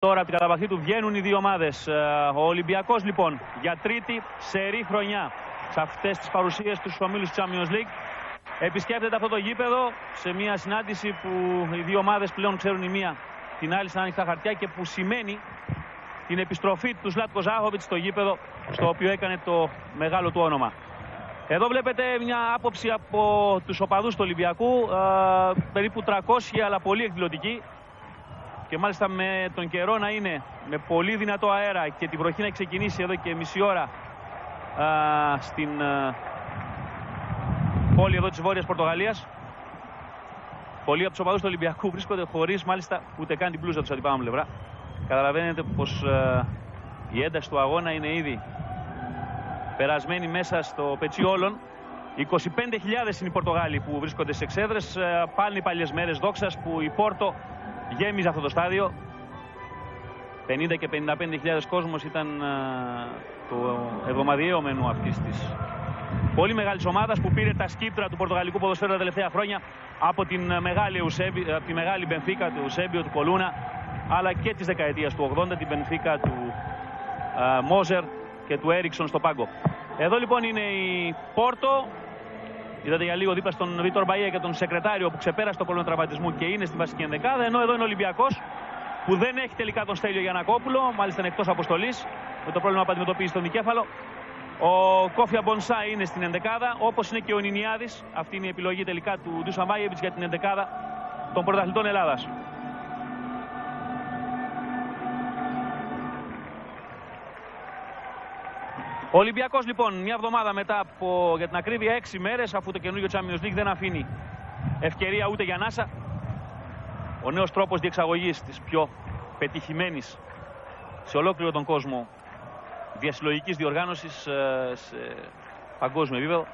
Τώρα από την καταβαχή του βγαίνουν οι δύο ομάδες. Ο Ολυμπιακός λοιπόν για τρίτη σερί χρονιά σε αυτές τις παρουσίες στους ομίλους Champions League επισκέπτεται αυτό το γήπεδο σε μια συνάντηση που οι δύο ομάδες πλέον ξέρουν η μία την άλλη σαν ανοιχτά χαρτιά και που σημαίνει την επιστροφή του Ζλάτκο Ζάχοβιτς στο γήπεδο στο οποίο έκανε το μεγάλο του όνομα. Εδώ βλέπετε μια άποψη από τους οπαδούς του Ολυμπιακού, περίπου 300 αλλά πολύ εκδηλωτικοί. Και μάλιστα με τον καιρό να είναι με πολύ δυνατό αέρα και την βροχή να έχει ξεκινήσει εδώ και μισή ώρα στην πόλη εδώ της Βόρειας Πορτογαλίας. Πολλοί από τους οπαδούς του Ολυμπιακού βρίσκονται χωρίς μάλιστα ούτε καν την πλούζα τους από την πάνω πλευρά. Καταλαβαίνετε πως η ένταση του αγώνα είναι ήδη περασμένη μέσα στο πετσί όλων. 25.000 είναι οι Πορτογάλοι που βρίσκονται σε εξέδρες. Πάλι οι παλιές μέρες δόξας που η Πόρτο γέμιζε αυτό το στάδιο. 50 και 55.000 κόσμος ήταν το εβδομαδιαίο μενού αυτής της πολύ μεγάλης ομάδας που πήρε τα σκύπτρα του πορτογαλικού ποδοσφαίρου τα τελευταία χρόνια από την μεγάλη Μπενφίκα του Εουσέμπιο, του Κολούνα, αλλά και της δεκαετίας του 80, την Μπενφίκα του Μόζερ και του Έριξον στο πάγκο. Εδώ λοιπόν είναι η Πόρτο. Είδατε για λίγο δίπλα στον Βίτορ Μπαΐα και τον Σεκρετάριο που ξεπέρασε το πρόβλημα τραυματισμού και είναι στη βασική ενδεκάδα. Ενώ εδώ είναι ο Ολυμπιακός που δεν έχει τελικά τον Στέλιο Γιαννακόπουλο, μάλιστα είναι εκτός αποστολής με το πρόβλημα που αντιμετωπίζει στον δικέφαλο. Ο Κόφια Μπονσά είναι στην ενδεκάδα, όπως είναι και ο Νινιάδης. Αυτή είναι η επιλογή τελικά του Ντούσαν Βάγεβιτς για την ενδεκάδα των πρωταθλητών Ελλάδας. Ο Ολυμπιακός λοιπόν μια εβδομάδα μετά από, για την ακρίβεια, 6 μέρες, αφού το καινούργιο Champions League δεν αφήνει ευκαιρία ούτε για ανάσα. Ο νέος τρόπος διεξαγωγής της πιο πετυχημένης σε ολόκληρο τον κόσμο διασυλλογικής διοργάνωσης σε παγκόσμιο επίπεδο.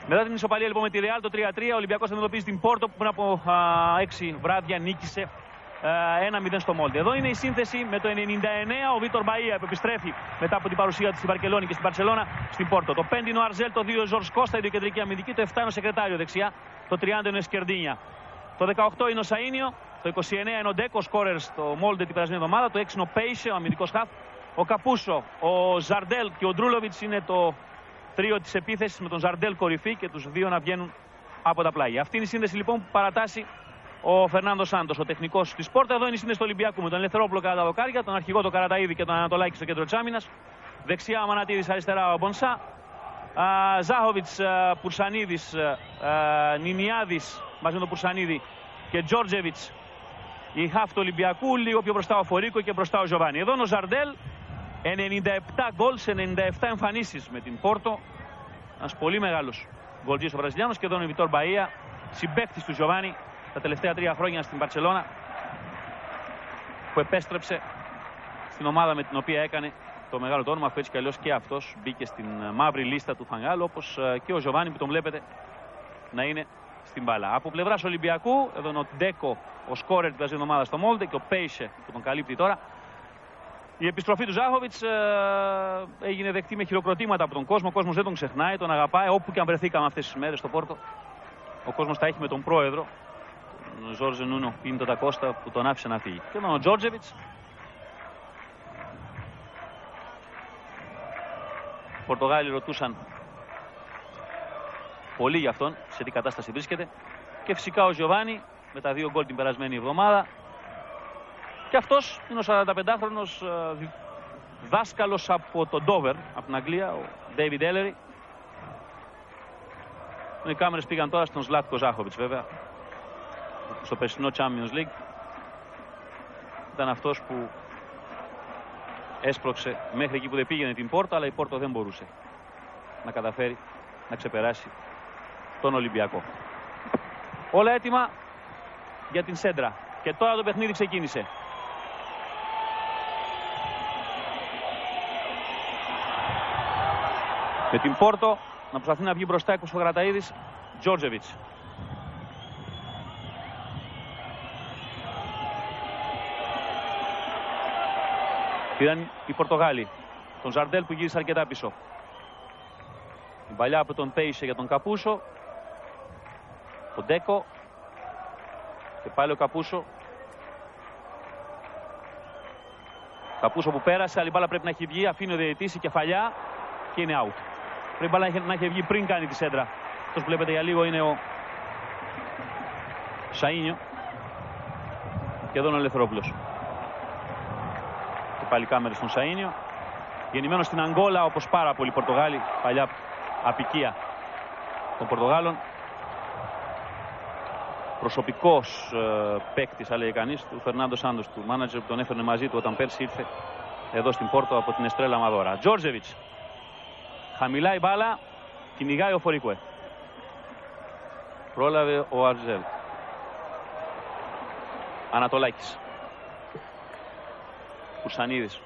Μετά την ισοπαλία λοιπόν με τη Real το 3-3, ο Ολυμπιακός αντιμετωπίζει την Πόρτο που πριν από 6 βράδια νίκησε 1-0 στο Μόλντε. Εδώ είναι η σύνθεση με το 99, ο Βίτορ Μπαΐα που επιστρέφει μετά από την παρουσία του στη Βαρκελόνη και στην Μπαρσελόνα στην Πόρτο. Το 5 είναι ο Αρζέλ, το 2 ο Ζορς Κώστα, η κεντρική αμυντική, το 7 είναι ο Σεκρετάριο δεξιά, το 30 είναι ο Σκερντίνια. Το 18 είναι ο Σαΐνιο, το 29 είναι ο Ντέκο, σκόρερ στο Μόλντε την περασμένη εβδομάδα, το 6 είναι ο Πέισε, ο αμυντικός χαφ, ο Καπούσο, ο Ζαρντέλ και ο Ντρούλοβιτς είναι το τρίο της επίθεσης με τον Ζαρντέλ κορυφή και τους δύο να βγαίνουν από τα πλάγια. Αυτή είναι η σύνδεση λοιπόν που παρατάσσει ο Φερνάντο Σάντος, ο τεχνικός της Πόρτα. Εδώ είναι η σύνδεση του Ολυμπιακού με τον Ελευθερόπουλο κατά τα δοκάρια, τον αρχηγό τον Καραταΐδη και τον Ανατολάκη στο κέντρο της άμυνας. Δεξιά ο Μανατίδης, αριστερά ο Μπονσά. Ζάχοβιτς, Πουρσανίδης, Νινιάδης μαζί με τον Πουρσανίδη και Τζόρτζεβιτς, η χαφ του Ολυμπιακού. Λίγο πιο μπροστά ο Φορίκο και μπροστά ο Ζοβάνι. Εδώ είναι ο Ζαρντέλ, 97 γκολ σε 97 εμφανίσεις με την Πόρτο. Ένας πολύ μεγάλος γκολτζής ο Βραζιλιάνος. Και εδώ είναι ο Βιτόρ Μπαΐα, συμπαίκτης του Ζοβάνι τα τελευταία 3 χρόνια στην Μπαρσελόνα, που επέστρεψε στην ομάδα με την οποία έκανε το μεγάλο το όνομα, αφού έτσι κι αλλιώς και αυτός μπήκε στην μαύρη λίστα του Φανγάλ, όπως και ο Ζοβάνι που τον βλέπετε να είναι στην μπάλα. Από πλευράς Ολυμπιακού, εδώ είναι ο Ντέκο, ο σκόρερ της περασμένης ομάδας στο Μόλντε, και ο Πέισε που τον καλύπτει τώρα. Η επιστροφή του Ζάχοβιτς έγινε δεκτή με χειροκροτήματα από τον κόσμο. Ο κόσμος δεν τον ξεχνάει, τον αγαπάει. Όπου και αν βρεθήκαμε αυτές τις μέρες στο Πόρτο, ο κόσμος τα έχει με τον πρόεδρο, τον Ζόρζε Νούνο Πίντο τα Κώστα, που τον άφησε να φύγει. Και εδώ ο Τζόρτζεβιτς. Οι Πορτογάλοι ρωτούσαν πολύ για αυτόν, σε τι κατάσταση βρίσκεται. Και φυσικά ο Γιοβάνι με τα 2 γκολ την περασμένη εβδομάδα. Και αυτός είναι ο 45χρονος δάσκαλος από τον Ντόβερ, από την Αγγλία, ο Ντέιβιντ Έλερι. Οι κάμερες πήγαν τώρα στον Ζλάτκο Ζάχοβιτς, βέβαια, στο περσινό Champions League. Ήταν αυτός που έσπρωξε μέχρι εκεί που δεν πήγαινε την Πόρτο, αλλά η Πόρτο δεν μπορούσε να καταφέρει να ξεπεράσει τον Ολυμπιακό. Όλα έτοιμα για την σέντρα. Και τώρα το παιχνίδι ξεκίνησε. Με την Πόρτο να προσπαθεί να βγει μπροστά ο Καραταΐδης, Τζόρτζεβιτς. Πήραν οι Πορτογάλοι τον Ζαρντέλ που γύρισε αρκετά πίσω. Η παλιά από τον Πέισε για τον Καπούσο. Τον Ντέκο. Και πάλι ο Καπούσο. Καπούσο που πέρασε, άλλη μπάλα πρέπει να έχει βγει, αφήνει ο διαιτητής η κεφαλιά και είναι out. Πρέπει μπάλα να έχει βγει πριν κάνει τη σέντρα. Αυτός που βλέπετε για λίγο είναι ο Σαΐνιο. Και εδώ είναι ο Ελευθερόπουλος. Και πάλι κάμερες στον Σαΐνιο. Γεννημένος στην Αγγόλα, όπως πάρα πολλοί Πορτογάλοι, παλιά απικία των Πορτογάλων. Προσωπικός παίκτης, θα λέει κανείς, του Φερνάντο Σάντος, του μάνατζερ που τον έφερνε μαζί του όταν πέρσι ήρθε εδώ στην Πόρτο από την Εστρέλα Μαδόρα. Τζόρτζεβιτς. Χαμηλά η μπάλα, κυνηγάει ο Φορίκουε. Πρόλαβε ο Αρζέλ. Ανατολάκης. Κουρσανίδης.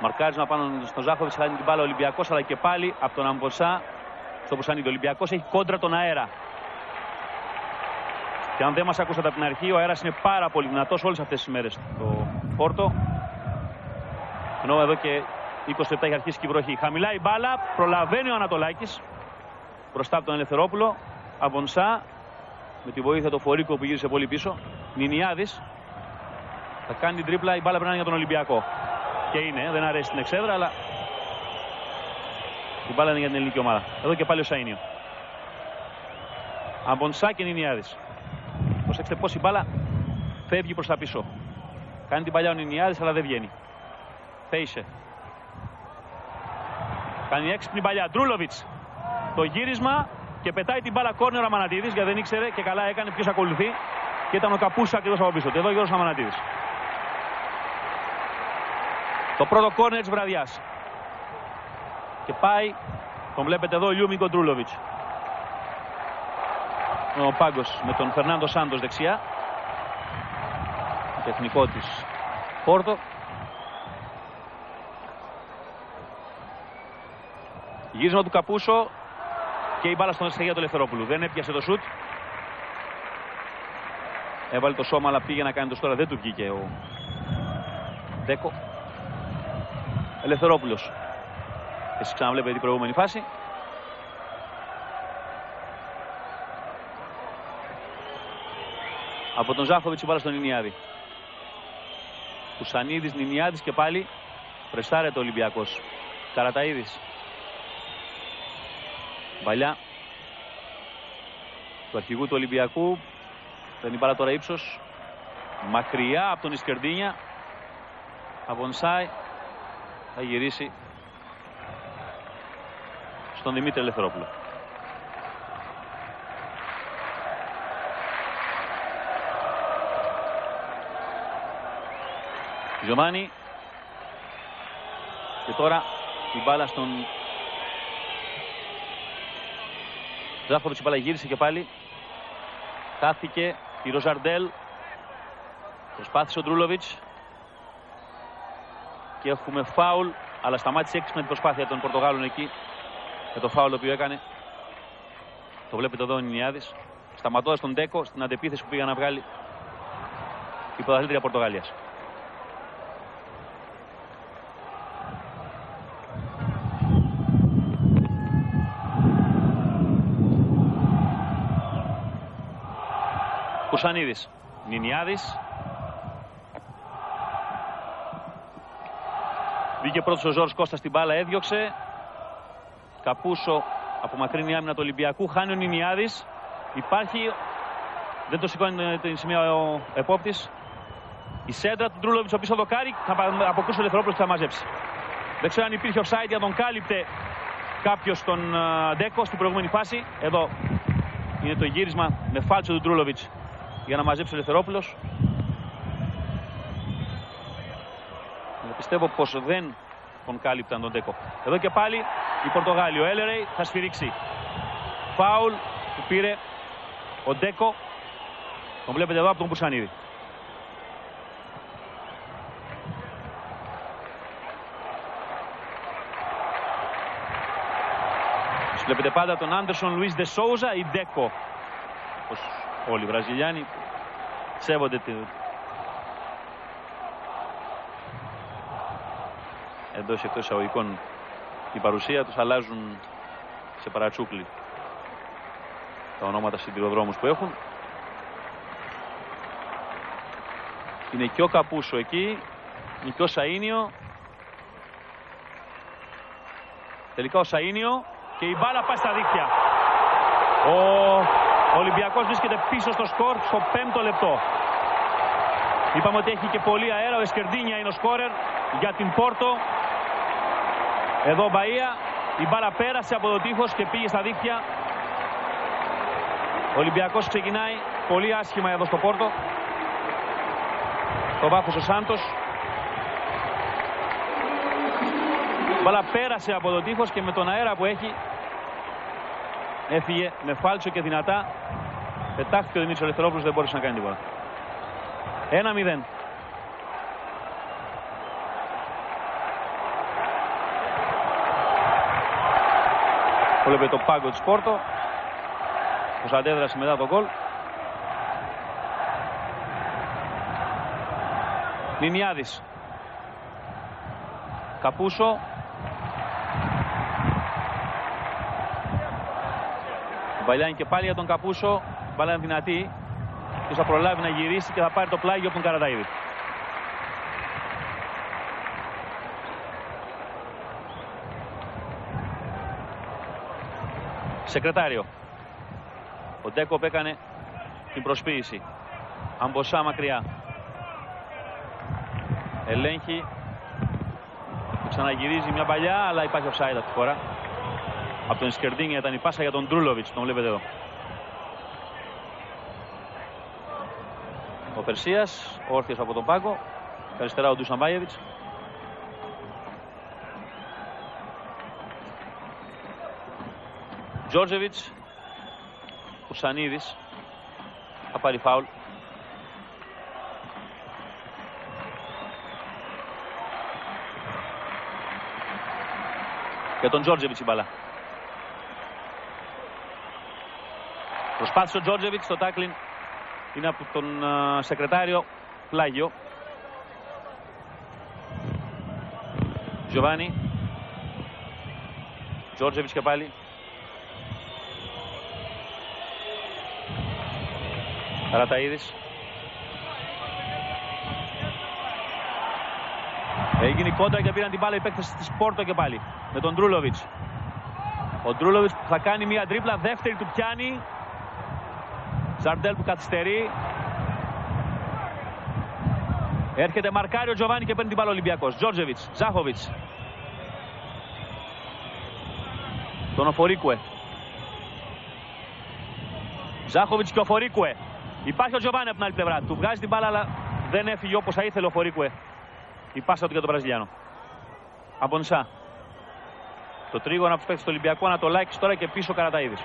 Μαρκάρισμα πάνω στον Ζάχοβιτς, χάνει την μπάλα ο Ολυμπιακός, αλλά και πάλι από τον Αμποτσά στο Κουρσανίδη. Ο Ολυμπιακός έχει κόντρα τον αέρα. Και αν δεν μας ακούσατε από την αρχή, ο αέρας είναι πάρα πολύ δυνατός όλες αυτές τις μέρες στο Πόρτο. Ενώ εδώ και 20 λεπτά έχει αρχίσει και η βροχή. Χαμηλά η μπάλα, προλαβαίνει ο Ανατολάκης μπροστά από τον Ελευθερόπουλο. Αμπονσά με τη βοήθεια του Φορίκο που γύρισε πολύ πίσω. Νινιάδης θα κάνει την τρίπλα, η μπάλα πρέπει να είναι για τον Ολυμπιακό. Και είναι, δεν αρέσει την εξέδρα, αλλά η μπάλα είναι για την ελληνική ομάδα. Εδώ και πάλι ο Σαΐνιο. Αμπονσά και Νινιάδης. Προσέξτε πως η μπάλα φεύγει προς τα πίσω. Κάνει την παλιά ο Νινιάδης, αλλά δεν βγαίνει. Φέισε. Κάνει έξυπνη παλιά. Ντρούλοβιτς. Το γύρισμα και πετάει την μπάλα κόρνερ ο Αμανατίδης, γιατί δεν ήξερε και καλά έκανε ποιος ακολουθεί. Και ήταν ο Καπούσα ακριβώς από πίσω. Και εδώ ο Γιώργος Αμανατίδης. Το πρώτο κόρνερ της βραδιάς. Και πάει, τον βλέπετε εδώ, ο Λιούμικο Ντρούλοβιτς. Ο Πάγκος με τον Φερνάντο Σάντος δεξιά. Τεχνικό της Πόρτο. Γύρισμα του Καπούσο και η μπάλα στον αριστερά του Ελευθερόπουλου. Δεν έπιασε το σουτ. Έβαλε το σώμα, αλλά πήγε να κάνει το στόρα. Δεν του βγήκε ο Ντέκο. Ελευθερόπουλος. Εσείς ξαναβλέπετε την προηγούμενη φάση. Από τον Ζάχοβιτς η μπάλα στον Νινιάδη. Κουσανίδης, Νινιάδης και πάλι πρεστάρεται ο Ολυμπιακός. Καραταΐδης. Παλιά του αρχηγού του Ολυμπιακού. Δεν η μπάλα τώρα ύψος. Μακριά από τον Ισκερντίνια. Αβονσάι θα γυρίσει στον Δημήτρη Ελευθερόπουλο. Γιωμάνι. Και τώρα η μπάλα στον Ζάχοβιτς. Η μπάλα γύρισε και πάλι. Χάθηκε η Ροζαρντέλ. Προσπάθησε ο Ντρούλοβιτς. Και έχουμε φάουλ, αλλά σταμάτησε έξυπνα την προσπάθεια των Πορτογάλων εκεί. Με το φάουλ το οποίο έκανε. Το βλέπετε εδώ ο Νινιάδης. Σταματώντας τον Ντέκο στην αντεπίθεση που πήγα να βγάλει η πρωταθλήτρια Πορτογαλίας. Κουσανίδης. Νινιάδης. Βγήκε πρώτος ο Ζόρς Κώστας, στην μπάλα έδιωξε. Καπούσο από μακρινή άμυνα του Ολυμπιακού. Χάνει ο Νινιάδης. Υπάρχει. Δεν το σηκώνει την σημεία ο επόπτης. Η σέντρα του Ντρούλοβιτς ο πίσω δοκάρι. Θα αποκρούσει ο Ελευθερόπουλος και θα μαζέψει. Δεν ξέρω αν υπήρχε offside, αν τον κάλυπτε κάποιος τον Ντέκο στην προηγούμενη φάση. Εδώ είναι το γύρισμα με φάλτσο του Ντρούλοβιτς για να μαζέψει ο Ελευθερόπουλος. Πιστεύω πως δεν τον κάλυπταν τον Ντέκο. Εδώ και πάλι η Πορτογάλη. Ο Έλερεϊ θα σφυρίξει. Φάουλ που πήρε ο Ντέκο. Τον βλέπετε εδώ από τον Κουρσανίδη. Βλέπετε πάντα τον Άντερσον Λουίς Ντε Σόουζα ή Ντέκο. Όπως όλοι οι Βραζιλιάνοι σέβονται εντός εκτός εισαγωγικών την παρουσία τους, αλλάζουν σε παρατσούκλι τα ονόματα συντηροδρόμους που έχουν. Είναι και ο Καπούσο εκεί και ο Σαΐνιο. Τελικά ο Σαΐνιο και η μπάλα πάει στα δίχτυα. Ο Ολυμπιακός βρίσκεται πίσω στο σκορ στο 5ο λεπτό. Είπαμε ότι έχει και πολύ αέρα. Ο Εσκερντίνια είναι ο σκόρερ για την Πόρτο. Εδώ ο Μπαΐα. Η μπάλα πέρασε από το τείχος και πήγε στα δίχτυα. Ο Ολυμπιακός ξεκινάει πολύ άσχημα εδώ στο Πόρτο. Το βάθος ο Σάντος. Η μπάλα πέρασε από το τείχος και με τον αέρα που έχει έφυγε με φάλτσο και δυνατά. Πετάχθηκε ο Δημήτρης Ελευθερόπουλος, δεν μπόρεσε να κάνει τίποτα. 1-0. Βλέπετε το πάγκο της Πόρτο. Πώς αντέδρασε μετά το γκολ. Νινιάδης. Καπούσο. Βαλιάνει και πάλι για τον Καπούσο. Μπάλα είναι δυνατή. Και θα προλάβει να γυρίσει και θα πάρει το πλάγιο από τον Καραταΐδη. Σεκρετάριο. Ο Ντέκοπ έκανε την προσποίηση. Αμποσά μακριά. Ελέγχει. Ξαναγυρίζει μια παλιά, αλλά υπάρχει offside αυτή τη φορά. Από τον Σκερντίνια ήταν η πάσα για τον Ντρούλοβιτς, τον βλέπετε εδώ. Ο Περσίας, όρθιος από τον πάγκο. Αριστερά ο Ντουσαμπάιεβιτς. Τζόρτζεβιτς. Ο Σανίδης. Θα πάρει φάουλ. Για τον Τζόρτζεβιτς η μπάλα. Προσπάθησε ο Τζόρτζεβιτς, το τάκλιν είναι από τον Σεκρετάριο, πλάγιο. Τζοβάνι. Τζόρτζεβιτς και πάλι. Καραταΐδης. Έγινε η κόντρα και πήραν την μπάλα οι παίκτες της Πόρτο και πάλι. Με τον Ντρούλοβιτς. Ο Ντρούλοβιτς που θα κάνει μια τρίπλα, δεύτερη του πιάνει. Ζαρντέλ που καθυστερεί. Έρχεται μαρκάρει ο Τζοβάνι και παίρνει την μπάλα ο Ολυμπιακός. Τζόρτζεβιτς, Ζάχοβιτς. Τον Οφορίκουε. Ζάχοβιτς και Οφορίκουε. Υπάρχει ο Τζοβάνι από την άλλη πλευρά. Του βγάζει την μπάλα, αλλά δεν έφυγε όπως θα ήθελε ο Οφορίκουε. Η πάσα του για τον Βραζιλιάνο. Αμπονσά. Το τρίγωνο από τους παίκτες του Ολυμπιακού, Ανατολάκης τώρα και πίσω ο Καραταΐδης.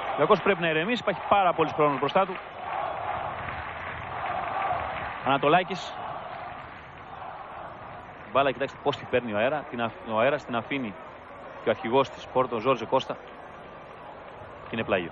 Ο Ολυμπιακός πρέπει να ηρεμήσει, υπάρχει πάρα πολύς χρόνος μπροστά του. Ανατολάκης. Μπάλα, κοιτάξτε πώς τη παίρνει ο αέρα. Ο αέρας την αφήνει και ο αρχηγός της Πόρτο, ο Ζόρζε Κώστα. Και είναι πλάγιο.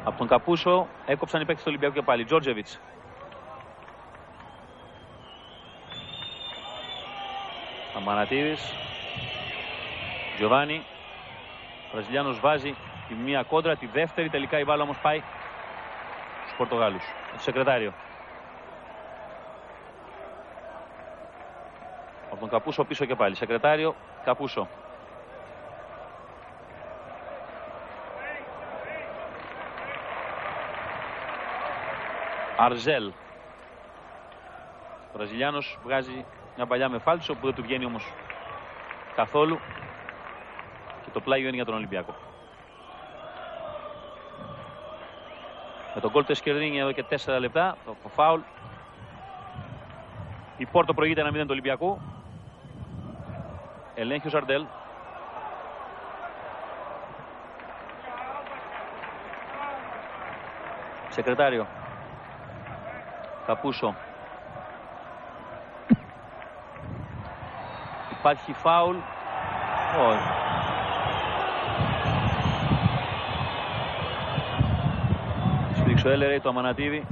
Από τον Καπούσο έκοψαν οι παίκτες του Ολυμπιακού και πάλι. Τζόρτζεβιτς. Αμανατίδης. Τζοβάνι. Ο Βραζιλιάνος βάζει τη μία κόντρα, τη δεύτερη. Τελικά η μπάλα όμως πάει στους Πορτογάλους. Το Σεκρετάριο. Από τον Καπούσο πίσω και πάλι. Σεκρετάριο, Καπούσο. Αρζέλ. Ο Βραζιλιάνος βγάζει μια παλιά με φάλτσο που δεν του βγαίνει όμως καθόλου. Και το πλάγιο είναι για τον Ολυμπιακό. Με τον γκολ του Εσκερδίνη εδώ και 4 λεπτά. Το φάουλ. Η Πόρτο προηγείται 1-0 του Ολυμπιακού. Ελέγχει ο Ζαρντέλ. Σεκρετάριο. Καπούσο. Υπάρχει φάουλ. Όχι. Σφύριξε ο Έλερεϊ το Αμανατίδη.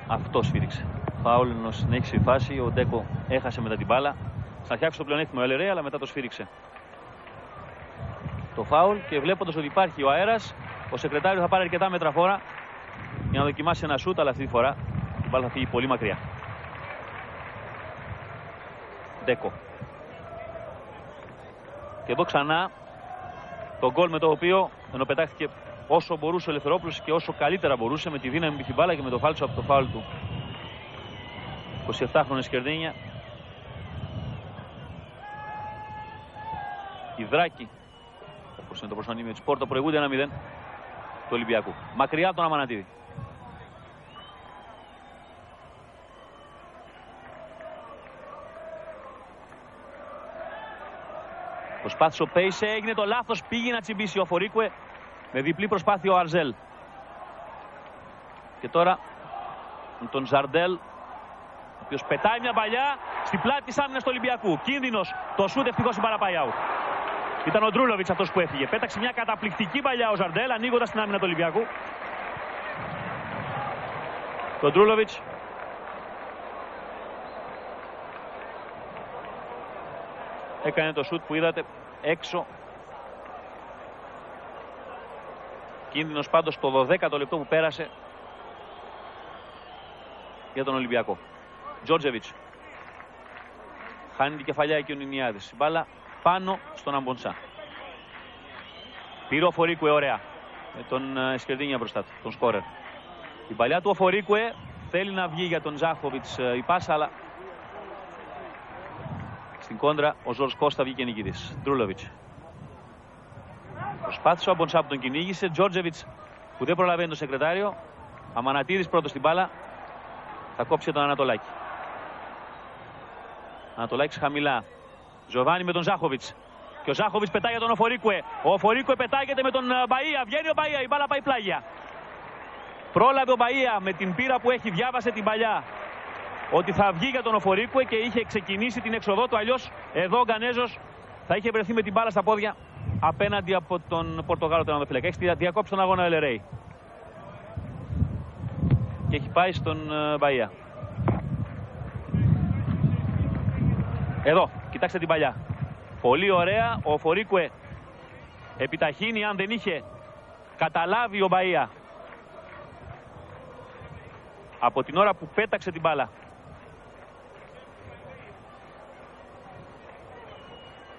Αυτό σφύριξε. Φάουλ ενώ συνέχισε η φάση. Ο Ντέκο έχασε μετά την μπάλα. Στα φτιάξει το πλεονέκτημα ο Έλερεϊ, αλλά μετά το σφύριξε. Το φάουλ και βλέποντας ότι υπάρχει ο αέρας, ο Σεκρετάριο θα πάρει αρκετά μέτρα φόρα για να δοκιμάσει ένα σούτ, αλλά αυτή τη φορά η μπάλα θα φύγει πολύ μακριά. Ντέκο. Και εδώ ξανά το γκολ με το οποίο ενώ πετάχθηκε όσο μπορούσε ο Ελευθερόπουλος και όσο καλύτερα μπορούσε με τη δύναμη με την μπάλα και με το φάλτσο από το φάουλ του 27χρονου Σκερδίνια. Η Δράκη, όπως είναι το προσωνύμιο της Πόρτο, προηγούνται 1-0 του Ολυμπιακού. Μακριά τον Αμανατίδη. Προσπάθησε ο Πέισε, έγινε το λάθος, πήγε να τσιμπήσει ο Φορίκουε με διπλή προσπάθεια ο Αρζέλ. Και τώρα με τον Ζαρντέλ, ο οποίος πετάει μια παλιά στην πλάτη της άμυνας του Ολυμπιακού. Κίνδυνος, το σούτ ευτυχώς η μπάλα πάει out. Ήταν ο Ντρούλοβιτς αυτός που έφυγε. Πέταξε μια καταπληκτική παλιά ο Ζαρντέλ, ανοίγοντας την άμυνα του Ολυμπιακού. Το Ντρούλοβιτς έκανε το σούτ που είδατε έξω. Κίνδυνος πάντως το 12ο λεπτό που πέρασε για τον Ολυμπιακό. Τζόρτζεβιτς. Χάνει την κεφαλιά εκεί ο Νινιάδης. Η μπάλα πάνω στον Αμποντσά. Πήρε ο Φορίκουε ωραία με τον Σκερδίνια μπροστά του, τον σκόρερ. Η παλιά του ο Φορίκουε θέλει να βγει για τον Ζάχοβιτς η πάσα, αλλά στην κόντρα ο Ζορς Κώστα βγήκε νικητής. Ντρούλοβιτς. Προσπάθησε ο Αμποντσά που τον κυνήγησε. Τζόρτζεβιτς που δεν προλαβαίνει τον Σεκρετάριο. Αμανατίδης πρώτος στην μπάλα. Θα κόψει τον Ανατολάκη. Ανατολάκης χαμηλά. Τζοβάνι με τον Ζάχοβιτς. Και ο Ζάχοβιτς πετάει για τον Οφορίκουε. Ο Οφορίκουε πετάγεται με τον Μπαΐα. Βγαίνει ο Μπαΐα. Η μπάλα πάει πλάγια. Πρόλαβε ο Μπαΐα με την πείρα που έχει. Διάβασε την παλιά ότι θα βγει για τον Οφορίκουε και είχε ξεκινήσει την έξοδό του. Αλλιώς εδώ ο Γκανέζος θα είχε βρεθεί με την μπάλα στα πόδια απέναντι από τον Πορτογάλο τερματοφύλακα. Έχει διακόψει τον αγώνα ο Ελερέη. Και έχει πάει στον Μπαΐα. Εδώ, κοιτάξτε την παλιά. Πολύ ωραία. Ο Φορίκουε επιταχύνει, αν δεν είχε καταλάβει ο Μπαΐα από την ώρα που πέταξε την μπάλα.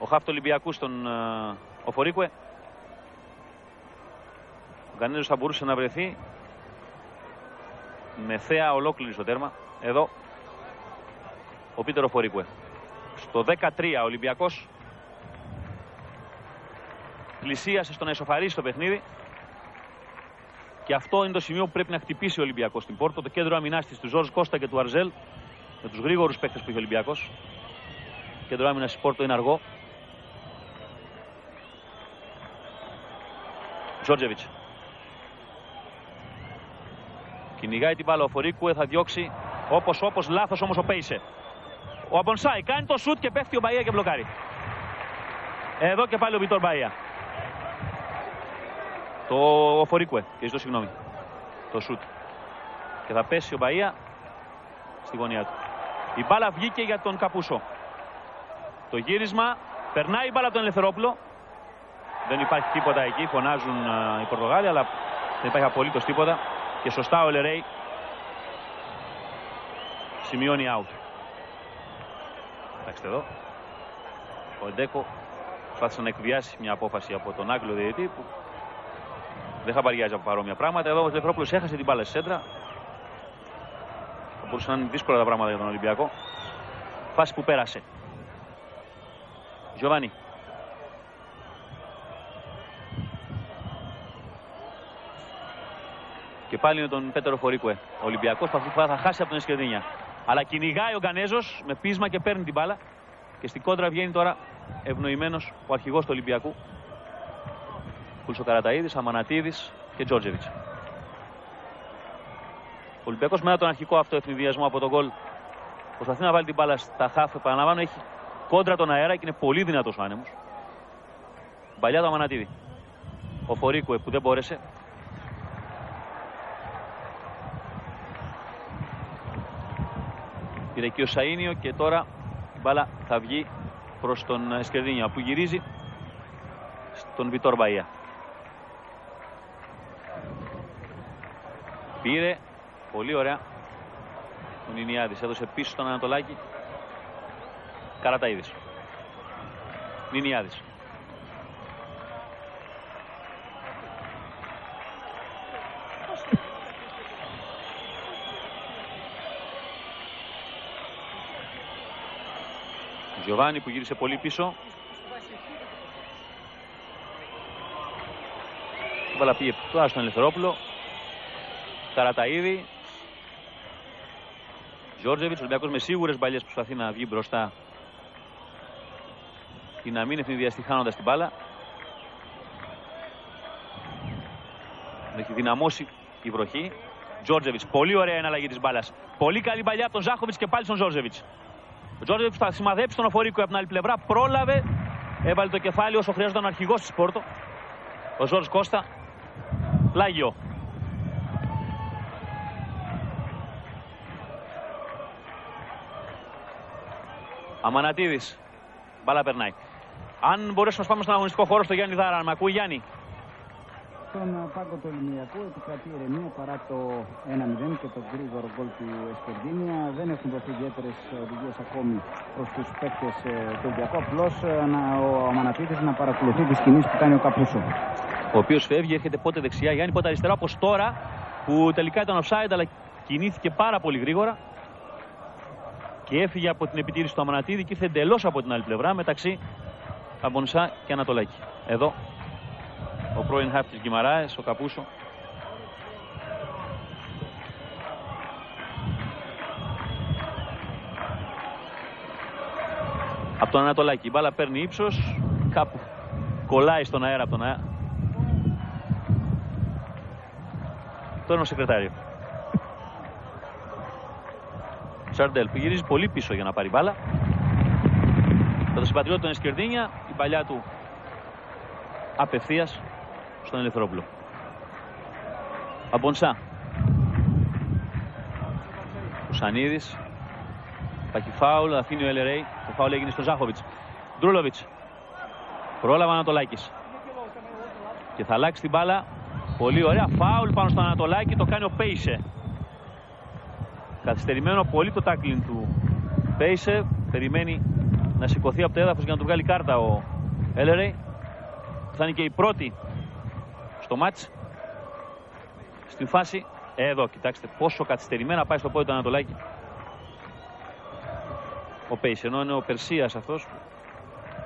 Ο χαφ του Ολυμπιακού στον ο Φορίκουε. Ο Γκανέζος θα μπορούσε να βρεθεί με θέα ολόκληρη στο τέρμα. Εδώ ο Πίτερο Φορίκουε. Στο 13 ο Ολυμπιακός πλησίασε στο να ισοφαρίσει το παιχνίδι. Και αυτό είναι το σημείο που πρέπει να χτυπήσει ο Ολυμπιακός στην Πόρτο. Το κέντρο αμυνάς της του Ζορς Κώστα και του Αρζέλ. Με τους γρήγορους παίκτες που είχε ο Ολυμπιακός. Το κέντρο άμυνας της Πόρτο είναι αργό. Τζόρτζεβιτς. Κυνηγάει την μπάλα ο Φορίκουε, θα διώξει όπως λάθος όμως ο Πέισε. Ο Αμπονσάι κάνει το σουτ και πέφτει ο Μπαΐα και μπλοκάρει. Εδώ και πάλι ο Βιτόρ Μπαΐα. Ο Φορίκουε, και ζητώ συγγνώμη. Το σουτ. Και θα πέσει ο Μπαΐα στη γωνία του. Η μπάλα βγήκε για τον Καπούσο. Το γύρισμα, περνάει η μπάλα από τον Ελευθερόπουλο. Δεν υπάρχει τίποτα εκεί, φωνάζουν οι Πορτογάλοι, αλλά δεν υπάρχει απολύτως τίποτα. Και σωστά ο Ελερέη σημειώνει out. Κοιτάξτε εδώ. Ο Εντέκο προσπάθησε να εκβιάσει μια απόφαση από τον Άγγλο διαιτητή που δεν χαμπαριάζει από παρόμοια πράγματα. Εδώ ο Ελευθερόπουλος έχασε την μπάλα στη σέντρα. Θα μπορούσαν να είναι δύσκολα τα πράγματα για τον Ολυμπιακό. Φάση που πέρασε. Γιωβάνι. Και πάλι με τον Πέτερο Φορίκουε. Ο Ολυμπιακός αυτή τη φορά θα χάσει από τον Σκερδίνια. Αλλά κυνηγάει ο Γκανέζος με πείσμα και παίρνει την μπάλα. Και στην κόντρα βγαίνει τώρα ευνοημένος ο αρχηγός του Ολυμπιακού. Πούλσο Καραταΐδης, Αμανατίδης και Τζόρτζεβιτς. Ο Ολυμπιακός μετά τον αρχικό αυτό ευνηδιασμό από τον γκολ προσπαθεί να βάλει την μπάλα στα χάφ. Επαναλαμβάνω, έχει κόντρα τον αέρα και είναι πολύ δυνατός ο άνεμος. Παλιά το Αμανατίδη. Ο Φορίκουε που δεν μπόρεσε. Πήρε εκεί ο Σαΐνιο και τώρα η μπάλα θα βγει προς τον Σκερδίνια που γυρίζει στον Βιτόρ Μπαΐα. Πήρε πολύ ωραία ο Νινιάδης, έδωσε πίσω στον Ανατολάκη. Καραταΐδης. Νινιάδης. Γιωβάνι που γύρισε πολύ πίσω. Η μπάλα πήγε τώρα στον Ελευθερόπουλο. Καραταΐδη. Τζόρτζεβιτς, ο Ολυμπιακός με σίγουρες μπαλιές προσπαθεί να βγει μπροστά και να μην ευνηδιαστεί χάνοντας την μπάλα. Έχει δυναμώσει η βροχή. Τζόρτζεβιτς, πολύ ωραία εναλλαγή της μπάλας. Πολύ καλή μπαλιά από τον Ζάχοβιτς και πάλι στον Τζόρτζεβιτς. Ο Τζόρτζεβιτς θα σημαδέψει τον Οφορίκο από την άλλη πλευρά. Πρόλαβε, έβαλε το κεφάλι όσο χρειάζονταν ο αρχηγός της Πόρτο. Ο Ζορς Κώστα. Πλάγιο. Αμανατίδης. Μπάλα περνάει. Αν μπορέσουμε να πάμε στον αγωνιστικό χώρο στο Γιάννη Δάρα, αν με ακούει Γιάννη. Στον πάγκο του Ολυμπιακού επικρατεί ηρεμία παρά το 1-0 και το γρήγορο γκολ του Σκερδίνια. Δεν έχουν δοθεί ιδιαίτερες οδηγίες ακόμη προς τους παίκτες του Ολυμπιακού. Απλώς ο Αμανατίδης να παρακολουθεί τις κινήσεις που κάνει ο Καπούσο. Ο οποίος φεύγει, έρχεται πότε δεξιά Γιάννη, πότε αριστερά, όπως τώρα που τελικά ήταν offside, αλλά κινήθηκε πάρα πολύ γρήγορα και έφυγε από την επιτήρηση του Αμανατίδη και ήρθε εντελώς από την άλλη πλευρά μεταξύ Αμπονσά και Ανατολάκη. Εδώ ο πρώην χαφ της Γκιμαράες, ο Καπούσο. Από τον Ανατολάκη η μπάλα παίρνει ύψος, κάπου κολλάει στον αέρα από τον αέρα. Το είναι ο Σεκρετάριο. Σαρντέλ που γυρίζει πολύ πίσω για να πάρει μπάλα. Θα το συμπατριώτη τον Σκερδίνια, η παλιά του απευθείας στον Ελευθερόπουλο. Αμπονσά. Ο Σανίδης. Παχει φάουλ, αφήνει ο Ελερέη. Το φάουλ έγινε στον Ζάχοβιτς. Ντρούλοβιτς. Πρόλαβε Ανατολάκης. Και θα αλλάξει την μπάλα. Πολύ ωραία. Φάουλ πάνω στον Ανατολάκη. Το κάνει ο Πέισε. Καθυστερημένο πολύ το τάκλιν του Πέισε. Περιμένει να σηκωθεί από το έδαφος για να του βγάλει κάρτα ο Ελερέη. Θα είναι και η πρώτη στο μάτς. Στην φάση. Εδώ κοιτάξτε πόσο καθυστερημένα πάει στο πόδι του Ανατολάκη ο Πέισε. Ενώ είναι ο Περσίας αυτός που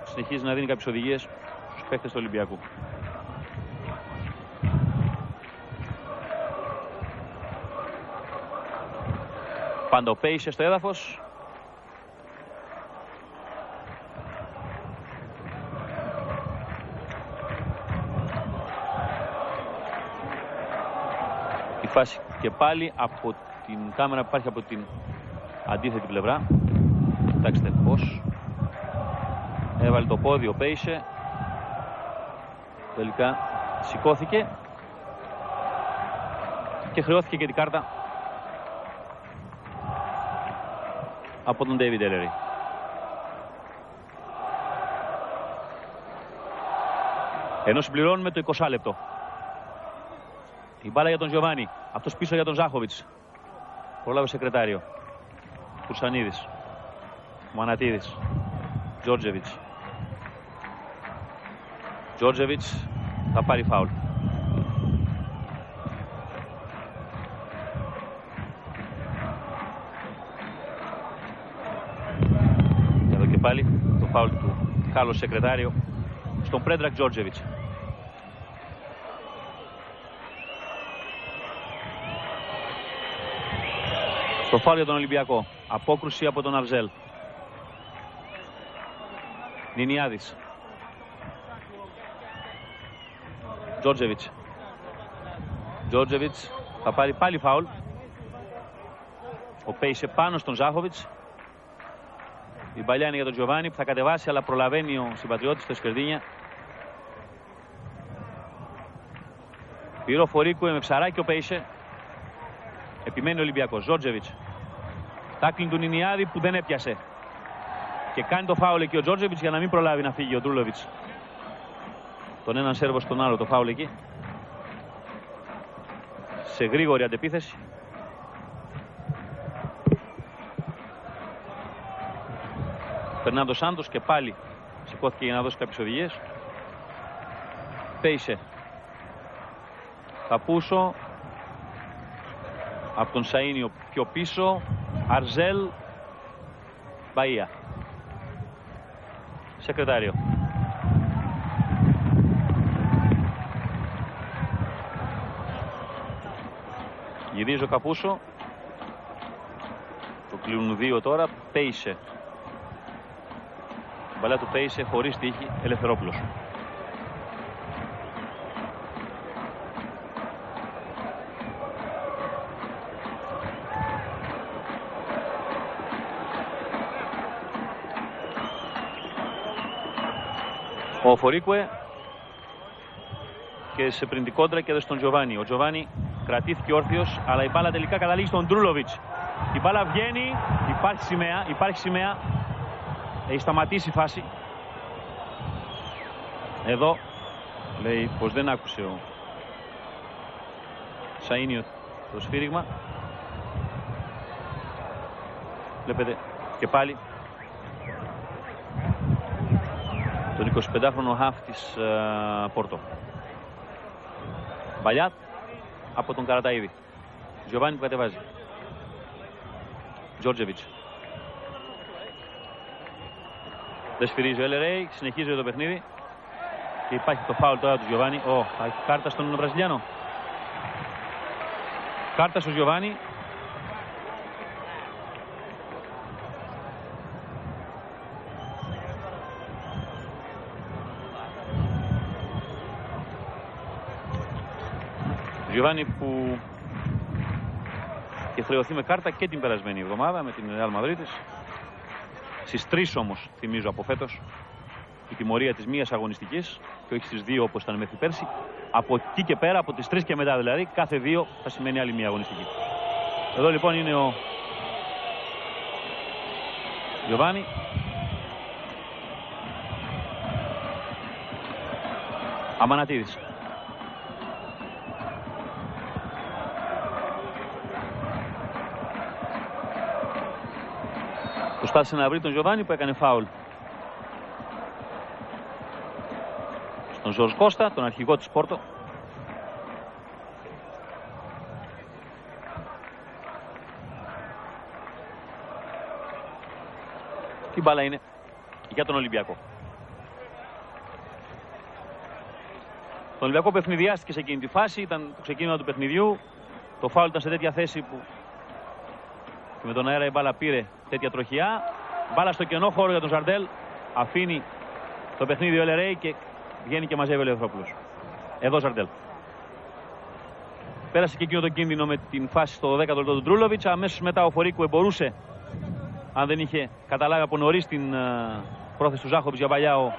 συνεχίζει να δίνει κάποιες οδηγίες στους παίκτες του Ολυμπιακού. Πάντα ο Πέισε στο έδαφος. Η φάση και πάλι από την κάμερα που υπάρχει από την αντίθετη πλευρά. Κοιτάξτε πώς έβαλε το πόδι ο Πέισε. Τελικά σηκώθηκε και χρεώθηκε και την κάρτα από τον Ντέιβιντ Ελερέη. Ενώ συμπληρώνουμε το 20 λεπτό. Η μπάλα για τον Γιωβάνι. Αυτός πίσω για τον Ζάχοβιτς. Προλάβει ο Σεκρετάριο. Κουρσανίδης. Μανατίδης. Τζόρτζεβιτς. Τζόρτζεβιτς θα πάρει φάουλ. Εδώ και πάλι το φάουλ του Κάρλος Σεκρετάριο στον Πρέντρακ Τζόρτζεβιτς. Το φάουλ για τον Ολυμπιακό. Απόκρουση από τον Αβζέλ. Νινιάδης. Τζόρτζεβιτς. Τζόρτζεβιτς θα πάρει πάλι φάουλ. Ο Πέισε πάνω στον Ζάχοβιτς. Η παλιά είναι για τον Τζοβάνι που θα κατεβάσει, αλλά προλαβαίνει ο συμπατριώτης στο Σκερδίνια. Πήρε ο Φορίκου με ψαράκι ο Πέισε. Επιμένει ο Ολυμπιακός. Τζόρτζεβιτς. Τάκλιν του Νινιάδη που δεν έπιασε. Και κάνει το φάουλ εκεί ο Τζόρτζεβιτς για να μην προλάβει να φύγει ο Ντρούλοβιτς. Τον έναν Σέρβο στον άλλο το φάουλ εκεί. Σε γρήγορη αντεπίθεση. Φερνάντο Σάντος και πάλι σηκώθηκε για να δώσει κάποιες οδηγίες. Πέισε. Καπούσο. Από τον Σαΐνιο πιο πίσω. Αρζέλ. Μπαΐα. Σεκρετάριο. Γυρίζει ο Καπούσο. Το κλείνουν δύο τώρα. Πέισε. Μπαλά του Πέισε χωρίς τύχη. Ελευθερόπουλος. Ο Φορίκουε και σε πριν την κόντρα και έδωσε στον Τζοβάνι. Ο Τζοβάνι κρατήθηκε όρθιος, αλλά η μπάλα τελικά καταλήγει στον Ντρούλοβιτς. Η μπάλα βγαίνει, υπάρχει σημαία. Έχει σταματήσει η φάση. Εδώ λέει πως δεν άκουσε ο Σαΐνιο το σφύριγμα. Βλέπετε και πάλι τον 25χρονο χαφ της Πόρτο. Μπαλιάτ από τον Καραταΐδη. Τζοβάνι που κατεβάζει. Τζόρτζεβιτς. Δεν σφυρίζει ο Ελερέι, συνεχίζει το παιχνίδι. Και υπάρχει το φάουλ τώρα του Τζοβάνι. Θα έχει κάρτα στον Βραζιλιάνο. Κάρτα στο Τζοβάνι. Giovanni που είχε χρεωθεί με κάρτα και την περασμένη εβδομάδα με την Real Madrid. Στις 3 όμως, θυμίζω από φέτος, η τιμωρία της μίας αγωνιστικής και όχι στις 2 όπως ήταν μέχρι πέρσι. Από εκεί και πέρα, από τις 3 και μετά δηλαδή, κάθε 2 θα σημαίνει άλλη μία αγωνιστική. Εδώ λοιπόν είναι ο Giovanni. Αμανατίδης. Προσπάθησε να βρει τον Giovanni που έκανε φάουλ στον Ζορζ Κώστα, τον αρχηγό της Πόρτο. Τι μπάλα είναι για τον Ολυμπιακό. Τον Ολυμπιακό παιχνιδιάστηκε σε εκείνη τη φάση, ήταν το ξεκίνημα του παιχνιδιού. Το φάουλ ήταν σε τέτοια θέση που και με τον αέρα η μπάλα πήρε τέτοια τροχιά. Μπάλα στο κενό χώρο για τον Ζαρντέλ. Αφήνει το παιχνίδι ο Ελερέι και βγαίνει και μαζεύει ο Ελευθερόπουλος. Εδώ Ζαρντέλ. Πέρασε και εκείνο το κίνδυνο με την φάση στο 10ο λεπτό του Ντρούλοβιτς. Αμέσως μετά ο Φορίκουε μπορούσε, αν δεν είχε καταλάβει από νωρίς την πρόθεση του Ζάχοβιτς για παλιά ο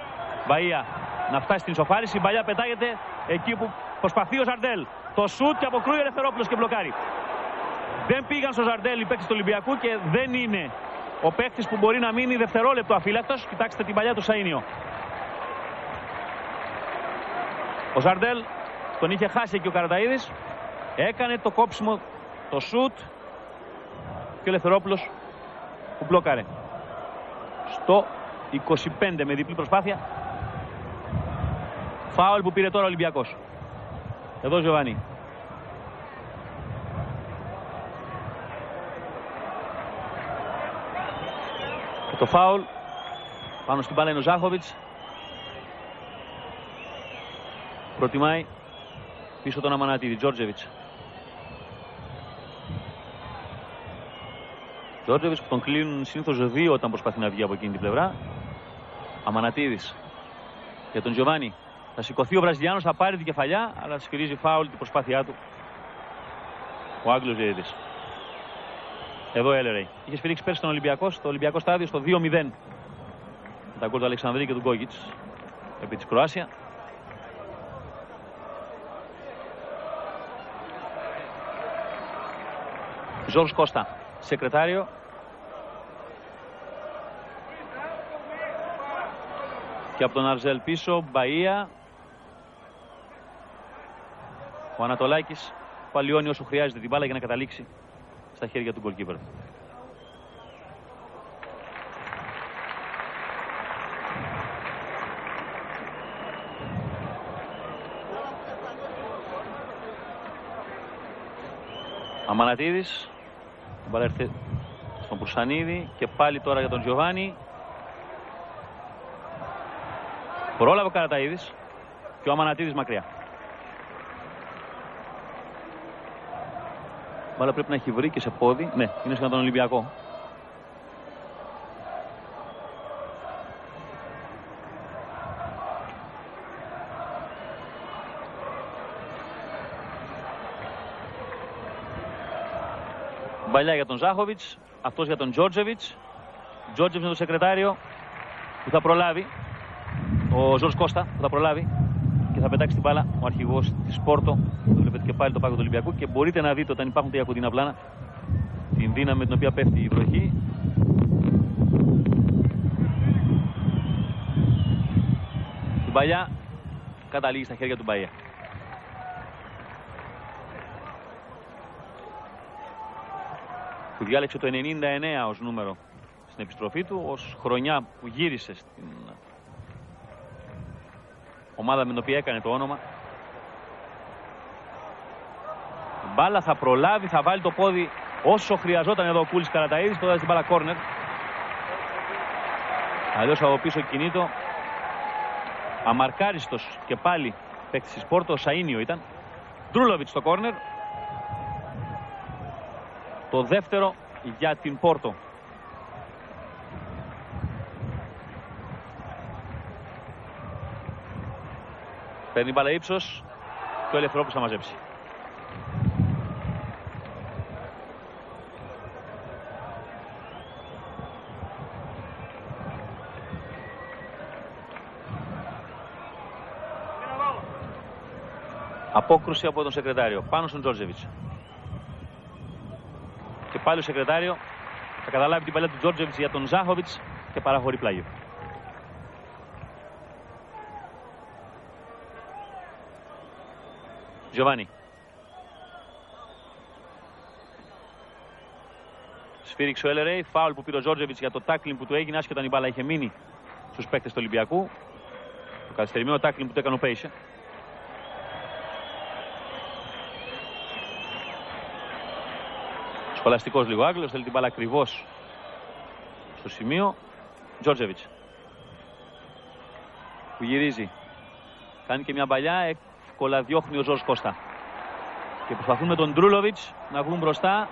Μπαΐα, να φτάσει στην ισοφάριση. Η Μπαλιά πετάγεται εκεί που προσπαθεί ο Ζαρντέλ. Το σουτ και αποκρούει ο Ελευθερόπουλος και μπλοκάρει. Δεν πήγαν στο Ζαρντέλ οι παίκτες του Ολυμπιακού και δεν είναι ο παίκτης που μπορεί να μείνει δευτερόλεπτο αφύλακτος. Κοιτάξτε την παλιά του Σαΐνιο. Ο Ζαρντέλ τον είχε χάσει εκεί ο Καραταΐδης. Έκανε το κόψιμο, το σουτ και ο Ελευθερόπουλος που μπλοκάρε. Στο 25 με διπλή προσπάθεια. Φάουλ που πήρε τώρα ο Ολυμπιακός. Εδώ Giovanni. Και το φάουλ πάνω στην μπάλα είναι ο Ζάχοβιτς. Προτιμάει πίσω τον Αμανατίδη, Τζόρτζεβιτς. Τζόρτζεβιτς που τον κλείνουν συνήθως 2 όταν προσπαθεί να βγει από εκείνη την πλευρά. Αμανατίδης για τον Giovanni. Θα σηκωθεί ο Βραζιλιάνος, θα πάρει την κεφαλιά, αλλά σφυρίζει φάουλ την προσπάθειά του ο Άγγλος διαιτητής. Εδώ Έλερεϊ. Είχε σφυρίξει πέρσι τον Ολυμπιακό στο Ολυμπιακό στάδιο στο 2-0. Με τα γκολ του Αλεξανδρή και του Γκόγκιτς επί της Κροάσια. Ζορζ Κώστα, Σεκρετάριο. Και από τον Αρζέλ πίσω, Μπαΐα. Ο Ανατολάκης παλιώνει όσο χρειάζεται την μπάλα για να καταλήξει στα χέρια του goalkeeper. Αμανατίδης, η μπάλα έρθε στον Πουρσανίδη και πάλι τώρα για τον Τζιοβάνι. Πρόλαβε ο Καραταΐδης και ο Αμανατίδης μακριά. Μπάλα πρέπει να έχει βρει και σε πόδι. Ναι, είναι σχεδόν τον Ολυμπιακό. Μπαλιά για τον Ζάχοβιτς, αυτός για τον Τζόρτζεβιτς. Τζόρτζεβιτς με το σεκρετάριο που θα προλάβει. Ο Ζορς Κώστα που θα προλάβει και θα πετάξει την μπάλα ο αρχηγός της Πόρτο. Το βλέπετε και πάλι το πάγκο του Ολυμπιακού και μπορείτε να δείτε όταν υπάρχουν τέτοια κοντινά πλάνα την δύναμη με την οποία πέφτει η βροχή. Η μπαλιά καταλήγει στα χέρια του Μπαΐα. Που διάλεξε το 99 ως νούμερο στην επιστροφή του, ως χρονιά που γύρισε στην ομάδα με την οποία έκανε το όνομα. Η μπάλα θα προλάβει, θα βάλει το πόδι όσο χρειαζόταν εδώ ο Κούλης Καραταΐδης, τώρα στην μπάλα κόρνερ. Αλλιώς από πίσω κινείτο. Αμαρκάριστος και πάλι παίκτης της Πόρτο, ο Σαΐνιο ήταν. Ντρούλοβιτς στο κόρνερ. Το δεύτερο για την Πόρτο. Παίρνει μπάλα ύψος και ο Ελευθερόπουλος θα μαζέψει. Απόκρουση από τον Σεκρετάριο πάνω στον Τζόρτζεβιτς. Και πάλι ο Σεκρετάριο θα καταλάβει την παλιά του Τζόρτζεβιτς για τον Ζάχοβιτς και παραχωρεί πλάγιο. Τζιοβάνι. Σφύριξε ο Ελερέι, φάουλ που πήρε ο Τζόρτζεβιτς για το τάκλιν που του έγινε, άσχετα αν η μπάλα είχε μείνει στους παίκτες του Ολυμπιακού. Το καθυστερημένο τάκλιν που του έκανε ο Πέισε. Σχολαστικός λίγο Άγγλος, θέλει την μπάλα ακριβώς στο σημείο. Τζόρτζεβιτς που γυρίζει, κάνει και μια παλιά, εύκολα διώχνει ο Ζορς Κώστα και προσπαθούν με τον Ντρούλοβιτς να βγουν μπροστά.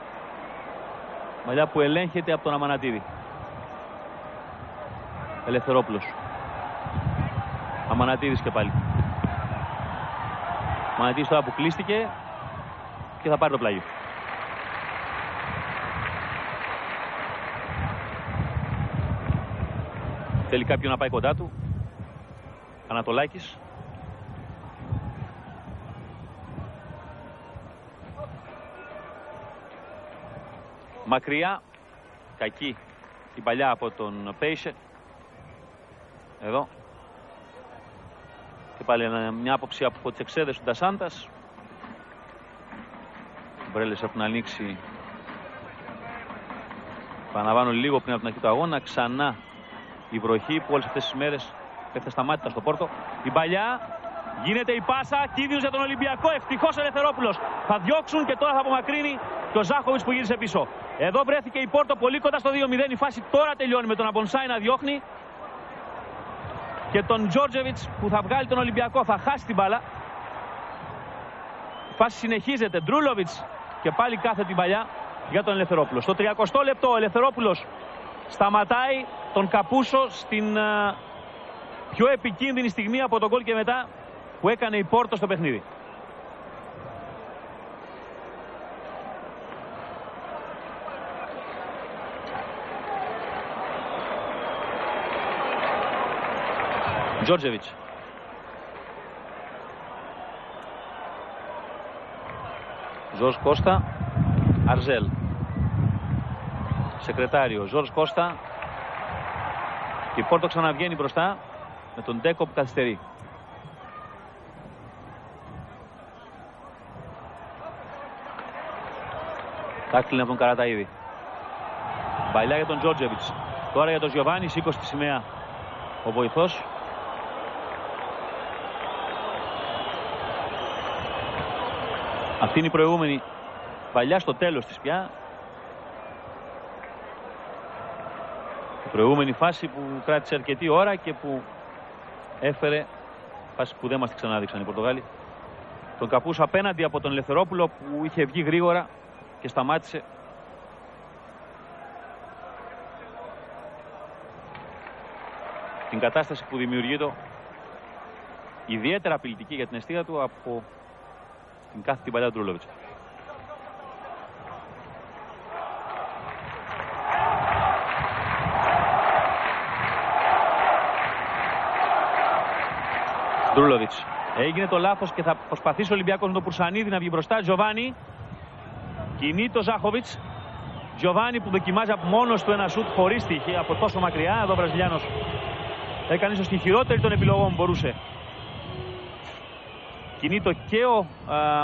Παλιά που ελέγχεται από τον Αμανατίδη. Ελευθερόπουλος. Αμανατίδης και πάλι. Αμανατίδης τώρα που κλείστηκε και θα πάρει το πλάγιο. Θέλει κάποιον να πάει κοντά του. Ανατολάκης. Μακριά. Κακή η παλιά από τον Πέισε. Εδώ. Και πάλι μια άποψη από τις εξέδες του Ντασάντας. Οι μπρέλες έχουν ανοίξει. Παναβάνω λίγο πριν από την αρχή του αγώνα. Ξανά η βροχή που όλες αυτές τις μέρες έφτασε σταμάτητα στο Πόρτο. Η παλιά. Γίνεται η πάσα. Κίνδυνος για τον Ολυμπιακό. Ευτυχώς ο Ελευθερόπουλος. Θα διώξουν και τώρα θα απομακρύνει και ο Ζάχοβιτς που γύρισε πίσω. Εδώ βρέθηκε η Πόρτο πολύ κοντά στο 2-0. Η φάση τώρα τελειώνει με τον Αμπονσάι να διώχνει. Και τον Τζόρτζεβιτς που θα βγάλει τον Ολυμπιακό. Θα χάσει την μπάλα. Η φάση συνεχίζεται. Ντρούλοβιτς και πάλι κάθεται την παλιά για τον Ελευθερόπουλο. Στο 30 λεπτό ο Ελευθερόπουλος σταματάει τον Καπούσο στην πιο επικίνδυνη στιγμή από τον γκολ και μετά που έκανε η Πόρτο στο παιχνίδι. Τζόρτζεβιτς. Ζορς Κώστα. Αρζέλ. Σεκρετάριο. Ζορς Κώστα. Και η Πόρτο ξαναβγαίνει μπροστά. με τον Ντέκο που καθυστερεί. Τάκλινε από τον Καραταΐδη. Μπαλιά για τον Τζόρτζεβιτς. Τώρα για τον Γιοβάνι, σήκωσε τη σημαία ο βοηθός. Αυτή είναι η προηγούμενη παλιά στο τέλος της πια. Η προηγούμενη φάση που κράτησε αρκετή ώρα και που έφερε φάση που δεν μας τη ξανάδειξαν οι Πορτογάλοι. Τον Καπούσο απέναντι από τον Ελευθερόπουλο που είχε βγει γρήγορα και σταμάτησε. Την κατάσταση που δημιουργείται ιδιαίτερα απειλητική για την αιστεία του από την κάθετη παλιά του Ντρούλοβιτς. Ντρούλοβιτς. Έγινε το λάθος και θα προσπαθήσει ο Ολυμπιακός με τον Πουρσανίδη να βγει μπροστά. Τζοβάνι. Κινεί το Ζάχοβιτς. Τζοβάνι που δοκιμάζει από μόνος του ένα σουτ χωρίς τύχη από τόσο μακριά. Εδώ ο Βραζιλιάνος έκανε ίσως τη χειρότερη των επιλογών που μπορούσε. Κινεί το και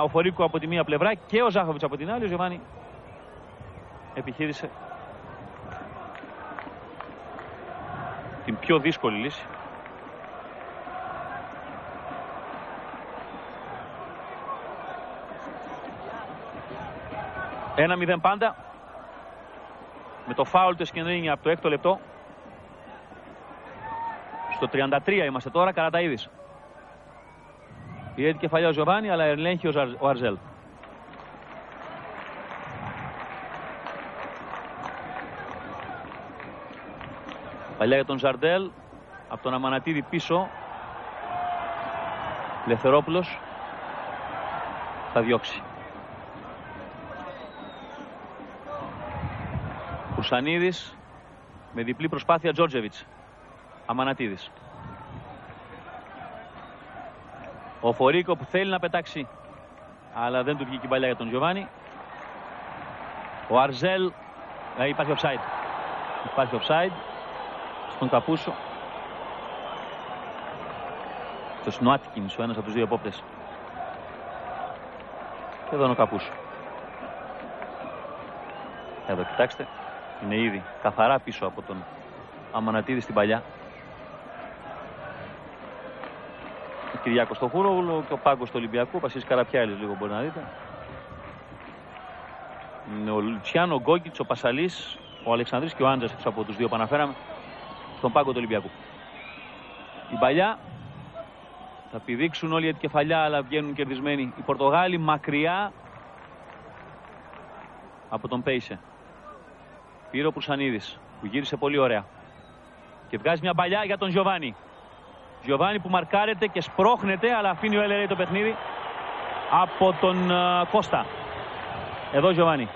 ο Φορίκο από τη μία πλευρά και ο Ζάχοβιτς από την άλλη. Ο Τζοβάνι επιχείρησε την πιο δύσκολη λύση. Ένα 0 πάντα. Με το φάουλ του Εσκενδρίνη από το 6ο λεπτό. Στο 33 είμαστε τώρα. Καραταΐδης. Πήρε την κεφαλιά ο Γιοβάνι, αλλά ελέγχει ο Αρζέλ. Παλιά για τον Ζαρντέλ. Από τον Αμανατίδη πίσω. Ελευθερόπουλος θα διώξει. Κουρσανίδης με διπλή προσπάθεια. Τζόρτζεβιτς. Αμανατίδης. Ο Φορίκο που θέλει να πετάξει, αλλά δεν του βγήκε η παλιά για τον Γιοβάνι. Ο Αρζέλ. Υπάρχει offside. Υπάρχει offside στον Καπούσο. Στο Σνουάτικινς, ο ένας από τους δύο επόπτες. Και εδώ είναι ο Καπούσο. Εδώ κοιτάξτε. Είναι ήδη καθαρά πίσω από τον Αμανατίδη στην παλιά. Ο Κυριάκος στο Χούρογλου και ο Πάγκος του Ολυμπιακού. Πασίς Καραπιάλης λίγο μπορεί να δείτε. Είναι ο Λουτσιάνο, ο Γκόγκιτς, ο Πασαλής, ο Αλεξανδρής και ο Άντζας έξω από τους δύο που αναφέραμε στον Πάγκο του Ολυμπιακού. Η παλιά θα πηδήξουν όλοι για την κεφαλιά, αλλά βγαίνουν κερδισμένοι οι Πορτογάλοι μακριά από τον Πέισε. Πήρε ο Πουρσανίδης που γύρισε πολύ ωραία και βγάζει μια παλιά για τον Γιοβάνι. Γιοβάνι που μαρκάρεται και σπρώχνεται, αλλά αφήνει ο Ελερέι το παιχνίδι από τον Κώστα. Εδώ Γιοβάνι.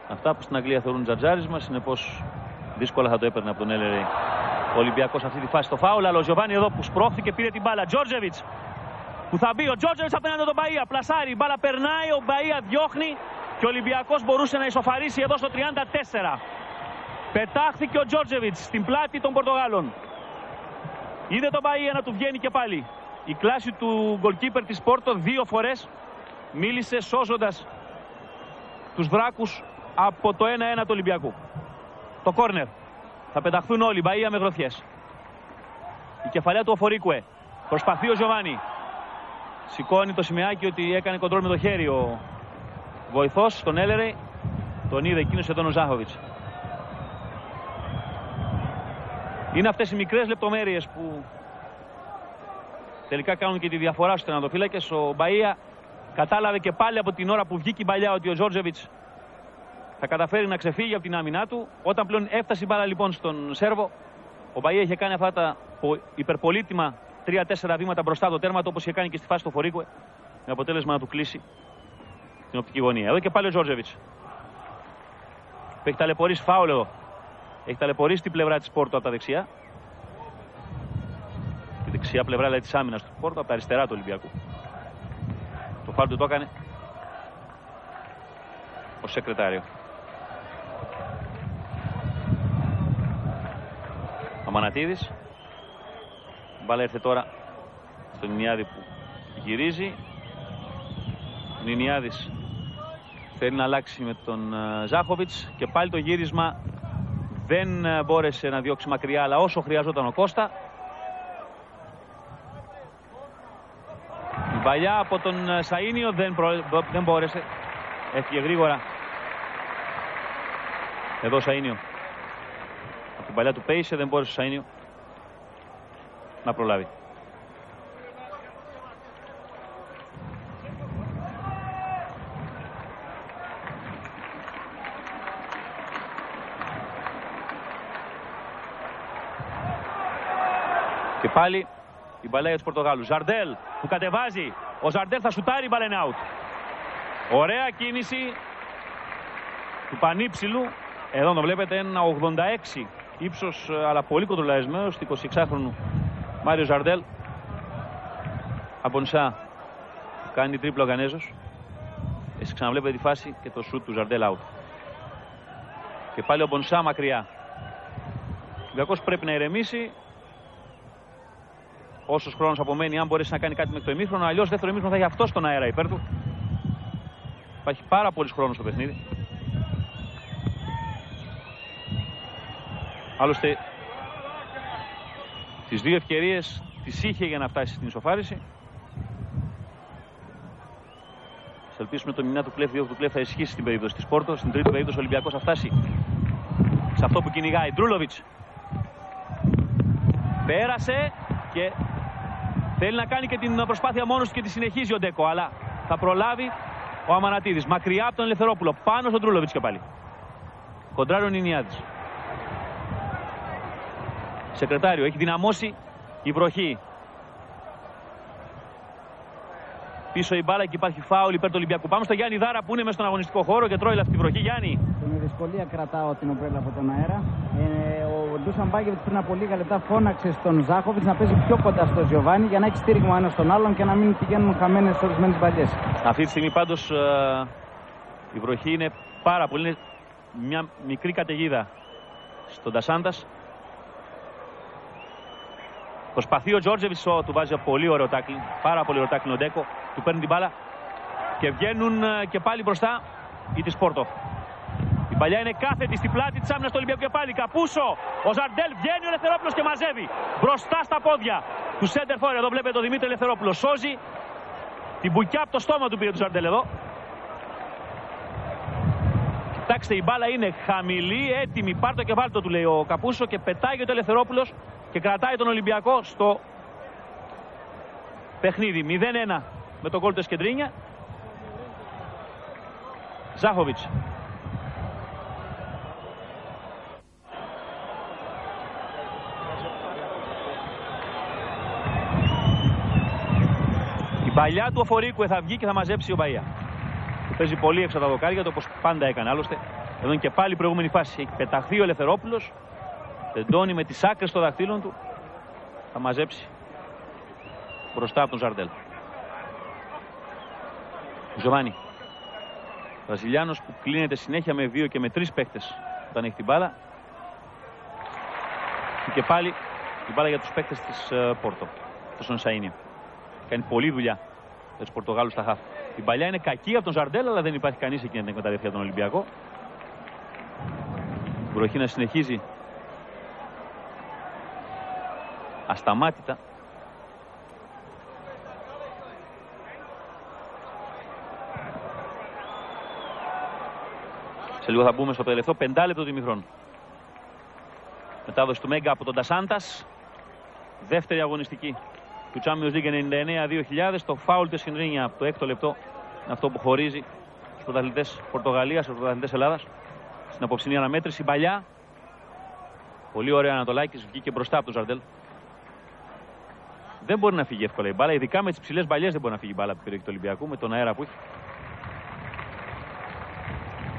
Αυτά που στην Αγγλία θεωρούν τζατζάρισμα, συνεπώς δύσκολα θα το έπαιρνε από τον Ελερέι ο Ολυμπιακός αυτή τη φάση στο φάουλ. Αλλά ο Γιοβάνι εδώ που σπρώχθηκε πήρε την μπάλα. Τζόρτζεβιτς που θα μπει. Ο Τζόρτζεβιτς απέναντι τον Μπαΐα. Πλασάρει. Η μπάλα περνάει. Ο Μπαΐα διώχνει. Και ο Ολυμπιακός μπορούσε να ισοφαρίσει εδώ στο 34. Πετάχθηκε ο Τζόρτζεβιτς στην πλάτη των Πορτογάλων. Είδε τον Μπαΐα να του βγαίνει και πάλι. Η κλάση του γκολκίπερ της Πόρτο δύο φορές μίλησε σώζοντας τους βράκους από το 1-1 του Ολυμπιακού. Το κόρνερ. Θα πεταχθούν όλοι. Μπαΐα με γροθιές. Η κεφαλιά του Οφορίκουε. Προσπαθεί ο Γιοβάνι. Σηκώνει το σημαίακι ότι έκανε κοντρόλ με το χέρι ο βοηθός στον Έλερεϊ. Τον είδε εκείνος εδώ ο Ζάχοβιτς. Είναι αυτές οι μικρές λεπτομέρειες που τελικά κάνουν και τη διαφορά στους τερματοφύλακες. Ο Μπαΐα κατάλαβε και πάλι από την ώρα που βγήκε η παλιά ότι ο Τζόρτζεβιτς θα καταφέρει να ξεφύγει από την άμυνά του. Όταν πλέον έφτασε η μπάλα λοιπόν στον Σέρβο, ο Μπαΐα είχε κάνει αυτά τα υπερπολίτημα 3-4 βήματα μπροστά από το τέρμα του, όπως είχε κάνει και στη φάση του Φορίκουε, με αποτέλεσμα να του κλείσει την οπτική γωνία. Εδώ και πάλι ο Τζόρτζεβιτς που έχει ταλαιπωρήσει φάουλ εδώ. Έχει ταλαιπωρήσει την πλευρά της Πόρτο από τα δεξιά. Τη δεξιά πλευρά δηλαδή της άμυνας του Πόρτο, από τα αριστερά του Ολυμπιακού. Το φάουλ του το έκανε ο Σεκρετάριο. Αμανατίδης. Η μπάλα έρθε τώρα στον Νινιάδη που γυρίζει. Ο Νινιάδης θέλει να αλλάξει με τον Ζάχοβιτς και πάλι το γύρισμα δεν μπόρεσε να διώξει μακριά, αλλά όσο χρειαζόταν ο Κώστα. Η παλιά από τον Σαΐνιο δεν μπόρεσε. Έφυγε γρήγορα. Εδώ Σαΐνιο. Από την παλιά του Πέισε δεν μπόρεσε ο Σαΐνιο να προλάβει. Και πάλι η μπαλά για τους Πορτογάλους. Ζαρντέλ που κατεβάζει. Ο Ζαρντέλ θα σουτάρει, η μπάλα είναι out. Ωραία κίνηση του πανύψηλου. Εδώ το βλέπετε, ένα 86 ύψος, αλλά πολύ κοντρολαρισμένος, του 26χρονου Μάριο Ζαρντέλ. Αμπονσά κάνει τρίπλο ο Γανέζος. Εσείς ξαναβλέπετε τη φάση και το σουτ του Ζαρντέλ out. Και πάλι ο Μπονσά μακριά. Ο Ολυμπιακός πρέπει να ηρεμήσει. Όσος χρόνος απομένει, αν μπορέσει να κάνει κάτι μέχρι το ημίχρονο, αλλιώς δεύτερο ημίχρονο θα έχει αυτό στον αέρα υπέρ του. Υπάρχει πάρα πολύς χρόνος στο παιχνίδι. Άλλωστε, τις δύο ευκαιρίες τις είχε για να φτάσει στην ισοφάριση. Θα ελπίσουμε το μηνά του Κλέφ, διότι του Κλέφ θα ισχύσει στην περίπτωση της Πόρτο. Στην τρίτη περίπτωση ο Ολυμπιακός θα φτάσει σε αυτό που κυνηγάει. Ντρούλοβιτς. Πέρασε και θέλει να κάνει και την προσπάθεια μόνος του και τη συνεχίζει ο Ντέκο, αλλά θα προλάβει ο Αμανατίδης. Μακριά από τον Ελευθερόπουλο, πάνω στον Ντρούλοβιτς και πάλι. Κοντράρει ο Νινιάδης. Σεκρετάριο, έχει δυναμώσει η βροχή. Πίσω η μπάλα και υπάρχει φάουλ υπέρ του Ολυμπιακού. Πάμε στο Γιάννη Δάρα που είναι μέσα στον αγωνιστικό χώρο και τρώει αυτή τη βροχή. Γιάννη. Με δυσκολία κρατάω την ομπρέλα από τον αέρα. Ο Ντούσαν Μπάγεβιτς πριν από λίγα λεπτά φώναξε στον Ζάχοβιτς να παίζει πιο κοντά στο Γιωβάνι για να έχει στήριγμα ένας στον άλλον και να μην πηγαίνουν χαμένες ορισμένες μπαλιές. Αυτή τη στιγμή πάντως η βροχή είναι πάρα πολύ. Είναι μια μικρή καταιγίδα στον Ντασάντας. Προσπαθεί ο Τζόρτζεβιτς, του βάζει πολύ ωραίο τάκλινγκ. Πάρα πολύ ωραίο τάκλινγκ ο Ντέκο. Του παίρνει την μπάλα και βγαίνουν και πάλι μπροστά οι της Πόρτο. Η παλιά είναι κάθετη στην πλάτη της άμυνας του Ολυμπιακού και πάλι. Καπούσο, ο Ζαρντέλ βγαίνει ο Ελευθερόπουλος και μαζεύει. Μπροστά στα πόδια του Σέντερ Φόρ. Εδώ βλέπετε τον Δημήτρη Ελευθερόπουλο. Σώζει την μπουκιά από το στόμα του, πήρε του Ζαρντέλ εδώ. Κοιτάξτε, η μπάλα είναι χαμηλή, έτοιμη. Πάρτο και βάλτο, του λέει ο Καπούσο και πετάει ο Ελευθερόπουλος και κρατάει τον Ολυμπιακό στο παιχνίδι. 0-1 με τον γκολ του Εσκεντρίνια. Ζάχοβιτς. Η παλιά του Οφορίκου θα βγει και θα μαζέψει ο Μπαΐα. Παίζει πολύ έξω τα δοκάρια του, όπως πάντα έκανε άλλωστε. Εδώ είναι και πάλι η προηγούμενη φάση. Έχει πεταχθεί ο Ελευθερόπουλος. Τεντώνει με τις άκρες των δαχτύλων του. Θα μαζέψει μπροστά από τον Ζαρντέλ. Γιωβάνι. Βραζιλιάνος που κλείνεται συνέχεια με 2 και με 3 παίκτες όταν έχει την μπάλα. Και πάλι η μπάλα για τους παίκτες της Πόρτο. Τον Σαΐνιο. Κάνει πολλή δουλειά για τους Πορτογάλους στα χαφ. Η παλιά είναι κακή από τον Ζαρντέλ, αλλά δεν υπάρχει κανείς εκεί να την εκμεταλλευτεί για τον Ολυμπιακό. Η βροχή να συνεχίζει ασταμάτητα. Σε λίγο θα μπούμε στο τελευταίο 5 λεπτό του ημιχρόνου. Μετάδοση του Μέγκα από τον Ντασάντας. Δεύτερη αγωνιστική του Champions League 99-2000. Το φάουλ του Εσκεντρίνια από το 6ο λεπτό είναι αυτό που χωρίζει τους πρωταθλητές Πορτογαλίας, τους πρωταθλητές Ελλάδας. Στην απόψινή αναμέτρηση, παλιά. Πολύ ωραία Ανατολάκης, βγήκε μπροστά από τον Ζαρντέλ. Δεν μπορεί να φύγει εύκολα η μπάλα, ειδικά με τις ψηλές μπαλιές δεν μπορεί να φύγει η μπάλα από την περιοχή του Ολυμπιακού με τον αέρα που έχει.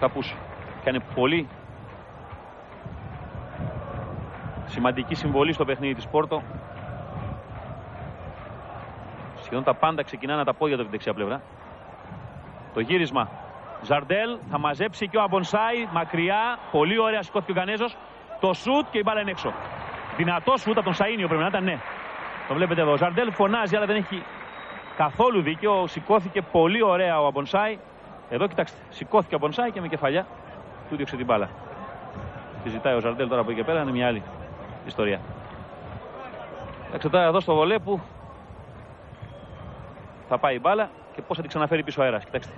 Καπούσο. Κάνει πολύ σημαντική συμβολή στο παιχνίδι της Πόρτο. Σχεδόν τα πάντα ξεκινάνε τα πόδια του από την δεξιά πλευρά. Το γύρισμα. Ζαρντέλ θα μαζέψει και ο Αμπονσάι μακριά. Πολύ ωραία σηκώθηκε ο Γανέζος. Το σουτ και η μπάλα είναι έξω. Δυνατό σούτ από τον Σαΐνιο πρέπει να ήταν, ναι. Το βλέπετε εδώ. Ο Ζαρντέλ φωνάζει, αλλά δεν έχει καθόλου δίκιο. Σηκώθηκε πολύ ωραία ο Αμπονσάι. Εδώ κοιτάξτε, σηκώθηκε ο Αμπονσάι και με κεφαλιά του διώξε την μπάλα. Τη ζητάει ο Ζαρντέλ τώρα από εκεί και πέρα, είναι μια άλλη ιστορία. Εντάξει, τώρα εδώ στο βολέ που θα πάει η μπάλα και πώς θα την ξαναφέρει πίσω αέρας. Κοιτάξτε.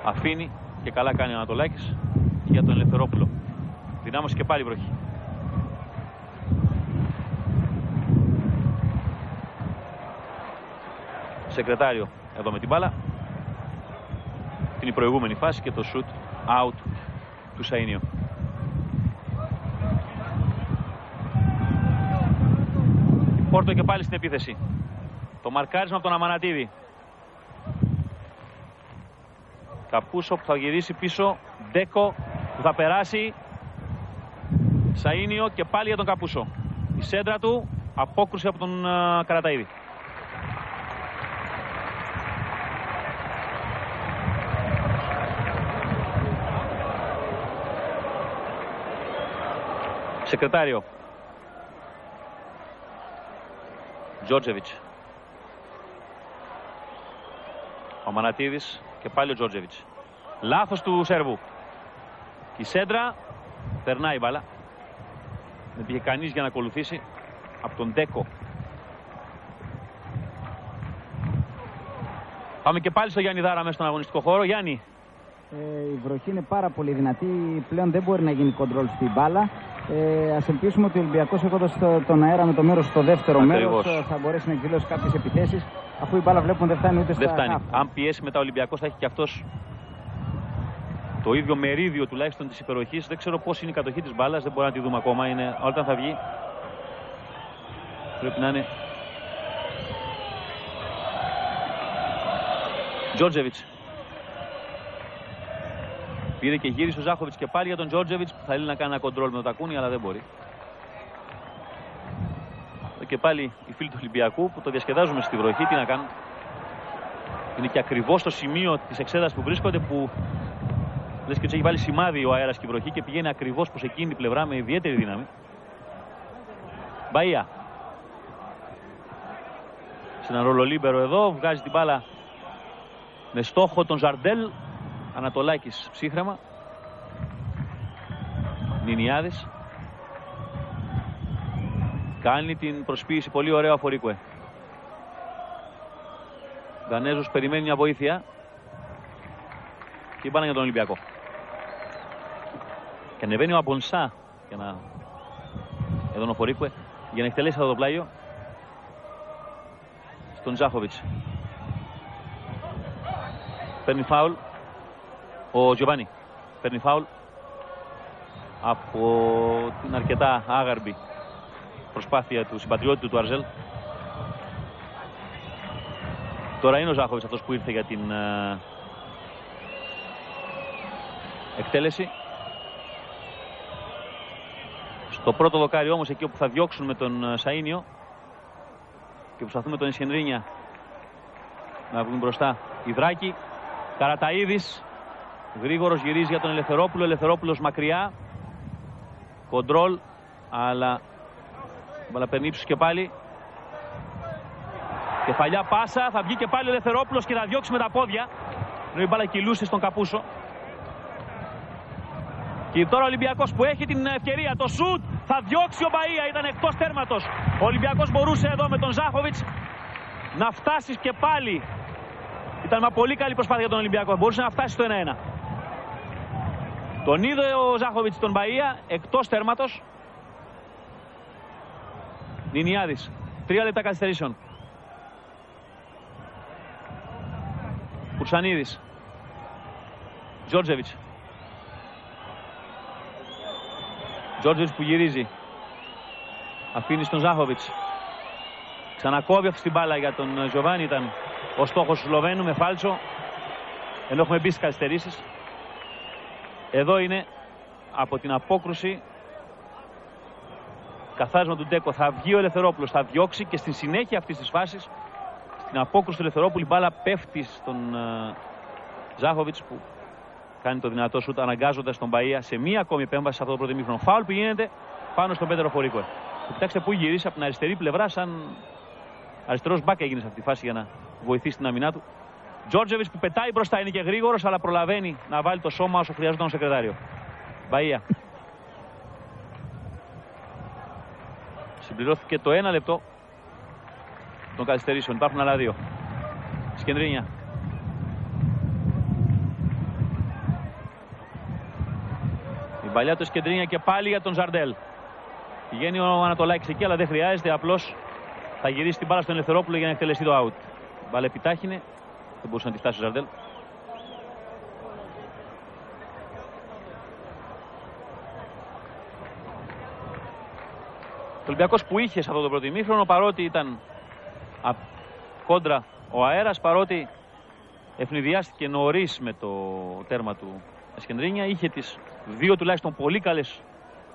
Αφήνει και καλά κάνει ο Ανατολάκης για τον Ελευθερόπουλο. Δυνάμωσε και πάλι βροχή. Σεκρετάριο εδώ με την μπάλα. Είναι η προηγούμενη φάση και το shoot out του Σαΐνιο. Πόρτο και πάλι στην επίθεση. Το μαρκάρισμα από τον Αμανατίδη. Καπούσο που θα γυρίσει πίσω. Ντέκο που θα περάσει. Σαΐνιο και πάλι για τον Καπούσο. Η σέντρα του, απόκρουση από τον Καραταΐδη. Σεκρετάριο. Τζόρτζεβιτς. Ο Μανατίδης και πάλι ο Τζόρτζεβιτς. Λάθος του Σέρβου. Η σέντρα περνάει η μπάλα. Δεν πήγε κανείς για να ακολουθήσει από τον Ντέκο. Πάμε και πάλι στο Γιάννη Δάρα μέσα στον αγωνιστικό χώρο. Γιάννη. Η βροχή είναι πάρα πολύ δυνατή. Πλέον δεν μπορεί να γίνει κοντρόλ στην μπάλα. Ας ελπίσουμε ότι ο Ολυμπιακός, έχοντας τον αέρα με το μέρος στο δεύτερο μέρος, θα μπορέσει να εκδηλώσει κάποιες επιθέσεις. Αφού η μπάλα βλέπουν δεν φτάνει ούτε στα χάφη. Αν πιέσει μετά ο Ολυμπιακός θα έχει και αυτός το ίδιο μερίδιο τουλάχιστον της υπεροχής. Δεν ξέρω πώς είναι η κατοχή της μπάλας, δεν μπορούμε να τη δούμε ακόμα. Είναι, όταν θα βγει πρέπει να είναι Τζόρτζεβιτς. Πήρε και γύρισε ο Ζάχοβιτς και πάλι για τον Τζόρτζεβιτς που θέλει να κάνει ένα κοντρόλ με το τακούνι, αλλά δεν μπορεί. Και πάλι οι φίλοι του Ολυμπιακού που το διασκεδάζουμε στη βροχή, τι να κάνουν. Είναι και ακριβώς στο σημείο της εξέδρας που βρίσκονται που λες και τους έχει βάλει σημάδι ο αέρας και η βροχή και πηγαίνει ακριβώς προς εκείνη την πλευρά με ιδιαίτερη δύναμη. Μπαΐα. Σε ένα ρολολίμπερο εδώ, βγάζει την μπάλα με στόχο τον Ζαρντέλ. Ανατολάκης ψύχρεμα. Νινιάδης. Κάνει την προσποίηση πολύ ωραία ο Φορίκουε. Δανέζος περιμένει μια βοήθεια. Και πάνε για τον Ολυμπιακό. Και ανεβαίνει ο Αμπονσά για να... Εδώ ο Φορίκουε για να εκτελέσει αυτό το πλάγιο στον Ζάχοβιτς. Παίρνει φάουλ ο Τζοβάνι. Παίρνει φάουλ από την αρκετά άγαρμπη προσπάθεια του συμπατριώτη του Αρζέλ. Τώρα είναι ο Ζάχοβιτς αυτός που ήρθε για την εκτέλεση. Στο πρώτο δοκάρι όμως, εκεί όπου θα διώξουν με τον Σαΐνιο και προσπαθούν με τον Ισχενρίνια να βγουν μπροστά οι Δράκοι. Καραταΐδης γρήγορος γυρίζει για τον Ελευθερόπουλο. Ελευθερόπουλος μακριά. Κοντρόλ, αλλά παίρνει ύψους και πάλι. Κεφαλιά πάσα, θα βγει και πάλι ο Ελευθερόπουλος και θα διώξει με τα πόδια. Ενώ η μπάλα κυλούσε στον Καπούσο. Και τώρα ο Ολυμπιακός που έχει την ευκαιρία, το σουτ, θα διώξει ο Μπαΐα, ήταν εκτός τέρματος. Ο Ολυμπιακός μπορούσε εδώ με τον Ζάχοβιτς να φτάσει και πάλι. Ήταν μια πολύ καλή προσπάθεια για τον Ολυμπιακό, μπορούσε να φτάσει στο 1-1. Τον είδε ο Ζάχοβιτς τον Μπαΐα, εκτός τέρματος. Νινιάδης, 3 λεπτά καθυστερήσεων. Κουρσανίδης. Τζόρτζεβιτς. Τζόρτζεβιτς που γυρίζει. Αφήνει στον Ζάχοβιτς. Ξανακόβει αυτή την μπάλα για τον Τζοβάνι. Ήταν ο στόχος του Σλοβαίνου με φάλτσο. Ενώ έχουμε μπει στις καθυστερήσεις. Εδώ είναι από την απόκρουση. Καθάρισμα του Ντέκο. Θα βγει ο Ελευθερόπουλος. Θα διώξει και στη συνέχεια αυτής της φάσης, στην απόκρουση του Ελευθερόπουλου, η μπάλα πέφτει στον Ζάχοβιτς που κάνει το δυνατό σουτ αναγκάζοντας τον Μπαΐα σε μία ακόμη επέμβαση σε αυτό το πρώτο ημίχρονο. Φάουλ που γίνεται πάνω στον Πέτερο Φορίκο. Κοιτάξτε πού γυρίσει από την αριστερή πλευρά, σαν αριστερός μπακ έγινε σε αυτή τη φάση για να βοηθήσει την αμυνά του. Τζόρτζεβιτς που πετάει μπροστά, είναι και γρήγορος, αλλά προλαβαίνει να βάλει το σώμα όσο χρειαζόταν ο Σεκρετάριο. Μπαΐα. Συμπληρώθηκε το 1 λεπτό των καθυστερήσεων. Υπάρχουν άλλα 2. Σκεντρίνια. Η παλιά του Σκεντρίνια και πάλι για τον Ζαρντέλ. Πηγαίνει ο Ανατολάκης εκεί, αλλά δεν χρειάζεται. Απλώς θα γυρίσει την μπάλα στον Ελευθερόπουλο για να εκτελεστεί το out. Η μπάλα επιτάχυνε. Δεν μπορούσε να τη φτάσει ο Ζαρντέλ. Ο Ολυμπιακός που είχε σε αυτό το πρώτο ημίχρονο, παρότι ήταν κόντρα ο αέρας, παρότι ευνηδιάστηκε νωρίς με το τέρμα του Σκεντρίνια, είχε τις 2 τουλάχιστον πολύ καλές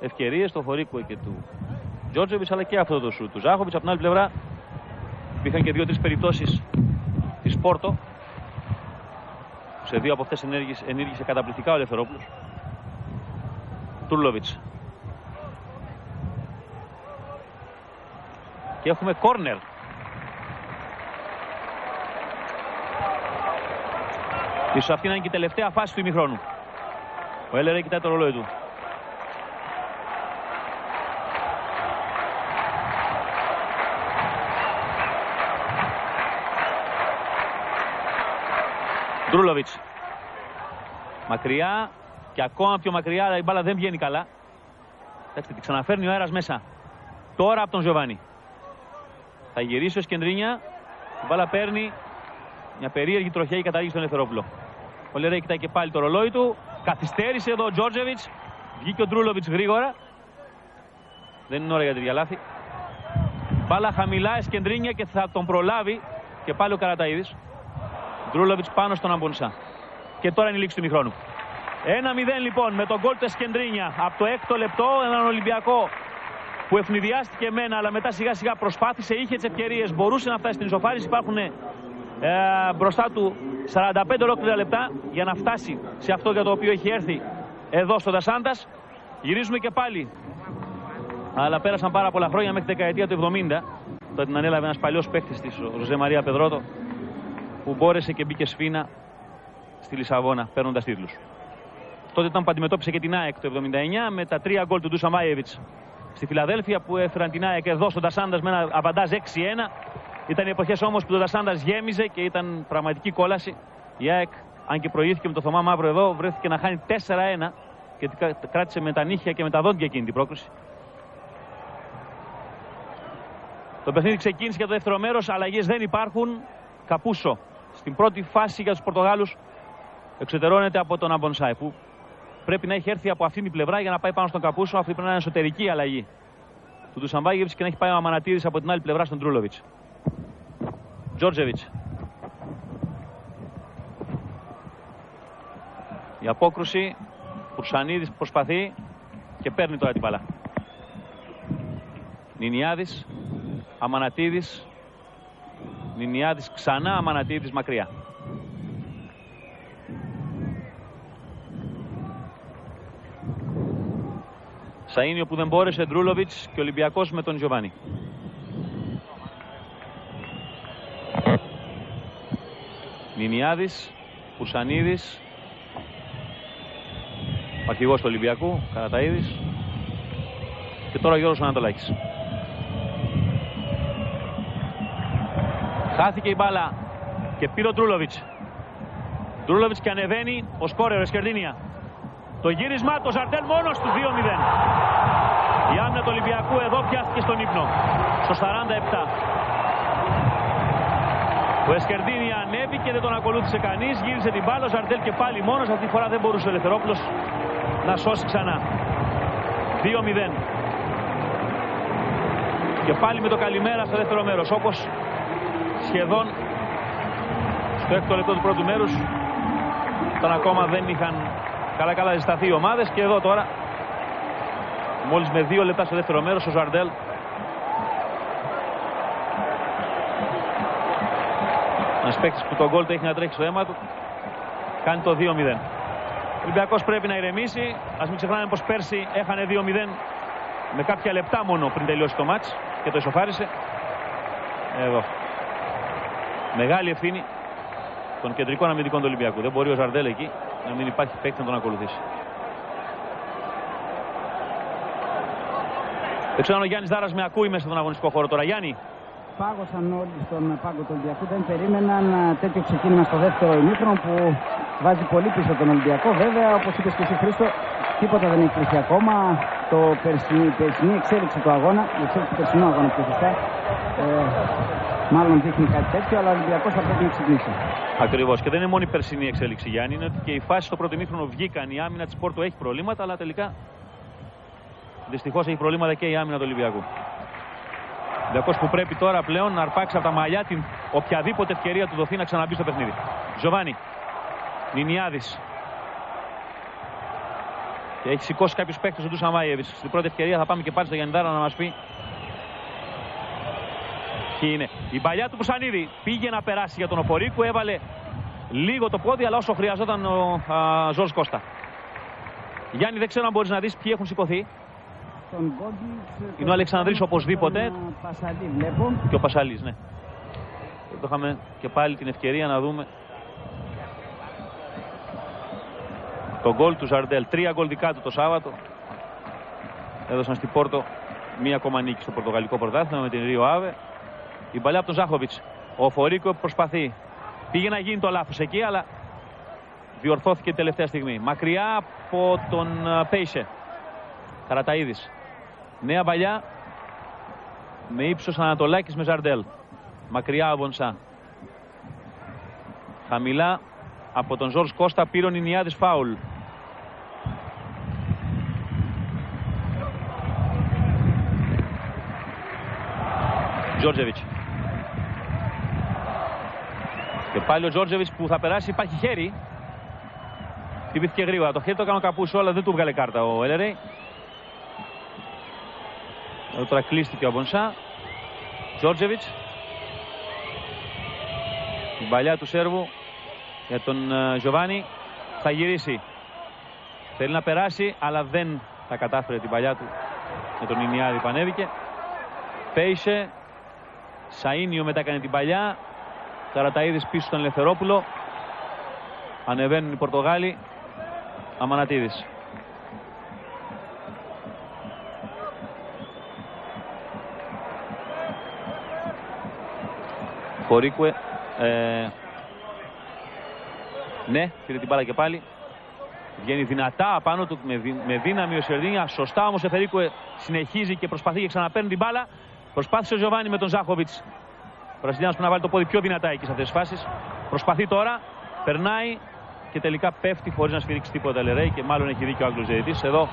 ευκαιρίες, το Φορίκο και του Τζόρτζεβιτς, αλλά και αυτό το σουτ του Ζάχοβιτς. Από την άλλη πλευρά υπήρχαν και 2-3 περιπτώσεις της Πόρτο. Σε 2 από αυτές ενήργησε καταπληκτικά ο Ελευθερόπουλος. Τούρλοβιτς. Και έχουμε κόρνερ. Ίσως αυτή να είναι και η τελευταία φάση του ημιχρόνου. Ο Έλερε κοιτάει το ρολόι του. Ντρούλοβιτς. Μακριά και ακόμα πιο μακριά, αλλά η μπάλα δεν βγαίνει καλά. Κοιτάξτε, τη ξαναφέρνει ο αέρας μέσα. Τώρα από τον Γιωβάνι. Θα γυρίσει ο Σκεντρίνια. Η μπάλα παίρνει μια περίεργη τροχιά και καταλήγει στον Ελευθερόπουλο. Ο Λερέι κοιτάει και πάλι το ρολόι του. Καθυστέρησε εδώ ο Τζόρτζεβιτς. Βγήκε ο Ντρούλοβιτς γρήγορα. Δεν είναι ώρα για τέτοια λάθη. Μπάλα χαμηλά, Σκεντρίνια και θα τον προλάβει και πάλι ο Καραταΐδης. Ντρούλοβιτς πάνω στον Αμπονσά. Και τώρα είναι η λήξη του ημιχρόνου. 1-0 λοιπόν με τον γκολ του Σκεντρίνια από το 6ο λεπτό. Έναν Ολυμπιακό που ευνηδιάστηκε εμένα, αλλά μετά σιγά σιγά προσπάθησε, είχε τις ευκαιρίες, μπορούσε να φτάσει στην ισοφάριση. Υπάρχουν μπροστά του 45 ολόκληρα λεπτά για να φτάσει σε αυτό για το οποίο έχει έρθει εδώ στο Ντασάντας. Γυρίζουμε και πάλι. Αλλά πέρασαν πάρα πολλά χρόνια μέχρι τη δεκαετία του 70. Τότε την ανέλαβε ένας παλιός παίκτης της, ο Ζωζέ Μαρία Πεδρότο, που μπόρεσε και μπήκε σφήνα στη Λισαβόνα παίρνοντας τίτλους. Τότε ήταν που αντιμετώπισε και την ΑΕΚ το 79 με τα 3 γκολ του Ντούσαν Μάιεβιτς στη Φιλαδέλφια, που έφεραν την ΑΕΚ εδώ στο Ντασάντας με ένα αβαντάζ 6-1. Ήταν οι εποχές όμως που το Ντασάντας γέμιζε και ήταν πραγματική κόλαση. Η ΑΕΚ, αν και προηγήθηκε με το Θωμά Μαύρο εδώ, βρέθηκε να χάνει 4-1 και κράτησε με τα νύχια και με τα δόντια εκείνη την πρόκριση. Το παιχνίδι ξεκίνησε για το δεύτερο μέρος, αλλαγές δεν υπάρχουν. Καπούσο στην πρώτη φάση για τους Πορτογάλους εξωτερώνεται από τον Αμπονσάι, που πρέπει να έχει έρθει από αυτήν την πλευρά για να πάει πάνω στον Καπούσο. Αυτή πρέπει να είναι εσωτερική αλλαγή του Ντουσανβάγεβιτς και να έχει πάει ο Αμανατίδης από την άλλη πλευρά στον Ντρούλοβιτς. Τζόρτζεβιτς. Η απόκρουση. Πουρσανίδης προσπαθεί και παίρνει τώρα την μπάλα. Νινιάδης. Αμανατίδης. Νινιάδης ξανά, Αμανατίδης μακριά. Σαΐνιο που δεν μπόρεσε, Ντρούλοβιτς και Ολυμπιακός με τον Γιωβάνι. Νινιάδης, Πουρσανίδης, ο αρχηγός του Ολυμπιακού, Καραταΐδης, και τώρα ο Γιώργος Ανατολάκης. Χάθηκε η μπάλα και πήρε ο Ντρούλοβιτς. Ντρούλοβιτς και ανεβαίνει ο σκόρερ, Σκερδίνια. Το γύρισμά, το Ζαρντέλ μόνος του, 2-0. Η άμυνα του Ολυμπιακού εδώ πιάστηκε στον ύπνο, στο 47. Ο Εσκερδίνια ανέβηκε, δεν τον ακολούθησε κανείς, γύρισε την μπάλα, ο Ζαρντέλ και πάλι μόνος. Αυτή τη φορά δεν μπορούσε ο Ελευθερόπουλος να σώσει ξανά. 2-0. Και πάλι με το καλημέρα στο δεύτερο μέρος, όπως σχεδόν στο έκτο λεπτό του πρώτου μέρους, όταν ακόμα δεν είχαν καλά ζεσταθεί οι ομάδες. Και εδώ τώρα, μόλις με 2 λεπτά στο δεύτερο μέρος, ο Ζαρντέλ ένας παίκτης που τον γκολ το έχει να τρέχει στο αίμα του, κάνει το 2-0. Ο Ολυμπιακός πρέπει να ηρεμήσει. Ας μην ξεχνάμε πως πέρσι έχανε 2-0 με κάποια λεπτά μόνο πριν τελειώσει το μάτς και το ισοφάρισε. Εδώ. Μεγάλη ευθύνη των κεντρικών αμυντικών του Ολυμπιακού. Δεν μπορεί ο Ζαρντέλ εκεί να μην υπάρχει παίκτη να τον ακολουθήσει. Δεν ξέρω αν ο Γιάννης Δάρας με ακούει μέσα στον αγωνιστικό χώρο τώρα. Γιάννη. Πάγωσαν όλοι στον πάγκο του Ολυμπιακού. Δεν περίμεναν τέτοιο ξεκίνημα στο δεύτερο ημίχρονο που βάζει πολύ πίσω τον Ολυμπιακό. Βέβαια, όπως είπες και εσύ, Χρήστο, τίποτα δεν έχει κρυφτεί ακόμα. Η περσινή εξέλιξη του αγώνα, η εξέλιξη του περσινού αγώνα πιο σωστά, μάλλον δείχνει κάτι τέτοιο, αλλά ο Ολυμπιακός θα πρέπει να ξεκινήσει. Ακριβώς. Και δεν είναι μόνο η περσινή εξέλιξη, Γιάννη. Είναι ότι και οι φάσεις στο πρώτο ημίχρονο βγήκαν. Η άμυνα της Πόρτο έχει προβλήματα, αλλά τελικά δυστυχώς έχει προβλήματα και η άμυνα του Ολυμπιακού. Ο Ολυμπιακός που πρέπει τώρα πλέον να αρπάξει από τα μαλλιά την οποιαδήποτε ευκαιρία του δοθεί να ξαναμπεί στο παιχνίδι. Τζοβάνι. Νινιάδης. Και έχει σηκώσει κάποιους παίκτες ο Ντούσαν Μάιεβιτς. Στην πρώτη ευκαιρία θα πάμε και πάλι στο Γιαννιδάρα να μας πει ποιοι είναι. Η παλιά του Μπουσανίδη πήγε να περάσει για τον Οφορίκου. Έβαλε λίγο το πόδι, αλλά όσο χρειαζόταν ο Ζορς Κώστα. Γιάννη, δεν ξέρω αν μπορείς να δεις ποιοι έχουν σηκωθεί. Είναι ο Αλεξανδρής οπωσδήποτε. Πασαλή, βλέπω. Και ο Πασαλής, ναι. Εδώ είχαμε και πάλι την ευκαιρία να δούμε το γκολ του Ζαρντέλ. 3 γκολ δικά του το Σάββατο. Έδωσαν στην Πόρτο μία ακόμα νίκη στο πορτογαλικό πρωτάθλημα με την Ρίο Άβε. Η παλιά από τον Ζάχοβιτς. Ο Φορίκο προσπαθεί. Πήγε να γίνει το λάθος εκεί, αλλά διορθώθηκε την τελευταία στιγμή. Μακριά από τον Πέισε. Καραταΐδης. Νέα παλιά με ύψος Ανατολάκης με Ζαρντέλ. Μακριά ο Μπονσά. Χαμηλά από τον Ζορς Κώστα πήρε ο Νινιάδης φάουλ. Τζόρτζεβιτς. Και πάλι ο Τζόρτζεβιτς που θα περάσει, υπάρχει χέρι. Χτυπήθηκε γρήγορα. Το χέρι το έκανε ο Καπούσο, αλλά δεν του βγάλε κάρτα ο Έλερεϊ. Εδώ τώρα κλείστηκε ο Μπονσά. Τζόρτζεβιτς. Η παλιά του Σέρβου για τον Γιοβάνι. Θα γυρίσει. Θέλει να περάσει, αλλά δεν τα κατάφερε την παλιά του. Με τον Ινιάδη που ανέβηκε. Πέισε. Σαΐνιο μετά έκανε την παλιά. Καραταΐδης πίσω στον Ελευθερόπουλο. Ανεβαίνουν οι Πορτογάλοι. Αμανατίδης. Φορίκουε. Ναι, πήρε την μπάλα και πάλι. Βγαίνει δυνατά απάνω του με δύναμη ο Σερδίνια. Σωστά όμως ο Φορίκουε συνεχίζει και προσπαθεί και ξαναπαίρνει την μπάλα. Προσπάθησε ο Γιοβάνι με τον Ζάχοβιτς. Ο Βραζιλιάνος που να βάλει το πόδι πιο δυνατά εκεί σε αυτές τις φάσεις. Προσπαθεί τώρα, περνάει και τελικά πέφτει χωρίς να σφυρίξει τίποτα Λερέι και μάλλον έχει δίκιο ο Άγγλος διαιτητής. Εδώ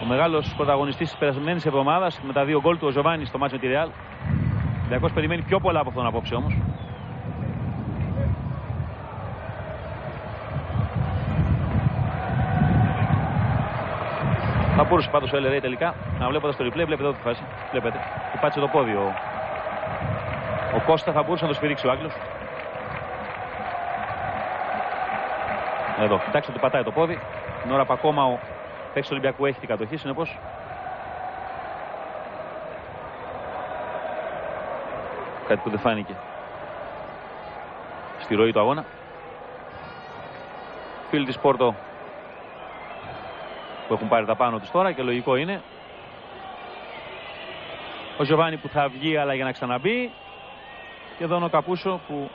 ο μεγάλος πρωταγωνιστής της περασμένης εβδομάδας με τα 2 γκολ του ο Γιοβάνι στο μάτς με τη Ρεάλ. Ο Ολυμπιακός περιμένει πιο πολλά από αυτόν απόψε όμως. Θα μπορούσε πάντως ο Λερέι τελικά να βλέποντας το replay, βλέπετε εδώ τη φάση. Βλέπετε, του πάτησε το πόδι ο Κώστα, θα μπορούσε να το σφυρίξει ο Άγγλος. Εδώ, κοιτάξτε, του πατάει το πόδι. Την ώρα που ακόμα ο παίκτης του Ολυμπιακού έχει την κατοχή, συνεπώς κάτι που δεν φάνηκε στη ροή του αγώνα. Φίλοι της Πόρτο που έχουν πάρει τα πάνω τους τώρα και λογικό είναι. Ο Γιοβάνι που θα βγει αλλά για να ξαναμπεί. Και εδώ είναι ο Καπούσο που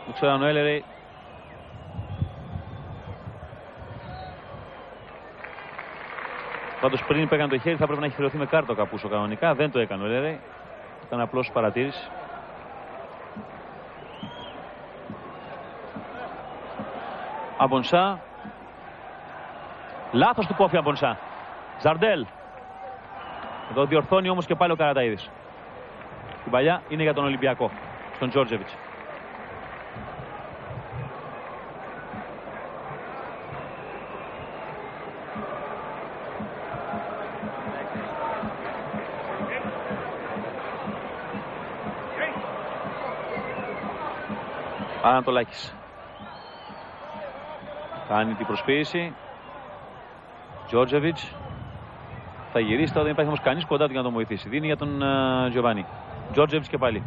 δεν ξέρω αν ο Έλερεϊ πάντως πριν παίγανε το χέρι θα πρέπει να έχει χρεωθεί με κάρτα ο Καπούσο κανονικά. Δεν το έκανε ο Έλερεϊ. Ήταν απλώς παρατήρηση. Αμπονσά. Λάθος του Κόφι Αμπονσά. Ζαρντέλ. Εδώ διορθώνει όμως και πάλι ο Καραταΐδης. Την παλιά είναι για τον Ολυμπιακό. Στον Τζόρτζεβιτς. Ανατολάκης. Κάνει την προσποίηση. Τζόρτζεβιτς. Θα γυρίσει τώρα, δεν υπάρχει όμως κανείς κοντά του για να τον βοηθήσει. Δίνει για τον Τζοβάνι. Τζόρτζεβιτς και πάλι.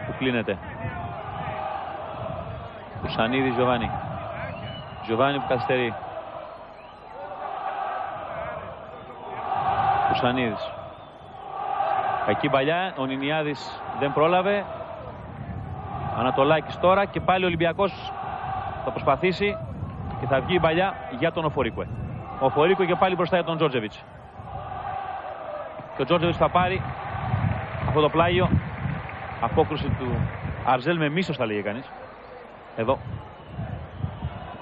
Που κλείνεται. Κουσανίδης, Τζοβάνι. Τζοβάνι που καθυστερεί. Κουσανίδης. Κακή παλιά, ο Νινιάδης δεν πρόλαβε. Ανατολάκης τώρα και πάλι ο Ολυμπιακός θα προσπαθήσει και θα βγει η παλιά για τον Οφορίκουε. Ο Οφορίκουε και πάλι μπροστά για τον Τζόρτζεβιτς. Και ο Τζόρτζεβιτς θα πάρει αυτό το πλάγιο. Απόκρουση του Αρζέλ με μίσος θα λέγει κανείς. Εδώ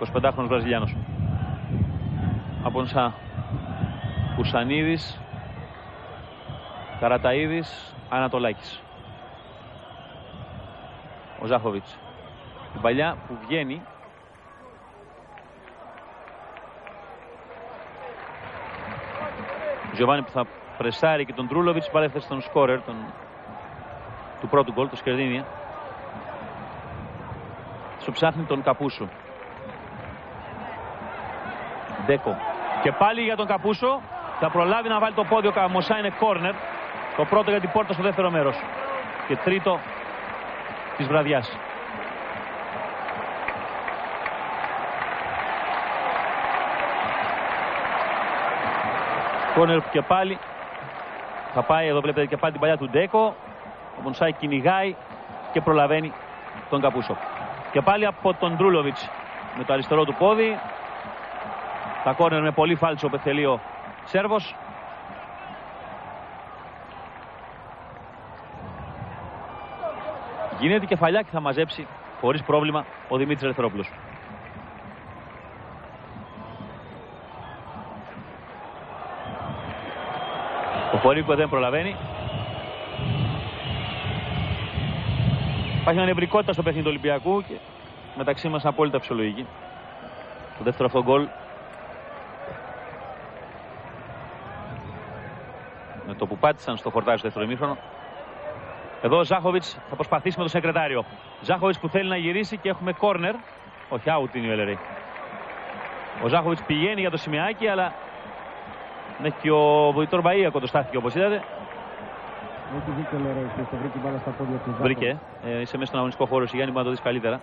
25χρονος Βραζιλιάνος. Απονσά. Κουσανίδης, Καραταΐδης, Ανατολάκης. Ο Ζάχοβιτς. Η παλιά που βγαίνει. Ο Γιωβάνι που θα πρεσάρει και τον Τρούλοβιτς, πάλι έφτασε στον σκόρερ του πρώτου γκολ, το Σκερδίνια. Σου ψάχνει τον Καπούσο. Ντέκο. Και πάλι για τον Καπούσο. Θα προλάβει να βάλει το πόδι ο Καμοσά, είναι κόρνερ. Το πρώτο για την πόρτα στο δεύτερο μέρος. Και τρίτο της βραδιάς. Κόρνερ και πάλι θα πάει, εδώ βλέπετε και πάλι την παλιά του Ντέκο. Ο Μονσάι κυνηγάει και προλαβαίνει τον Καπούσο. Και πάλι από τον Ντρούλοβιτς με το αριστερό του πόδι. Τα κόρνερ με πολύ φάλτσο πεθελείο Σέρβος. Γίνεται κεφαλιά και θα μαζέψει χωρίς πρόβλημα ο Δημήτρης Ελευθερόπουλος. Ο Φορίκο δεν προλαβαίνει. Υπάρχει μια νευρικότητα στο παιχνίδι του Ολυμπιακού και μεταξύ μας απόλυτα φυσιολογική. Το δεύτερο αυτό γκολ με το που πάτησαν στο χορτάρι στο δεύτερο ημίχρονο. Εδώ ο Ζάχοβιτς θα προσπαθήσει με το Σεκρετάριο. Ζάχοβιτς που θέλει να γυρίσει και έχουμε κόρνερ. Όχι, out είναι ο Ελερέη. Ο Ζάχοβιτς πηγαίνει για το σημειάκι, αλλά είναι και ο Βοητόρ Μπαΐα κοντοστάθηκε όπως είδατε. Έχει δίκιο ο Ελερέη, το βρήκε μπάλα στα πόδια του. Βρήκε. Είσαι μέσα στον αγωνιστικό χώρο, Γιάννη, μπορεί να το δεις καλύτερα.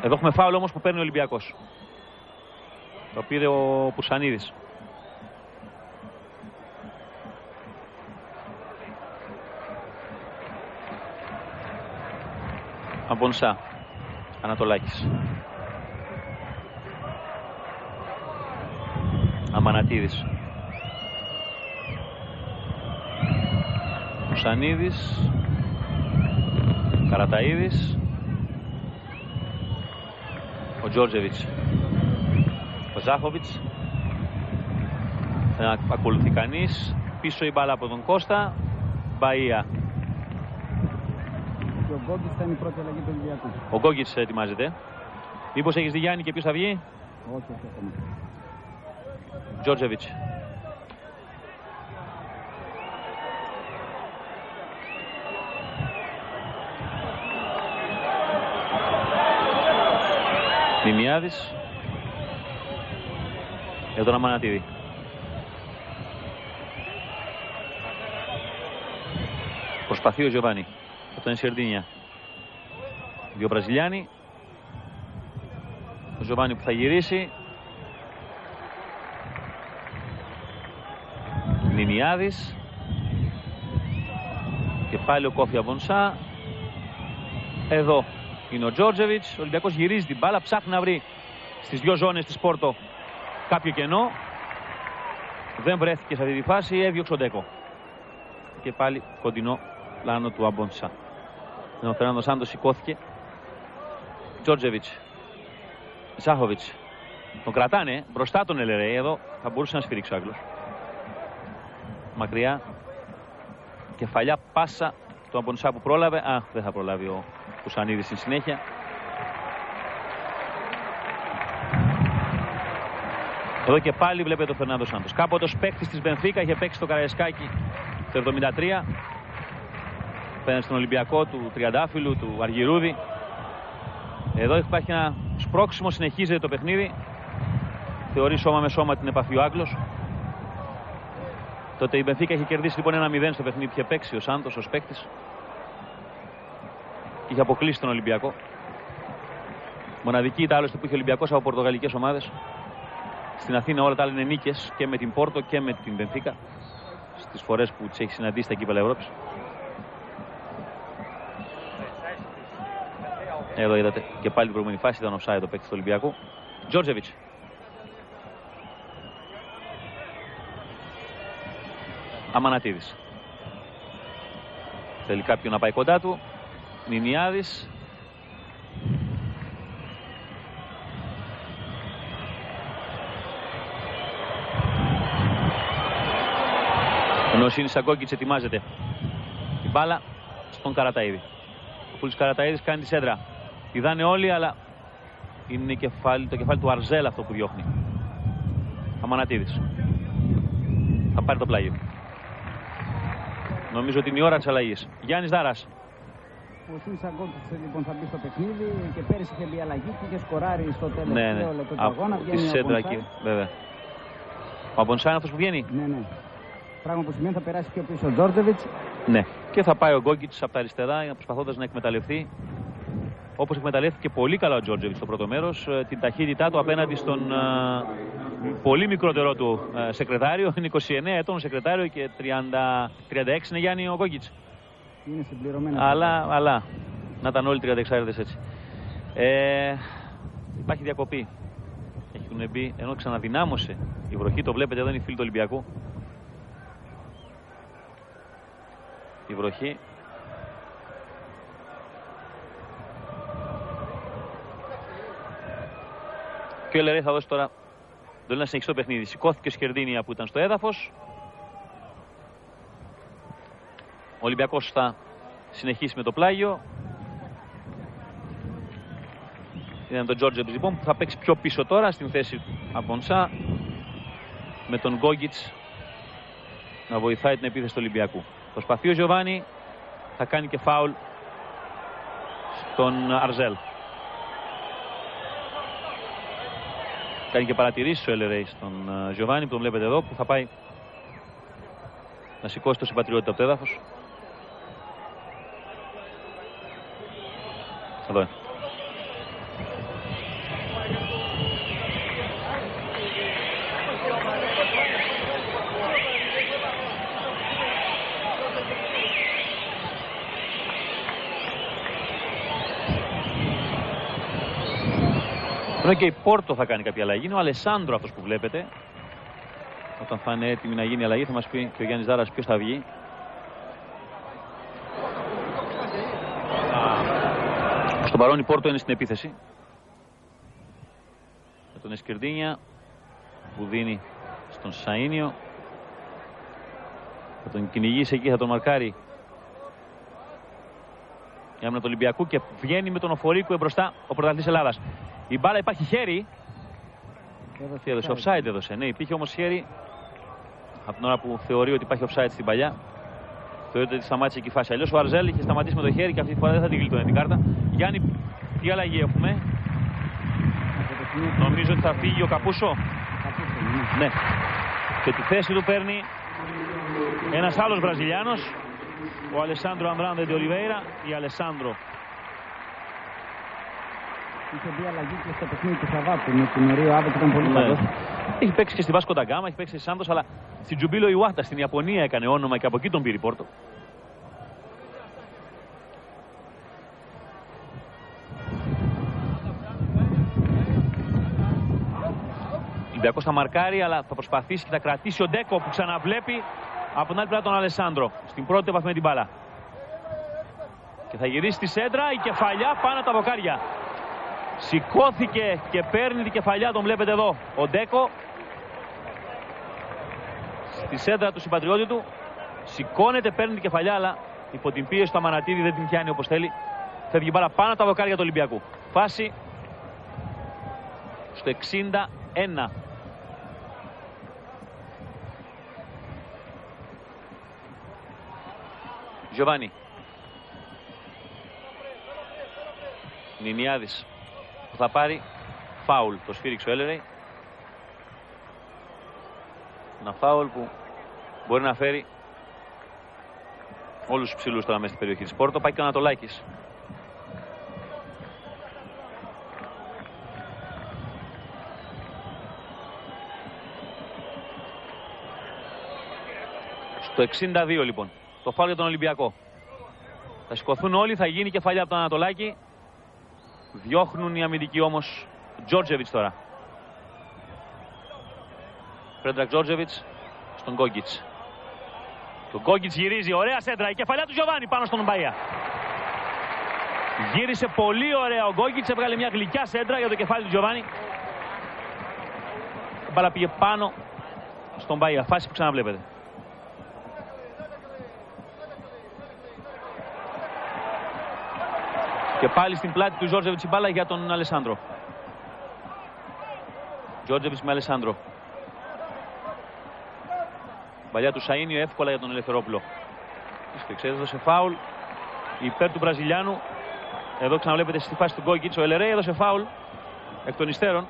Εδώ έχουμε φάουλ όμως που παίρνει ο Ολυμπιακός. Το πήρε ο Πουσανίδης. Αμπονσά. Ανατολάκης. Αμανατίδης. Πουσανίδης. Καραταΐδης. Ο Τζόρτζεβιτς. Ο Ζάχοβιτς. Δεν ακολουθεί κανείς. Πίσω η μπάλα από τον Κώστα. Μπαΐα. Και ο Γκόγκιτς θα είναι η πρώτη αλλαγή του Ολυμπιακού. Ο Γκόγκιτς ετοιμάζεται. Μήπως έχεις δει, Γιάννη, και ποιος θα βγει? Όχι ακόμα. Τζόρτζεβιτς. Μιμιάδης. Για τον Αμανατίδη. Προσπαθεί ο Γιωβάνι. Αυτό είναι Σερντίνια. Δύο Βραζιλιάνοι. Ο Γιωβάνι που θα γυρίσει. Νινιάδης. Και πάλι ο Κόφι Αμπονσά. Εδώ είναι ο Τζόρτζεβιτς. Ο Ολυμπιακός γυρίζει την μπάλα. Ψάχνει να βρει στις δύο ζώνες της Πόρτο κάποιο κενό. Δεν βρέθηκε σε αυτή τη φάση. Έδιωξε ο Ντέκο. Και πάλι κοντινό πλάνο του Αμπονσά. Ο Φερνάντο Σάντος σηκώθηκε. Τζόρτζεβιτς. Ζάχοβιτς. Τον κρατάνε μπροστά τον Ελερέη. Εδώ θα μπορούσε να σφυρίξει ο Άγγλος. Μακριά. Κεφαλιά πάσα του Αμπονσά που πρόλαβε. Α, δεν θα προλάβει ο Κουσανίδης στη συνέχεια. Εδώ και πάλι βλέπετε τον Φερνάντο Σάντος. Κάποτε ως παίκτης της Μπενφίκα είχε παίξει το Καραϊσκάκι το 1973. απέναντι στον Ολυμπιακό του Τριαντάφυλλου, του Αργυρούδη. Εδώ υπάρχει ένα σπρώξιμο, συνεχίζεται το παιχνίδι. Θεωρεί σώμα με σώμα την επαφή ο Άγγλος. Τότε η Μπενφίκα είχε κερδίσει λοιπόν 1-0 στο παιχνίδι που είχε παίξει ο Σάντος ως παίκτης. Και είχε αποκλείσει τον Ολυμπιακό. Μοναδική ήταν άλλωστε που είχε ο Ολυμπιακός από πορτογαλικές ομάδες. Στην Αθήνα όλα τα άλλα είναι νίκες και με την Πόρτο και με την Μπενφίκα. Στις φορές που τις έχει συναντήσει στα κύπελλα Ευρώπης. Εδώ είδατε και πάλι την προηγούμενη φάση ήταν offside το παίκτη του Ολυμπιακού. Τζόρτζεβιτς. Αμανατίδης. Θέλει κάποιον να πάει κοντά του. Νινιάδης. Ενώ ο Σίνης Αγκόγκιτς ετοιμάζεται. Η μπάλα στον Καραταΐδη. Ο Φούλης Καραταΐδης κάνει τη σέντρα. Πηδάνε όλοι, αλλά είναι το κεφάλι του Αρζέλ αυτό που διώχνει. Αμανατίδης. Θα πάρει το πλάγιο. Νομίζω ότι είναι η ώρα της αλλαγής. Γιάννης Δάρας. Ο Σίνης Αγκόγκιτς λοιπόν θα μπει στο παιχνίδι και πέρυσι είχε μπει αλλαγή και είχε σκοράρει στο τελευταίο λεπτό του αγώνα. Τη σέντρα εκεί, βέβαια. Ο Αμπονσά είναι αυτός που βγαίνει. Ναι. Πράγμα που σημαίνει θα περάσει πιο πίσω ο Τζόρτζεβιτς. Ναι. Και θα πάει ο Γκόγκιτς από τα αριστερά προσπαθώντας να εκμεταλλευτεί, όπως εκμεταλλεύτηκε πολύ καλά ο Τζόρτζεβιτς στο πρώτο μέρος, την ταχύτητά του απέναντι στον πολύ μικρότερό του σεκρετάριο. Είναι 29 ετών σεκρετάριο και 36 είναι Γιάννη ο Γκόγκιτς. Είναι συμπληρωμένα. Αλλά να ήταν όλοι 36 έτσι. Υπάρχει διακοπή. Έχουν μπει, ενώ ξαναδυνάμωσε η βροχή, το βλέπετε εδώ είναι οι φίλοι του Ολυμπιακού. Η βροχή. Και ο Ελερέ θα δώσει τώρα το να συνεχίσει το παιχνίδι. Σηκώθηκε ο Σκερδίνια που ήταν στο έδαφος. Ο Ολυμπιακός θα συνεχίσει με το πλάγιο. Είναι τον Τζόρτζεβιτς λοιπόν που θα παίξει πιο πίσω τώρα στην θέση του Αμπονσά, με τον Γκόγκιτς να βοηθάει την επίθεση του Ολυμπιακού. Προσπαθεί ο Γιωβάνι, θα κάνει και φάουλ στον Αρζέλ. Κάνει και παρατηρήσεις ο Ελερέη στον Γιωβάνι που τον βλέπετε εδώ, που θα πάει να σηκώσει το συμπατριώτη από το έδαφος. Εδώ είναι. Ενώ και η Πόρτο θα κάνει κάποια αλλαγή. Είναι ο Αλεσάνδρο αυτός που βλέπετε. Όταν θα είναι έτοιμη να γίνει η αλλαγή θα μας πει και ο Γιάννης Δάρας ποιος θα βγει. Στον παρόν η Πόρτο είναι στην επίθεση. Με τον Εσκερντίνια που δίνει στον Σαΐνιο. Θα τον κυνηγήσει εκεί, θα τον μαρκάρει η άμυνα του Ολυμπιακού και βγαίνει με τον Οφορίκου μπροστά ο πρωταθλητής Ελλάδας. Η μπάλα υπάρχει χέρι. Τι έδωσε, offside έδωσε. Ναι, υπήρχε όμως χέρι από την ώρα που θεωρεί ότι υπάρχει offside στην παλιά. Θεωρείται ότι σταμάτησε εκεί η φάση. Αλλιώς ο Αρζέλ είχε σταματήσει με το χέρι και αυτή τη φορά δεν θα την γλιτώνει την κάρτα. Γιάννη, τι αλλαγή έχουμε? Νομίζω ότι θα φύγει ο Καπούσο. Ναι. Και τη θέση του παίρνει ένας άλλος Βραζιλιάνος, ο Αλεσάνδρο Ανδράνδε ντε Ολιβέιρα ή Αλεσάνδρο. Είχε δει αλλαγή και στο παιχνίδι του Σαββάτου με την Ρίο Άβε και ήταν πολύ καλός. Έχει παίξει και στη Βάσκο ντα Γκάμα, έχει παίξει στη Σάντος, αλλά στην Τζουμπίλο Ιουάτα στην Ιαπωνία έκανε όνομα και από εκεί τον πήρε η Πόρτο. Ο Ολυμπιακός θα μαρκάρει, αλλά θα προσπαθήσει και θα κρατήσει ο Ντέκο που ξαναβλέπει από την άλλη πλευρά τον Αλεσάνδρο. Στην πρώτη επαφή με την μπάλα. Και θα γυρίσει τη σέντρα, η κεφαλιά πάνω από τα δοκάρια. Σηκώθηκε και παίρνει την κεφαλιά, τον βλέπετε εδώ. Ο Ντέκο στη σέντρα του συμπατριώτη του. Σηκώνεται, παίρνει την κεφαλιά, αλλά υπό την πίεση του Αμανατίδη δεν την πιάνει όπως θέλει. Φεύγει μπάλα πάνω από τα δοκάρια του Ολυμπιακού. Φάση στο 61. Γιωβάνι. Νινιάδης που θα πάρει φάουλ. Το σφύριξε ο Έλερεϊ. Ένα φάουλ που μπορεί να φέρει όλους τους ψηλούς τώρα μέσα στην περιοχή της Πόρτο. Πάει και ο Ανατολάκης. Στο 62 λοιπόν. Το φάουλ για τον Ολυμπιακό. Θα σηκωθούν όλοι, θα γίνει κεφαλιά από τον Ανατολάκη. Διώχνουν οι αμυντικοί όμως. Τζόρτζεβιτς τώρα. Πρέντρακ Τζόρτζεβιτς στον Γκόγκιτς. Το Γκόγκιτς γυρίζει, ωραία σέντρα. Η κεφαλιά του Γιωβάνι πάνω στον Μπαΐα. Γύρισε πολύ ωραία ο Γκόγκιτς, έβγαλε μια γλυκιά σέντρα για το κεφάλι του Γιωβάνι. Η μπάλα πήγε πάνω στον Μπαΐα. Φάση που ξαναβλέπετε. Και πάλι στην πλάτη του Τζόρτζεβιτς η μπάλα για τον Αλεσάνδρο. Τζόρτζεβιτς με Αλεσάνδρο. Παλιά του Σαΐνιο εύκολα για τον Ελευθερόπουλο. Έδωσε φάουλ υπέρ του Βραζιλιάνου. Εδώ ξαναβλέπετε στη φάση του Γκόγκιτς. Ο Ελερέι έδωσε φάουλ εκ των υστέρων.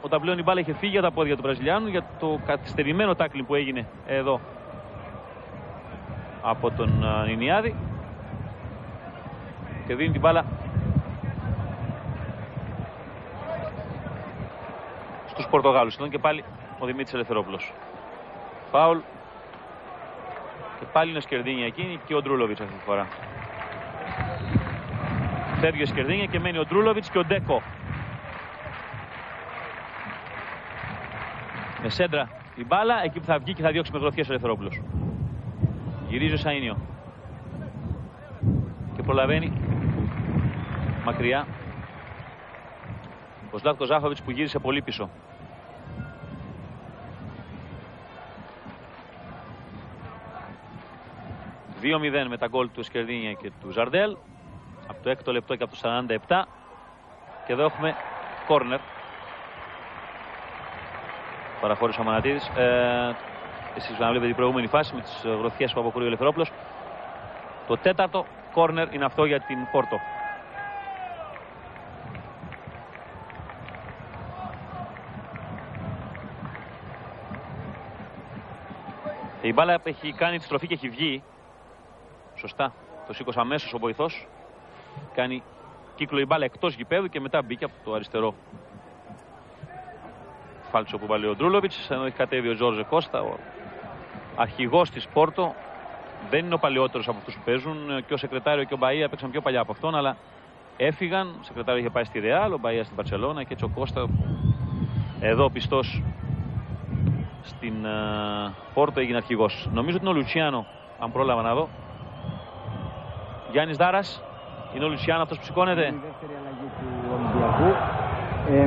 Όταν πλέον η μπάλα είχε φύγει από τα πόδια του Βραζιλιάνου για το καθυστερημένο τάκλινγκ που έγινε εδώ από τον Νινιάδη. Και δίνει την μπάλα στους Πορτογάλους. Εδώ και πάλι ο Δημήτρης Ελευθερόπουλος. Φάουλ. Και πάλι είναι ο Σκερδίνια εκείνη και ο Ντρούλοβιτς αυτή τη φορά. Φεύγει ο Σκερδίνια και μένει ο Ντρούλοβιτς και ο Ντέκο. Με σέντρα η μπάλα, εκεί που θα βγει και θα διώξει με γροθιές ο Ελευθερόπουλος. Γυρίζει ο Σαΐνιο. Και προλαβαίνει μακριά ο Ζλάτκο Ζάχοβιτς που γύρισε πολύ πίσω. 2-0 με τα γκολ του Σκερδίνια και του Ζαρντέλ από το 6ο λεπτό και από το 47. Και εδώ έχουμε κόρνερ. Παραχώρησε ο Μανατίδης. Εσείς βλέπετε την προηγούμενη φάση με τις γροθιές που αποκρούει ο Ελευθερόπουλος. Το 4ο κόρνερ είναι αυτό για την Πόρτο. Η μπάλα έχει κάνει τη στροφή και έχει βγει. Σωστά. Το σήκωσε αμέσως ο βοηθός. Κάνει κύκλο η μπάλα εκτός γηπέδου και μετά μπήκε από το αριστερό φάλτσο που βάλει ο Ντρούλοβιτς. Ενώ έχει κατέβει ο Τζόρζε Κώστα, ο αρχηγός της Πόρτο. Δεν είναι ο παλαιότερος από αυτούς που παίζουν. Και ο Σεκρετάριο και ο Μπαΐα παίξαν πιο παλιά από αυτόν, αλλά έφυγαν. Ο Σεκρετάριο είχε πάει στη Ρεάλ, ο Μπαΐα στην Μπαρσελόνα και έτσι ο Κώστα εδώ πιστός στην Πόρτο έγινε αρχηγός. Νομίζω ότι είναι ο Λουτσιάνο, αν πρόλαβα να δω. Γιάννης Δάρας. Είναι ο Λουτσιάνο αυτός που σηκώνεται. Είναι η δεύτερη αλλαγή του Ολυμπιακού.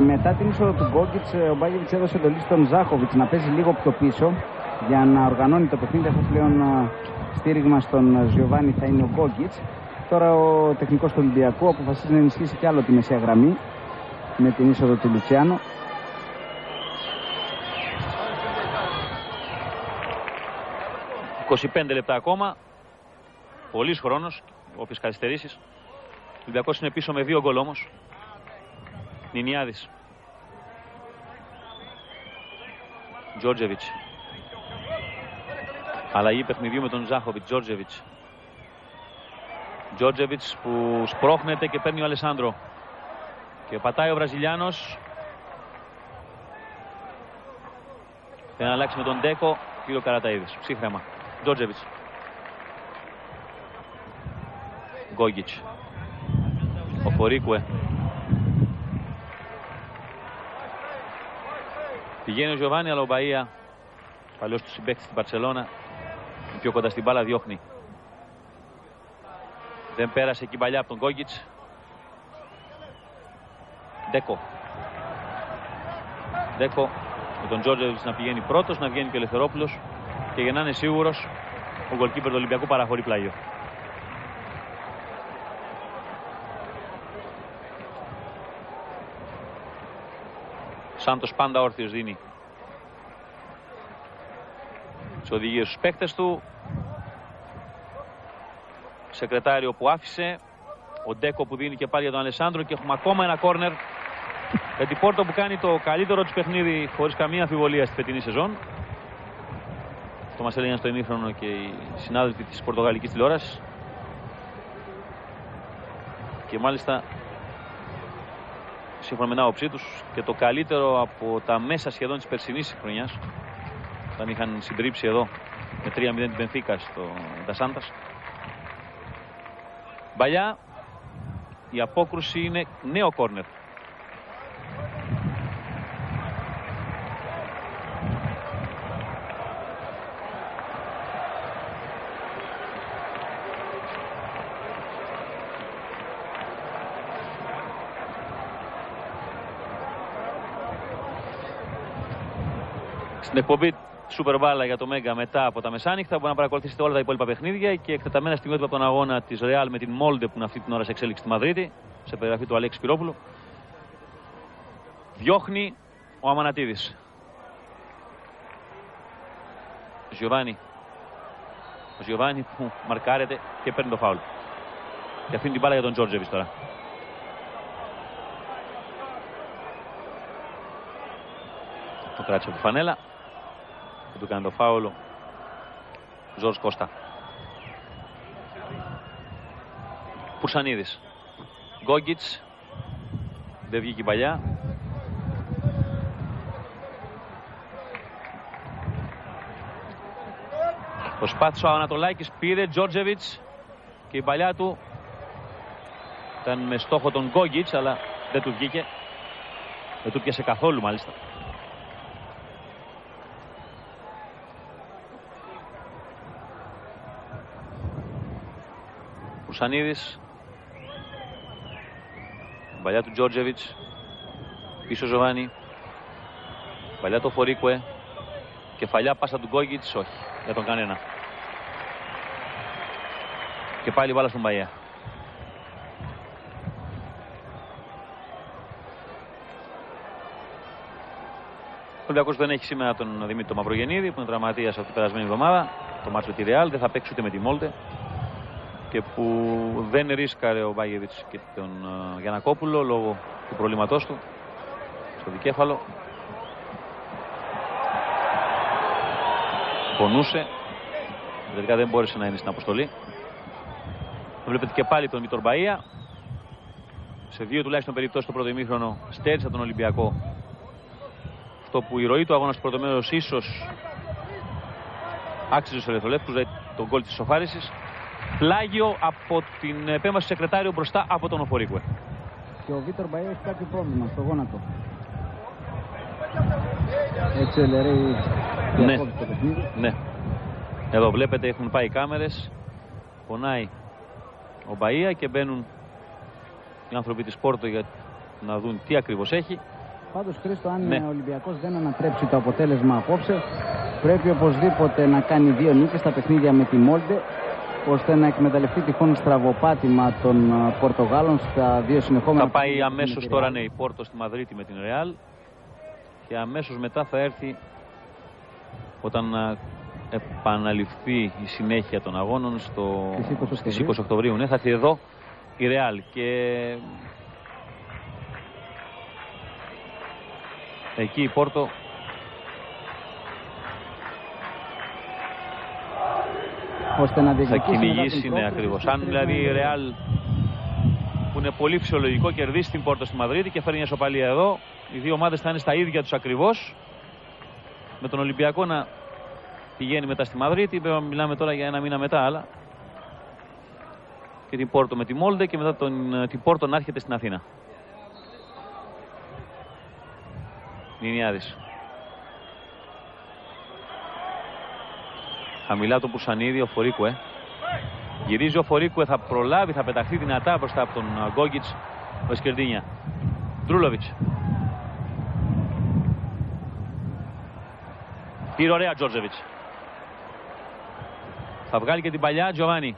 Μετά την είσοδο του Γκόγκιτς, ο Μπάγεβιτς έδωσε εντολή στον Ζάχοβιτς να παίζει λίγο πιο πίσω για να οργανώνει το παιχνίδι, αφού πλέον στήριγμα στον Γιωβάνι θα είναι ο Γκόγκιτς. Τώρα ο τεχνικός του Ολυμπιακού αποφασίζει να ενισχύσει κι άλλο τη μεσαία γραμμή με την είσοδο του Λουτσιάνο. «25 λεπτά ακόμα, πολύς χρόνος, όποιες καθυστερήσεις. Ο Ολυμπιακός είναι πίσω με 2 γκολ όμως. Νινιάδης. Τζόρτζεβιτς. Αλλαγή παιχνιδιού με τον Ζάχοβιτς. Τζόρτζεβιτς. Τζόρτζεβιτς που σπρώχνεται και παίρνει ο Αλεσάνδρο. Και πατάει ο Βραζιλιάνος. Θέλει να αλλάξει με τον Ντέκο και ο Καραταΐδης. Ψύχρεμα. Τζόρτζεβιτς. Γκόγκιτς. Ο Φορίκουε. Πηγαίνει ο Γιωβάνι, αλλά ο Μπαΐα, παλιός του συμπαίκτης στην Μπαρσελόνα, πιο κοντά στην μπάλα, διώχνει. Δεν πέρασε εκεί παλιά από τον Γκόγκιτς. Ντέκο. Ντέκο με τον Τζόρτζεβιτς να πηγαίνει πρώτος, να βγαίνει και ο Ελευθερόπουλος και για να είναι σίγουρος ο γκολκίπερ του Ολυμπιακού παραχωρεί πλάγιο. Σάντος πάντα όρθιος δίνει τις οδηγίες στους παίκτες του. Σεκρετάριο που άφησε Ο Ντέκο που δίνει και πάλι για τον Αλεσάνδρο και έχουμε ακόμα ένα κόρνερ για την Πόρτο που κάνει το καλύτερο της παιχνίδι χωρίς καμία αμφιβολία στη φετινή σεζόν. Αυτό μας έλεγαν στο ημίχρονο και οι συνάδελφοι της πορτογαλικής τηλεόρασης. Και μάλιστα σύμφωνα με την άποψή τους και το καλύτερο από τα μέσα σχεδόν της περσινής χρονιάς, όταν είχαν συντρίψει εδώ με 3-0 την Μπενφίκα στο Ντασάντας. Μπαλιά, η απόκρουση είναι νέο κόρνερ. Στην εκπομπή Super Balla για το Μέγκα μετά από τα μεσάνυχτα μπορεί να παρακολουθήσετε όλα τα υπόλοιπα παιχνίδια και εκτεταμένα στιγμιότυπα από τον αγώνα της Real με την Μόλντε που είναι αυτή την ώρα σε εξέλιξη στη Μαδρίτη, σε περιγραφή του Αλέξη Πυρόπουλου. Διώχνει ο Αμανατίδης. Ο Γιωβάνι που μαρκάρεται και παίρνει το φάουλ. Και αφήνει την μπάλα για τον Τζόρτζεβιτς τώρα. Το κράτησε από τη φανέλα. Και του κάνει το φάουλο Ζορς Κώστα. Πουρσανίδης. Γκόγκιτς. Δεν βγήκε η παλιά. Προσπάθησε ο Ανατολάκης, πήρε Τζόρτζεβιτς και η παλιά του ήταν με στόχο τον Γκόγκιτς, αλλά δεν του βγήκε. Δεν του πιάσε καθόλου μάλιστα. Πουρσανίδης. Παλιά του Τζόρτζεβιτς. Πίσω Ζοβάνι. Παλιά το Φορίκουε. Κεφαλιά πάσα του Γκόγκιτς, όχι. Για τον κανένα. Και πάλι βάλα στον Μπαγιά. Ο Ολυμπιακός δεν έχει σήμερα τον Δημήτρη Μαυρογεννίδη που είναι τραυματίας από την περασμένη εβδομάδα. Το μάτσο με τη Ρεάλ, δεν θα παίξει ούτε με τη Μόλτε. Και που δεν ρίσκαρε ο Μπάγεβιτς και τον Γιαννακόπουλο λόγω του προβλήματός του στο δικέφαλο. Πονούσε. Τελικά δεν μπόρεσε να είναι στην αποστολή. Βλέπετε και πάλι τον Βίτορ Μπαΐα. Σε δύο τουλάχιστον περιπτώσεις το πρώτο ημίχρονο στέρισε τον Ολυμπιακό. Αυτό που η ροή του αγώνα στο πρώτο μέρος ίσως άξιζε στους Ερυθρολεύκους, δηλαδή τον γκολ της ισοφάρισης. Πλάγιο από την επέμβαση του Σεκρετάριου μπροστά από τον Οφορίκουε. Και ο Βίτορ Μπαΐα έχει κάποιο πρόβλημα στο γόνατο. Έτσι ελερεί το παιχνίδι. Ναι. Εδώ βλέπετε έχουν πάει οι κάμερες. Πονάει ο Μπαΐα και μπαίνουν οι άνθρωποι της Πόρτο για να δουν τι ακριβώς έχει. Πάντως Χρήστο, αν ο Ολυμπιακός δεν ανατρέψει το αποτέλεσμα απόψε, πρέπει οπωσδήποτε να κάνει 2 νίκες στα παιχνίδια με τη Μόλντε, ώστε να εκμεταλλευτεί τυχόν στραβοπάτημα των Πορτογάλων στα 2 συνεχόμενα. Θα πάει αμέσως τώρα η Πόρτο στη Μαδρίτη με την Ρεάλ και αμέσως μετά θα έρθει όταν επαναληφθεί η συνέχεια των αγώνων στις 20 Οκτωβρίου. Ναι, θα έρθει εδώ η Ρεάλ και εκεί η Πόρτο ώστε να θα κυνηγήσει, ναι, ακριβώς. Αν δηλαδή η Ρεάλ, που είναι πολύ φυσιολογικό, κερδίσει την Πόρτο στη Μαδρίτη και φέρει μια ισοπαλία εδώ, οι δύο ομάδες θα είναι στα ίδια τους ακριβώς, με τον Ολυμπιακό να πηγαίνει μετά στη Μαδρίτη. Μιλάμε τώρα για 1 μήνα μετά, αλλά και την Πόρτο με τη Μόλντε και μετά την Πόρτο να έρχεται στην Αθήνα. Νινιάδης. Χαμηλά το Πουρσανίδη, ο Φορίκουε. Γυρίζει ο Φορίκουε, θα προλάβει, θα πεταχθεί δυνατά μπροστά από τον Γκόγκιτς, ο Εσκερντίνια. Ντρούλοβιτς. Πήρε ωραία Τζόρτζεβιτς. Θα βγάλει και την παλιά Τζοβάνι.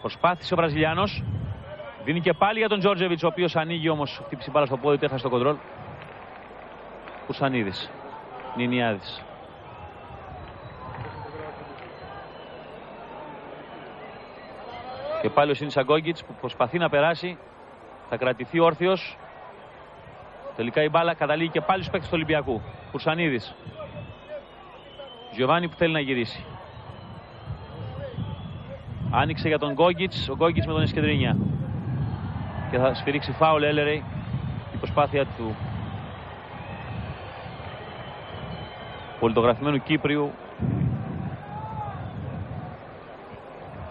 Προσπάθησε ο Βραζιλιάνος. Δίνει και πάλι για τον Τζόρτζεβιτς, ο οποίος ανοίγει όμως, χτύπησε μπάλα στο πόδι, έχασε το κοντρόλ. Πουρσανίδης. Νινιάδης. Και πάλι ο Σίνης Αγκόγκιτς που προσπαθεί να περάσει. Θα κρατηθεί όρθιος. Τελικά η μπάλα καταλήγει και πάλι στους παίκτες του Ολυμπιακού. Κουρσανίδης. Γιωβάνι που θέλει να γυρίσει. Άνοιξε για τον Γκόγκιτς. Ο Γκόγκιτς με τον Εσκεντρίνια. Και θα σφυρίξει φάουλ Έλερεϊ. Η προσπάθεια του πολιτογραφημένου Κύπριου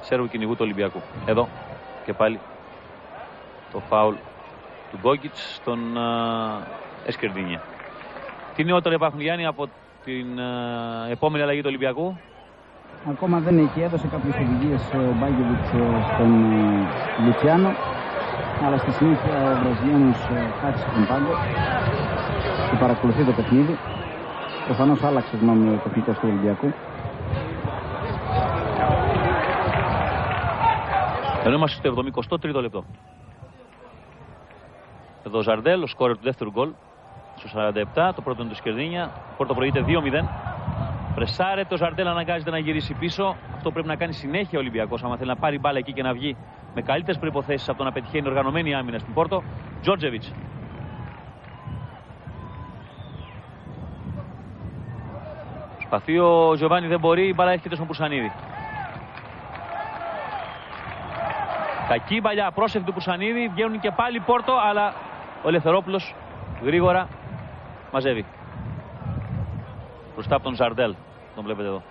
Σέρβου κυνηγού του Ολυμπιακού. Εδώ και πάλι το φάουλ του Γκόγκιτς στον Εσκερδίνια. Τι νεότερα υπάρχουν, Γιάννη, από την επόμενη αλλαγή του Ολυμπιακού? Ακόμα δεν έχει, έδωσε κάποιες οδηγίες ο Μπάγκεβιτς στον Λουτσιάνο, αλλά στη συνέχεια ο Βραζιλιάνος χάρισε τον πάγκο και παρακολουθεί το παιχνίδι. Προφανώς άλλαξε γνώμη ο τεχνικός του Ολυμπιακού. Ενώ είμαστε στο 73ο λεπτό. Εδώ ο Ζαρντέλ, ο σκόρερ του δεύτερου γκολ. Στο 47, το πρώτο είναι του Σκερδίνια. Το πρώτο προηγείται 2-0. Πρεσάρεται ο Ζαρντέλ, αναγκάζεται να γυρίσει πίσω. Αυτό πρέπει να κάνει συνέχεια ο Ολυμπιακός, άμα θέλει να πάρει μπάλα εκεί και να βγει με καλύτερες προϋποθέσεις από το να πετυχαίνει οργανωμένη άμυνα στην Πόρτο. Τζόρτζεβιτς. Προσπαθεί ο Γιωβάνι, δεν μπορεί. Η μπάλα έρχεται στον Πουρσανίδη. Κακή παλιά, πρόσεχη του Πουρσανίδη. Βγαίνουν και πάλι Πόρτο, αλλά ο Ελευθερόπουλος γρήγορα μαζεύει. Μπροστά από τον Ζαρντέλ. Τον βλέπετε εδώ.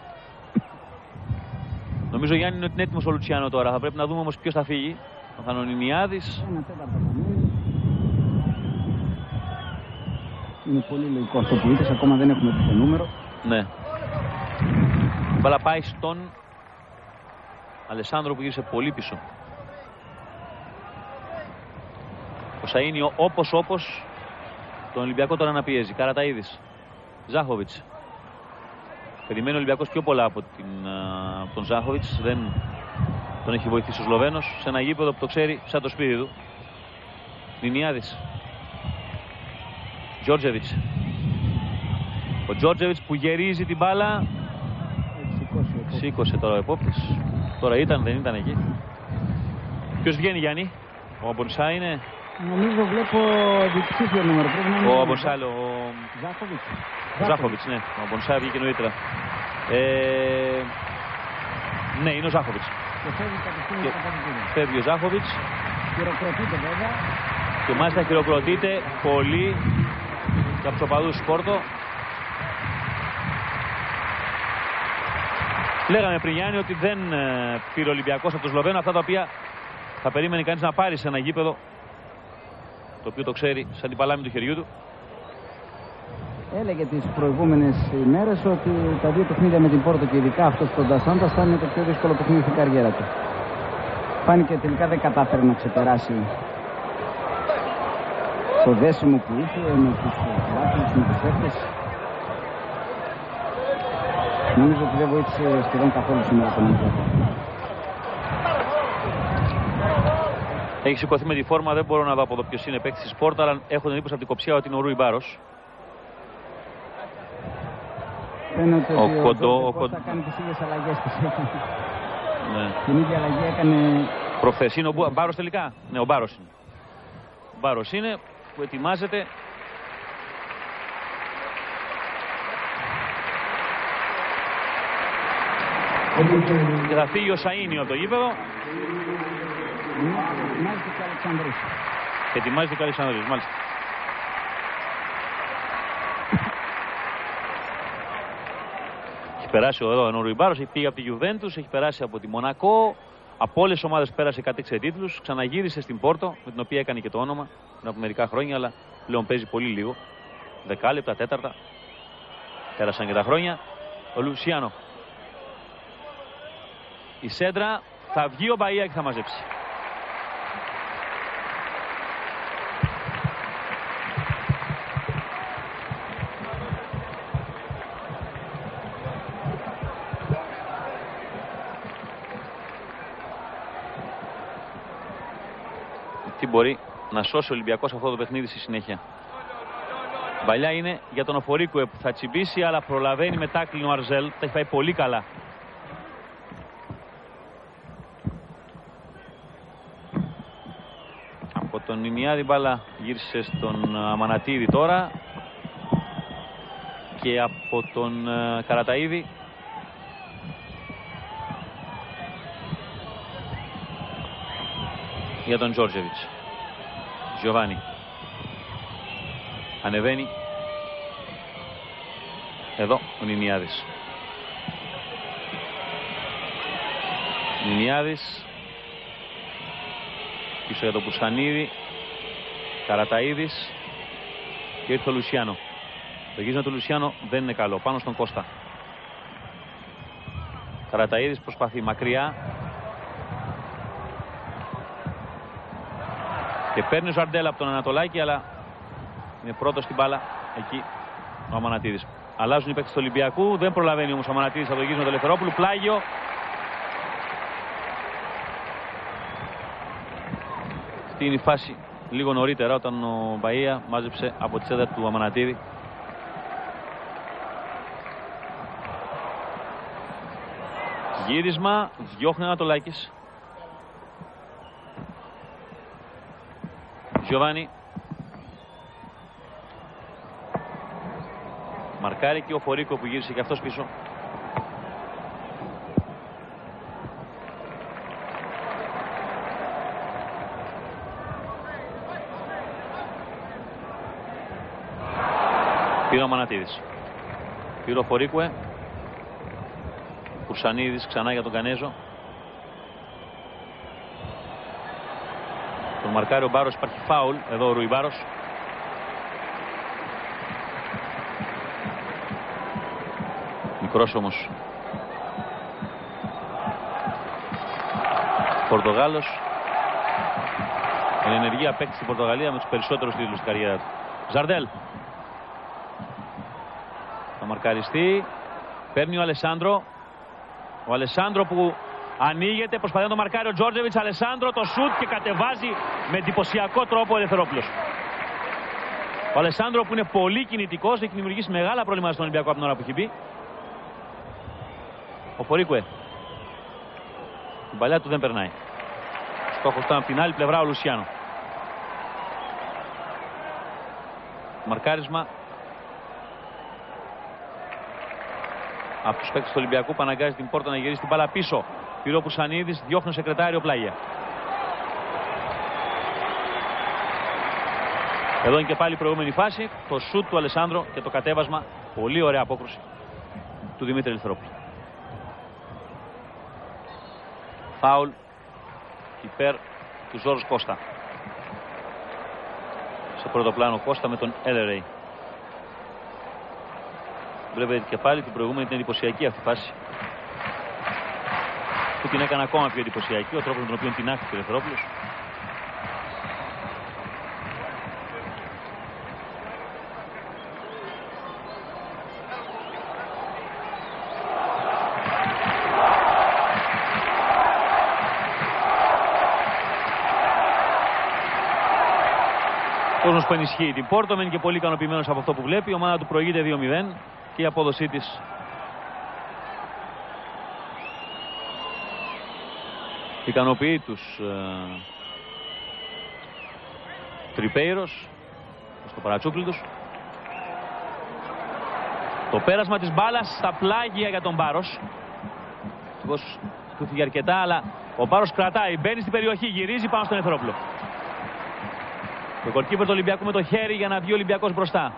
Νομίζω, Γιάννη, είναι ότι είναι έτοιμος ο Λουτσιάνο τώρα. Θα πρέπει να δούμε όμως ποιος θα φύγει. Ο Θανονινιάδης. Είναι πολύ λογικό αυτό που είπες. Ακόμα δεν έχουμε το νούμερο. Ναι. Η μπάλα πάει στον Αλεσάνδρο που γύρισε πολύ πίσω. Ο Σαΐνιο όπως τον Ολυμπιακό τώρα να πιέζει. Καραταΐδης. Ζάχοβιτς. Περιμένει ο Ολυμπιακός πιο πολλά από τον Ζάχοβιτς. Δεν τον έχει βοηθήσει ο Σλοβαίνος. Σε ένα γήπεδο που το ξέρει σαν το σπίτι του. Νινιάδης. Τζόρτζεβιτς. Ο Τζόρτζεβιτς που γερίζει την μπάλα. Σήκωσε τώρα ο επόπτης. Τώρα δεν ήταν εκεί. Ποιος βγαίνει, Γιάννη? Ο Αμπονσά είναι? Νομίζω βλέπω διψήφιο νούμερο. Ο Αμπονσά, ο Ζάχοβιτς, ναι. Ο Αμπονσά βγήκε νωρίτερα. Ναι, είναι ο Ζάχοβιτς. Φεύγει ο Ζάχοβιτς. Χειροκροτείται βέβαια. Και μάλιστα χειροκροτείται πολύ για τους οπαδούς Σπόρτο. Λέγαμε πριν, Γιάννη, ότι δεν πήρε ο Ολυμπιακός από τον Σλοβαίνο αυτά τα οποία θα περίμενε κανείς να πάρει σε ένα γήπεδο το οποίο το ξέρει σαν την παλάμη του χεριού του. Έλεγε τις προηγούμενες ημέρες ότι τα δύο παιχνίδια με την Πόρτο και ειδικά αυτό στον Ντασάντας θα είναι το πιο δύσκολο παιχνίδι στην καριέρα του. Φάνηκε τελικά δεν κατάφερε να ξεπεράσει το δέσιμο που είχε με τους φιλάθλους, με τους παίκτες. Νομίζω ότι δεν βοήθησε σχεδόν καθόλου σήμερα τον Ολυμπιακό. Έχει σηκωθεί με τη φόρμα, δεν μπορώ να δω από εδώ ποιος είναι παίκτης της Πόρτα, αλλά έχω την εντύπωση από την κοψιά ότι είναι ο Ρούι Μπάρος. Φαίνεται ότι ο Κοντό θα κάνει τις ίδιες αλλαγές της. Ναι. Την ίδια αλλαγή έκανε προχθές. Είναι ο Μπάρος τελικά? Ναι, ο Μπάρος είναι. Ο Μπάρος είναι που ετοιμάζεται. Και θα φύγει ο Σαΐνιο από το γήπεδο. Ετοιμάζεται και ο Αλεξανδρής. Ετοιμάζεται και ο Αλεξανδρής, μάλιστα. Έχει περάσει εδώ ο Ρουιμπάρος, έχει πήγε από τη Γιουβέντους, έχει περάσει από τη Μονακό. Από όλες τις ομάδες πέρασε, κατέξε τίτλους. Ξαναγύρισε στην Πόρτο, με την οποία έκανε και το όνομα πριν από μερικά χρόνια, αλλά πλέον παίζει πολύ λίγο. Δεκάλεπτα, τέταρτα. Πέρασαν και τα χρόνια. Ο Λουσιάνο. Η σέντρα, θα βγει ο Μπαΐα και θα μαζέψει. Τι μπορεί να σώσει ο Ολυμπιακός αυτό το παιχνίδι στη συνέχεια. Μπαλιά είναι για τον Οφορίκουε που θα τσιμπήσει, αλλά προλαβαίνει με τάκλινο ο Αρζέλ. Τα έχει πάει πολύ καλά. τον Νινιάδη, μπάλα γύρισε στον Αμανατίδη τώρα και από τον Καραταΐδη. Για τον Τζόρτζεβιτς. Γιωβάνι. Ανεβαίνει. Εδώ ο Νινιάδης. Νινιάδης. Πίσω για τον Πουρσανίδη. Καραταΐδης. Και ήρθε ο Λουσιάνο. Το γύρισμα του Λουσιάνο δεν είναι καλό. Πάνω στον Κώστα. Καραταΐδης προσπαθεί μακριά. Και παίρνει ο Ζαρντέλ από τον Ανατολάκη, αλλά είναι πρώτος στην μπάλα εκεί ο Αμανατίδης. Αλλάζουν οι παίκτες του Ολυμπιακού. Δεν προλαβαίνει όμως ο Αμανατίδης από το γύρισμα του Ελευθερόπουλου. Πλάγιο. Αυτή είναι η φάση λίγο νωρίτερα όταν ο Μπαΐα μάζεψε από τη σέντα του Αμανατίδη. Γύρισμα. Διώχνει ο Ανατολάκης. Γιωβάνι. Μαρκάρει και ο Φορίκο που γύρισε και αυτός πίσω. Πήρε ο Μανατίδης. Πήρε ο Φορίκουε. Κουρσανίδης ξανά για τον Κανέζο. Τον μαρκάρει ο Μπάρος, υπάρχει φάουλ. Εδώ ο Ρουιμπάρος. Μικρός όμως Πορτογάλος. Ενεργεία παίκτη στην Πορτογαλία με τους περισσότερους τίτλους στην καριέρα του. Ζαρντέλ. Θα μαρκαριστεί. Παίρνει ο Αλεσάνδρο. Ο Αλεσάνδρο που ανοίγεται, προσπαθεί να το μαρκάρει ο Τζόρτζεβιτς. Αλεσάνδρο το σουτ και κατεβάζει με εντυπωσιακό τρόπο ο Ελευθερόπουλος. Ο Αλεσάνδρο που είναι πολύ κινητικός, έχει δημιουργήσει μεγάλα προβλήματα στον Ολυμπιακό από την ώρα που έχει μπει. Ο Φορίκουε. Την παλιά του δεν περνάει. Στόχος ήταν από την άλλη πλευρά ο Λουσιάνο. Μαρκάρισμα από τους παίκτες του Ολυμπιακού που αναγκάζει την Πόρτα να γυρίσει την μπάλα πίσω. Πήρε ο Πουρσανίδης, διώχνει ο Σεκρετάριο Πλάγια. Εδώ είναι και πάλι η προηγούμενη φάση. Το σουτ του Αλεσάνδρο και το κατέβασμα. Πολύ ωραία απόκρουση του Δημήτρη Ελευθερόπουλου. Φάουλ υπέρ του Ζόρος Κώστα. Σε πρώτο πλάνο Κώστα με τον Έλερεϊ. Βλέπετε και πάλι την προηγούμενη την εντυπωσιακή αυτή φάση. Που την έκανε ακόμα πιο εντυπωσιακή, ο τρόπος με τον οποίο την άχθηκε ο Ελευθερόπουλος. Ο κόσμος που ενισχύει την Πόρτο, μένει και πολύ ικανοποιημένος από αυτό που βλέπει. Η ομάδα του προηγείται 2-0 και η απόδοσή της ικανοποιεί τους Τρυπέιρος στο παρατσούκλι τους. Το πέρασμα της μπάλας στα πλάγια για τον Μπάρος. Του φύγει αρκετά, αλλά ο Μπάρος κρατάει, μπαίνει στην περιοχή, γυρίζει πάνω στον Ελευθερόπουλο. Το κορκίπερ του Ολυμπιακού με το χέρι για να βγει ο Ολυμπιακός μπροστά.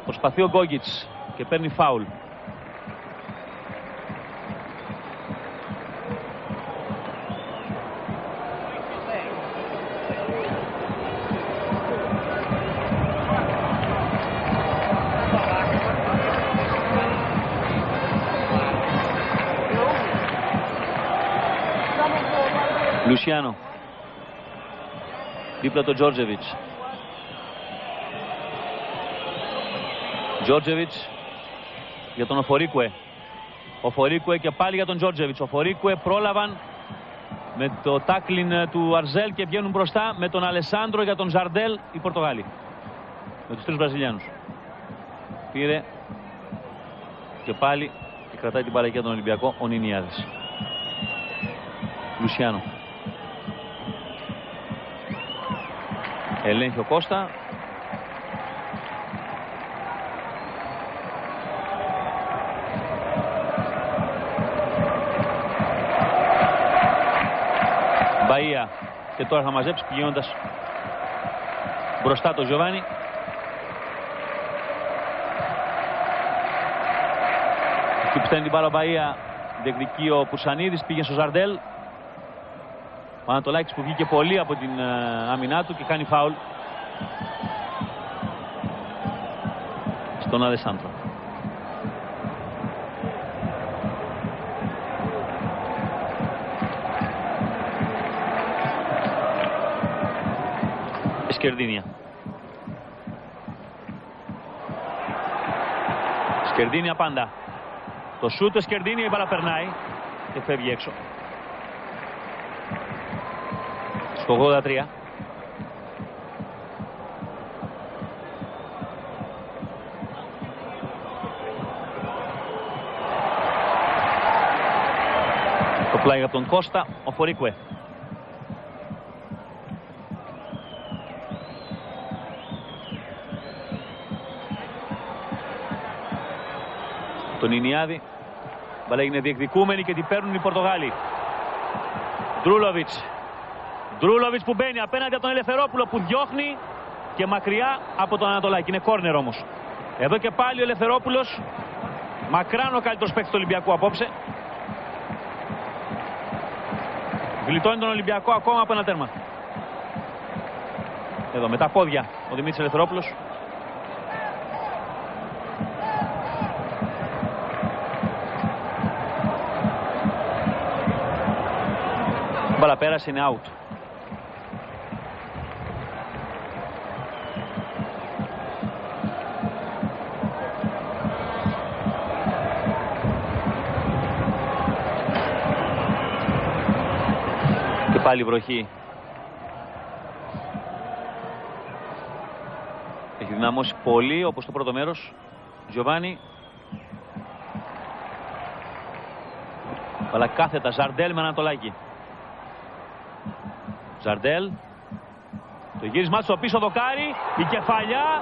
Προσπαθεί ο Γκόγκιτς και παίρνει φάουλ. Λουσιάνο. Δίπλα το Τζόρτζεβιτς. Τζόρτζεβιτς για τον Οφορίκουε. Οφορίκουε και πάλι για τον Τζόρτζεβιτς. Οφορίκουε πρόλαβαν με το τάκλιν του Αρζέλ και βγαίνουν μπροστά με τον Αλεσάνδρο για τον Ζαρντέλ οι Πορτογάλοι. Με τους τρεις Βραζιλιάνους. Πήρε και πάλι και κρατάει την μπάλα για τον Ολυμπιακό ο Νινιάδης. Λουσιάνο. Ελέγχει ο Κώστα. Μπαΐα και τώρα θα μαζέψει πηγαίνοντας μπροστά το Γιωβάνι. Εκεί που στέλνει την μπάλα ο Μπαΐα, διεκδικεί ο Πουρσανίδης, πήγε στο Ζαρντέλ. Ο Ανατολάκης που βγήκε πολύ από την άμυνά του και κάνει φάουλ στον Αλεσάνδρο. Σκερδίνια. Σκερδίνια πάντα. Το σούτ Σκερδίνια, η μπάλα περνάει και φεύγει έξω. Στο 83. Το πλάγι από τον Κώστα, ο Φορίκουε. Τον Ινιάδη. Μπαλά έγινε διεκδικούμενη και την παίρνουν οι Πορτογάλοι. Ντρούλοβιτς. Ντρούλοβιτς που μπαίνει απέναντι από τον Ελευθερόπουλο που διώχνει και μακριά από τον Ανατολάκη. Είναι κόρνερ όμως. Εδώ και πάλι ο Ελευθερόπουλος, μακράν ο καλύτερος παίκτης του Ολυμπιακού απόψε. Γλιτώνει τον Ολυμπιακό ακόμα από ένα τέρμα. Εδώ με τα πόδια ο Δημήτρης Ελευθερόπουλος. Μπάλα πέρασε, είναι out. Και πάλι βροχή. Έχει δυναμώσει πολύ όπως το πρώτο μέρος. Γιωβάνι. Μπάλα κάθετα, Ζαρντέλ με Ανατολάκη. Ζαρντέλ. Το γύρισμα στο πίσω δοκάρι. Η κεφαλιά.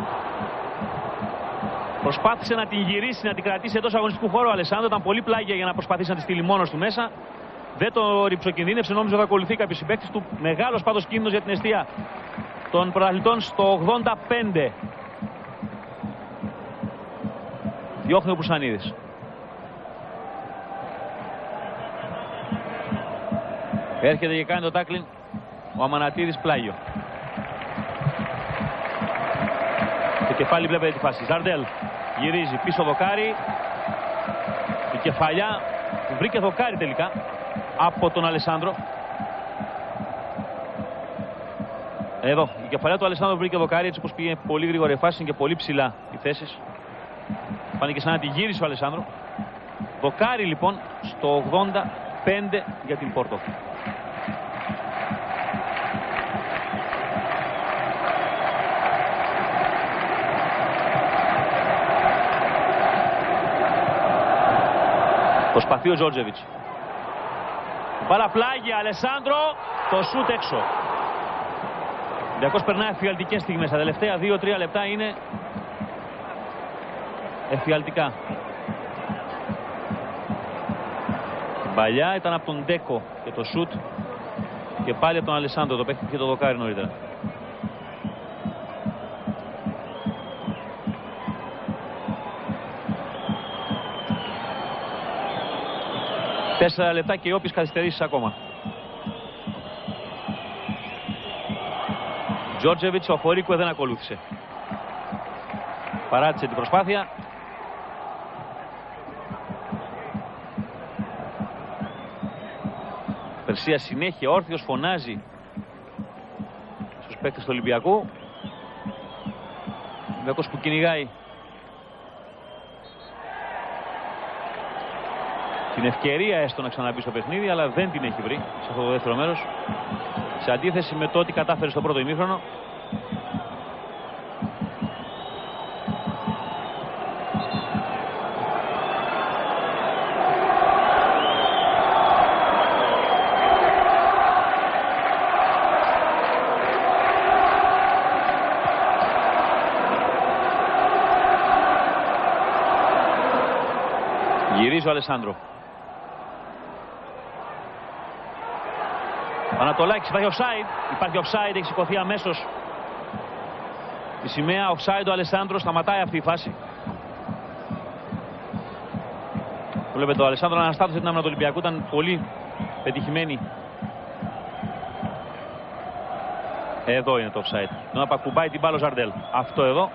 Προσπάθησε να την γυρίσει, να την κρατήσει εντός αγωνιστικού χώρου. Ο Αλεσάνδρο ήταν πολύ πλάγια για να προσπαθήσει να τη στείλει μόνος του μέσα. Δεν το ριψοκινδύνευσε, νόμιζε θα ακολουθεί κάποιος συμπαίκτης του. Μεγάλος πάντως κίνδυνος για την εστία των πρωταθλητών στο 85. Διώχνει ο Πουρσανίδης. Έρχεται και κάνει το τάκλιν ο Αμανατίδης, πλάγιο. Το κεφάλι βλέπετε τη φάση. Ζαρντέλ γυρίζει πίσω δοκάρι. Η κεφαλιά που βρήκε δοκάρι τελικά από τον Αλεσάνδρο. Εδώ η κεφαλιά του Αλεσάνδρου βρήκε δοκάρι, έτσι όπως πήγε πολύ γρήγορα η φάση και πολύ ψηλά οι θέσεις. Φάνηκε σαν να τη γύρισε ο Αλεσάνδρο. Δοκάρι λοιπόν στο 85 για την Πόρτο. Προσπαθεί ο Τζόρτζεβιτς. Μπάλα πλάγια, Αλεσάνδρο, το σούτ έξω. Ο Ολυμπιακός περνάει εφιαλτικές στιγμές. Τα τελευταία 2-3 λεπτά είναι εφιαλτικά. Παλιά ήταν από τον Ντέκο και το σούτ και πάλι από τον Αλεσάνδρο, το παίχτη και το δοκάρι νωρίτερα. Τέσσερα λεπτά και οι όποιες καθυστερήσεις ακόμα. Τζόρτζεβιτς, ο Φορίκουε δεν ακολούθησε. Παράτησε την προσπάθεια. Περσία συνέχεια όρθιος, φωνάζει στους παίκτες του Ολυμπιακού. Ο Ολυμπιακός που κυνηγάει την ευκαιρία έστω να ξαναμπεί στο παιχνίδι, αλλά δεν την έχει βρει σε αυτό το δεύτερο μέρος. Σε αντίθεση με το ότι κατάφερε στο πρώτο ημίχρονο. Γυρίζει ο Αλεσάνδρο. Ανατολάκης, υπάρχει offside. Υπάρχει offside, έχει σηκωθεί αμέσως η σημαία offside. Ο Αλεσάνδρο, σταματάει αυτή η φάση. Βλέπετε, ο Αλεσάνδρο αναστάτωσε την άμυνα του Ολυμπιακού, ήταν πολύ πετυχημένη. Εδώ είναι το offside. Να πακουμπάει την μπάλα ο Ζαρντέλ. Αυτό εδώ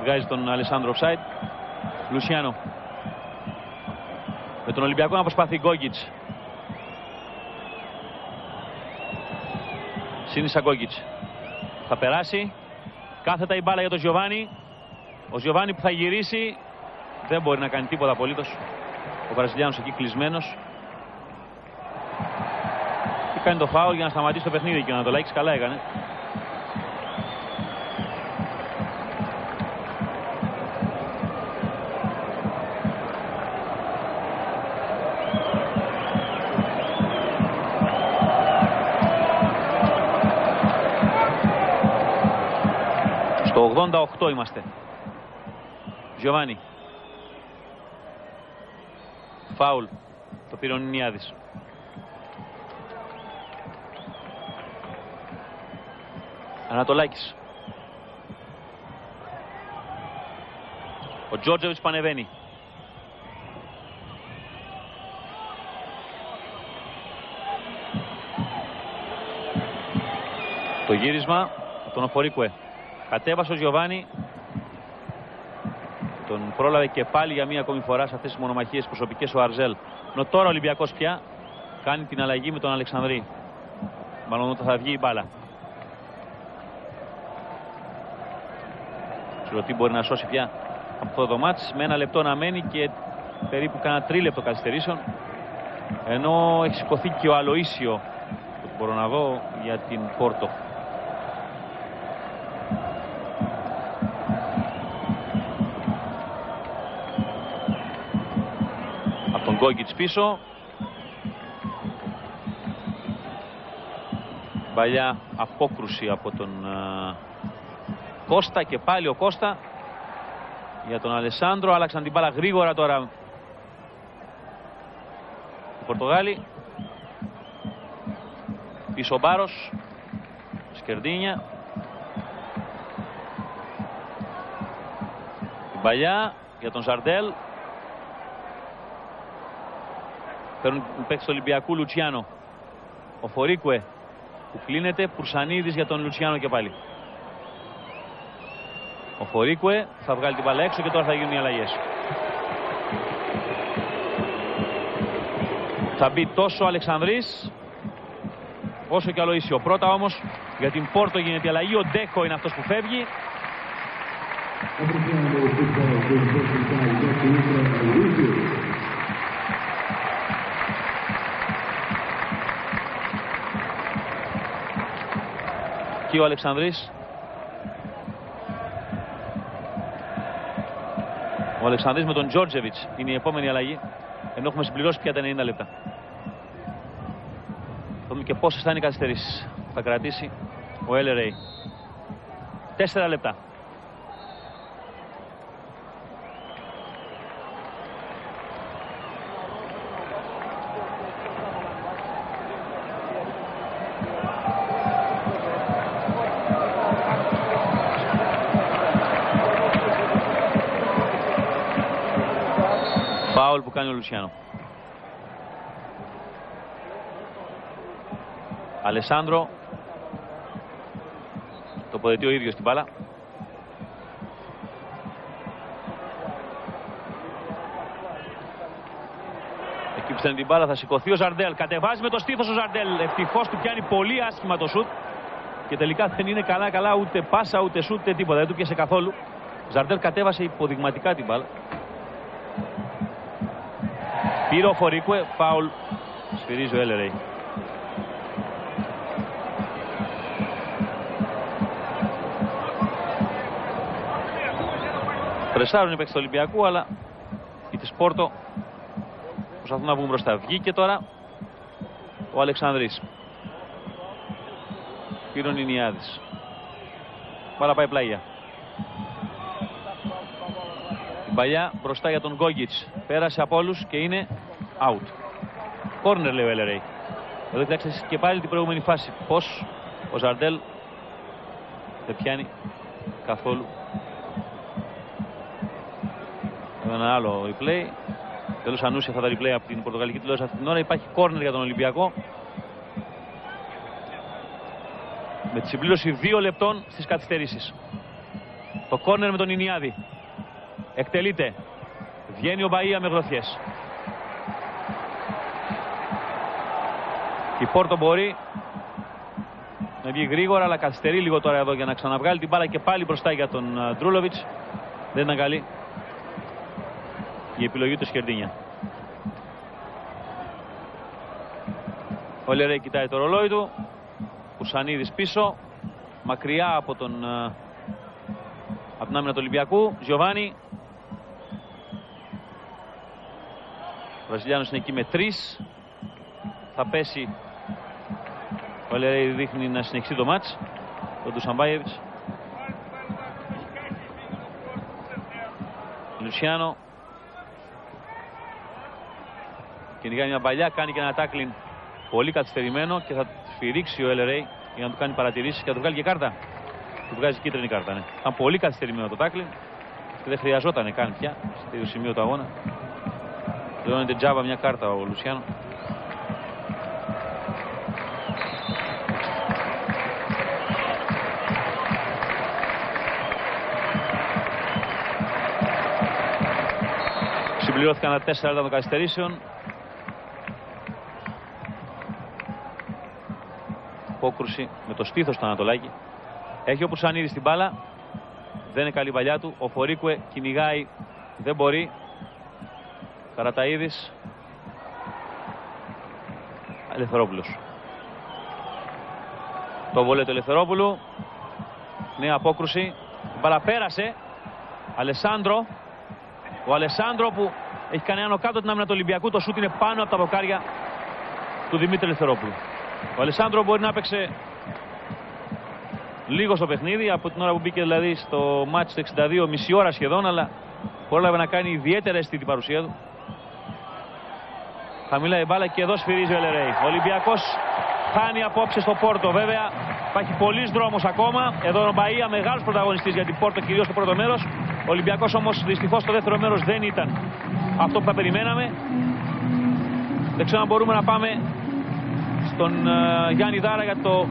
βγάζει τον Αλεσάνδρο offside. Λουσιάνο. Με τον Ολυμπιακό να προσπαθεί Γκόγκιτς. Σύνησα Γκόγκιτς. Θα περάσει. Κάθετα η μπάλα για τον Γιωβάνι. Ο Γιωβάνι που θα γυρίσει. Δεν μπορεί να κάνει τίποτα απολύτως. Ο Βραζιλιάνος εκεί κλεισμένος. Και κάνει το φάουλ για να σταματήσει το παιχνίδι και να το Λάκης καλά έκανε. Στο 88 είμαστε. Γιωβάνι. Φάουλ. Το πήρε ο Νινιάδης. Ανατολάκης. Ο Τζόρτζεβιτς πανεβαίνει. Το γύρισμα από τον Οφορίκουε. Κατέβασε ο Γιωβάνι. Τον πρόλαβε και πάλι για μία ακόμη φορά σε αυτές τις μονομαχίες προσωπικές ο Αρζέλ. Ενώ τώρα ο Ολυμπιακός πια κάνει την αλλαγή με τον Αλεξανδρή. Μάλλον όταν θα βγει η μπάλα. Ξέρω τι μπορεί να σώσει πια από αυτό το μάτς. Με 1 λεπτό να μένει και περίπου κάνα 3 λεπτό καθυστερήσεων. Ενώ έχει σηκωθεί και ο Αλοΐσιο, που μπορώ να δω, για την Πόρτο. Από τον Γκόγκιτς πίσω. Παλιά απόκρουση από τον Κώστα και πάλι ο Κώστα για τον Αλεσάνδρο. Άλλαξαν την μπάλα γρήγορα τώρα οι Πορτογάλοι. Πίσω ο Μπάρος. Σκερντίνια. Την παλιά για τον Ζαρντέλ. Παίρνουν παίκτες του Ολυμπιακού. Λουτσιάνο. Ο Φορίκουε που κλείνεται. Πουρσανίδης για τον Λουτσιάνο και πάλι. Ο Φορίκουε θα βγάλει την μπάλα έξω και τώρα θα γίνουν οι αλλαγές. Θα μπει τόσο ο Αλεξανδρής όσο και ο Αλοΐσιο. Πρώτα όμως για την Πόρτο γίνεται η αλλαγή. Ο Ντέκο είναι αυτός που φεύγει. Και ο Αλεξανδρής. Ο Αλεξανδρής με τον Τζόρτζεβιτς είναι η επόμενη αλλαγή. Ενώ έχουμε συμπληρώσει πια τα 90 λεπτά. Δούμε και πόσες θα είναι οι καθυστερήσεις. Θα κρατήσει ο Έλερεϊ. 4 λεπτά. Φάουλ που κάνει ο Λουσιάνο. Αλεσάνδρο. Τοποθετεί ο ίδιος την μπάλα. Εκεί που στέλνει την μπάλα θα σηκωθεί ο Ζαρντέλ. Κατεβάζει με το στήθος ο Ζαρντέλ. Ευτυχώς του πιάνει πολύ άσχημα το σουτ. Και τελικά δεν είναι καλά ούτε πάσα ούτε σουτ ούτε τίποτα. Δεν του πιάσε καθόλου. Ζαρντέλ κατέβασε υποδειγματικά την μπάλα. Πήρε ο Φορίκουε, φάουλ, σφυρίζει ο Έλερεϊ. Πρεσάρουν οι παίκτες του Ολυμπιακού, αλλά οι της Πόρτο προσπαθούν να βγουν μπροστά. Βγήκε τώρα ο Αλεξανδρής. Πήρε ο Νινιάδης. Μπάλα πάει πλάγια. Αμπαλιά μπροστά για τον Γκόγκιτς. Πέρασε από όλους και είναι out. Κόρνερ λέει ο Ελερέη. Εδώ κοιτάξτε και πάλι την προηγούμενη φάση. Πώς ο Ζαρντέλ δεν πιάνει καθόλου. Εδώ ένα άλλο replay. Τέλος ανούσια αυτά τα replay από την πορτογαλική τηλεόραση αυτή την ώρα. Υπάρχει κόρνερ για τον Ολυμπιακό. Με τη συμπλήρωση 2 λεπτών στις καθυστερήσεις. Το κόρνερ με τον Ινιάδη. Εκτελείται. Βγαίνει ο Μπαΐα με γροθιές. Η Πόρτο μπορεί να βγει γρήγορα, αλλά καθυστερεί λίγο τώρα εδώ για να ξαναβγάλει την μπάλα και πάλι μπροστά για τον Ντρούλοβιτς. Δεν ήταν καλή η επιλογή του Σκερντίνια. Ο Λερέη κοιτάει το ρολόι του. Ουσανίδης πίσω, μακριά από την άμυνα του Ολυμπιακού. Γιοβάνι. Ο Βραζιλιάνος είναι εκεί με 3. Θα πέσει. Ο Λερέη δείχνει να συνεχίσει το μάτς. Τον Ντουσαμπάιεβιτς. Λουσιάνο. Κυνηγάει μια παλιά, κάνει και ένα τάκλιν πολύ καθυστερημένο και θα σφυρίξει ο Ελερέη για να του κάνει παρατηρήσεις και θα του βγάλει και κάρτα. Του βγάζει κίτρινη κάρτα, ναι. Ήταν πολύ καθυστερημένο το τάκλιν και δεν χρειαζόταν καν πια στο σημείο του αγώνα. Πληρώνεται τζάμπα μια κάρτα ο Λουσιάνο. Συμπληρώθηκαν τα 4 λεπτά των καθυστερήσεων. Απόκρουση με το στήθος του Ανατολάκη. Έχει ο Πουσανίδης την μπάλα. Δεν είναι καλή παλιά του. Ο Φορίκουε κυνηγάει. Δεν μπορεί. Καραταΐδης. Ελευθερόπουλος. Το βολέ του Ελευθερόπουλου. Νέα απόκρουση. Η μπάλα πέρασε. Αλεσάνδρο. Ο Αλεσάνδρο που έχει κάνει άνω κάτω την άμυνα του Ολυμπιακού. Το σούτ είναι πάνω από τα μποκάρια του Δημήτρη Ελευθερόπουλου. Ο Αλεσάνδρο μπορεί να έπαιξε λίγο στο παιχνίδι, από την ώρα που μπήκε δηλαδή στο μάτς του 62, μισή ώρα σχεδόν, αλλά πρόλαβε να κάνει ιδιαίτερα αισθητή την παρουσία του. Χαμηλά η μπάλα και εδώ σφυρίζει ο Ελερέη. Ο Ολυμπιακός χάνει απόψε στο Πόρτο. Βέβαια υπάρχει πολλής δρόμος ακόμα. Εδώ ο Μπαΐα μεγάλος πρωταγωνιστής για την Πόρτο, κυρίως στο πρώτο μέρος. Ο Ολυμπιακός όμως δυστυχώς στο δεύτερο μέρος δεν ήταν αυτό που θα περιμέναμε. Δεν ξέρω αν μπορούμε να πάμε στον Γιάννη Δάρα για το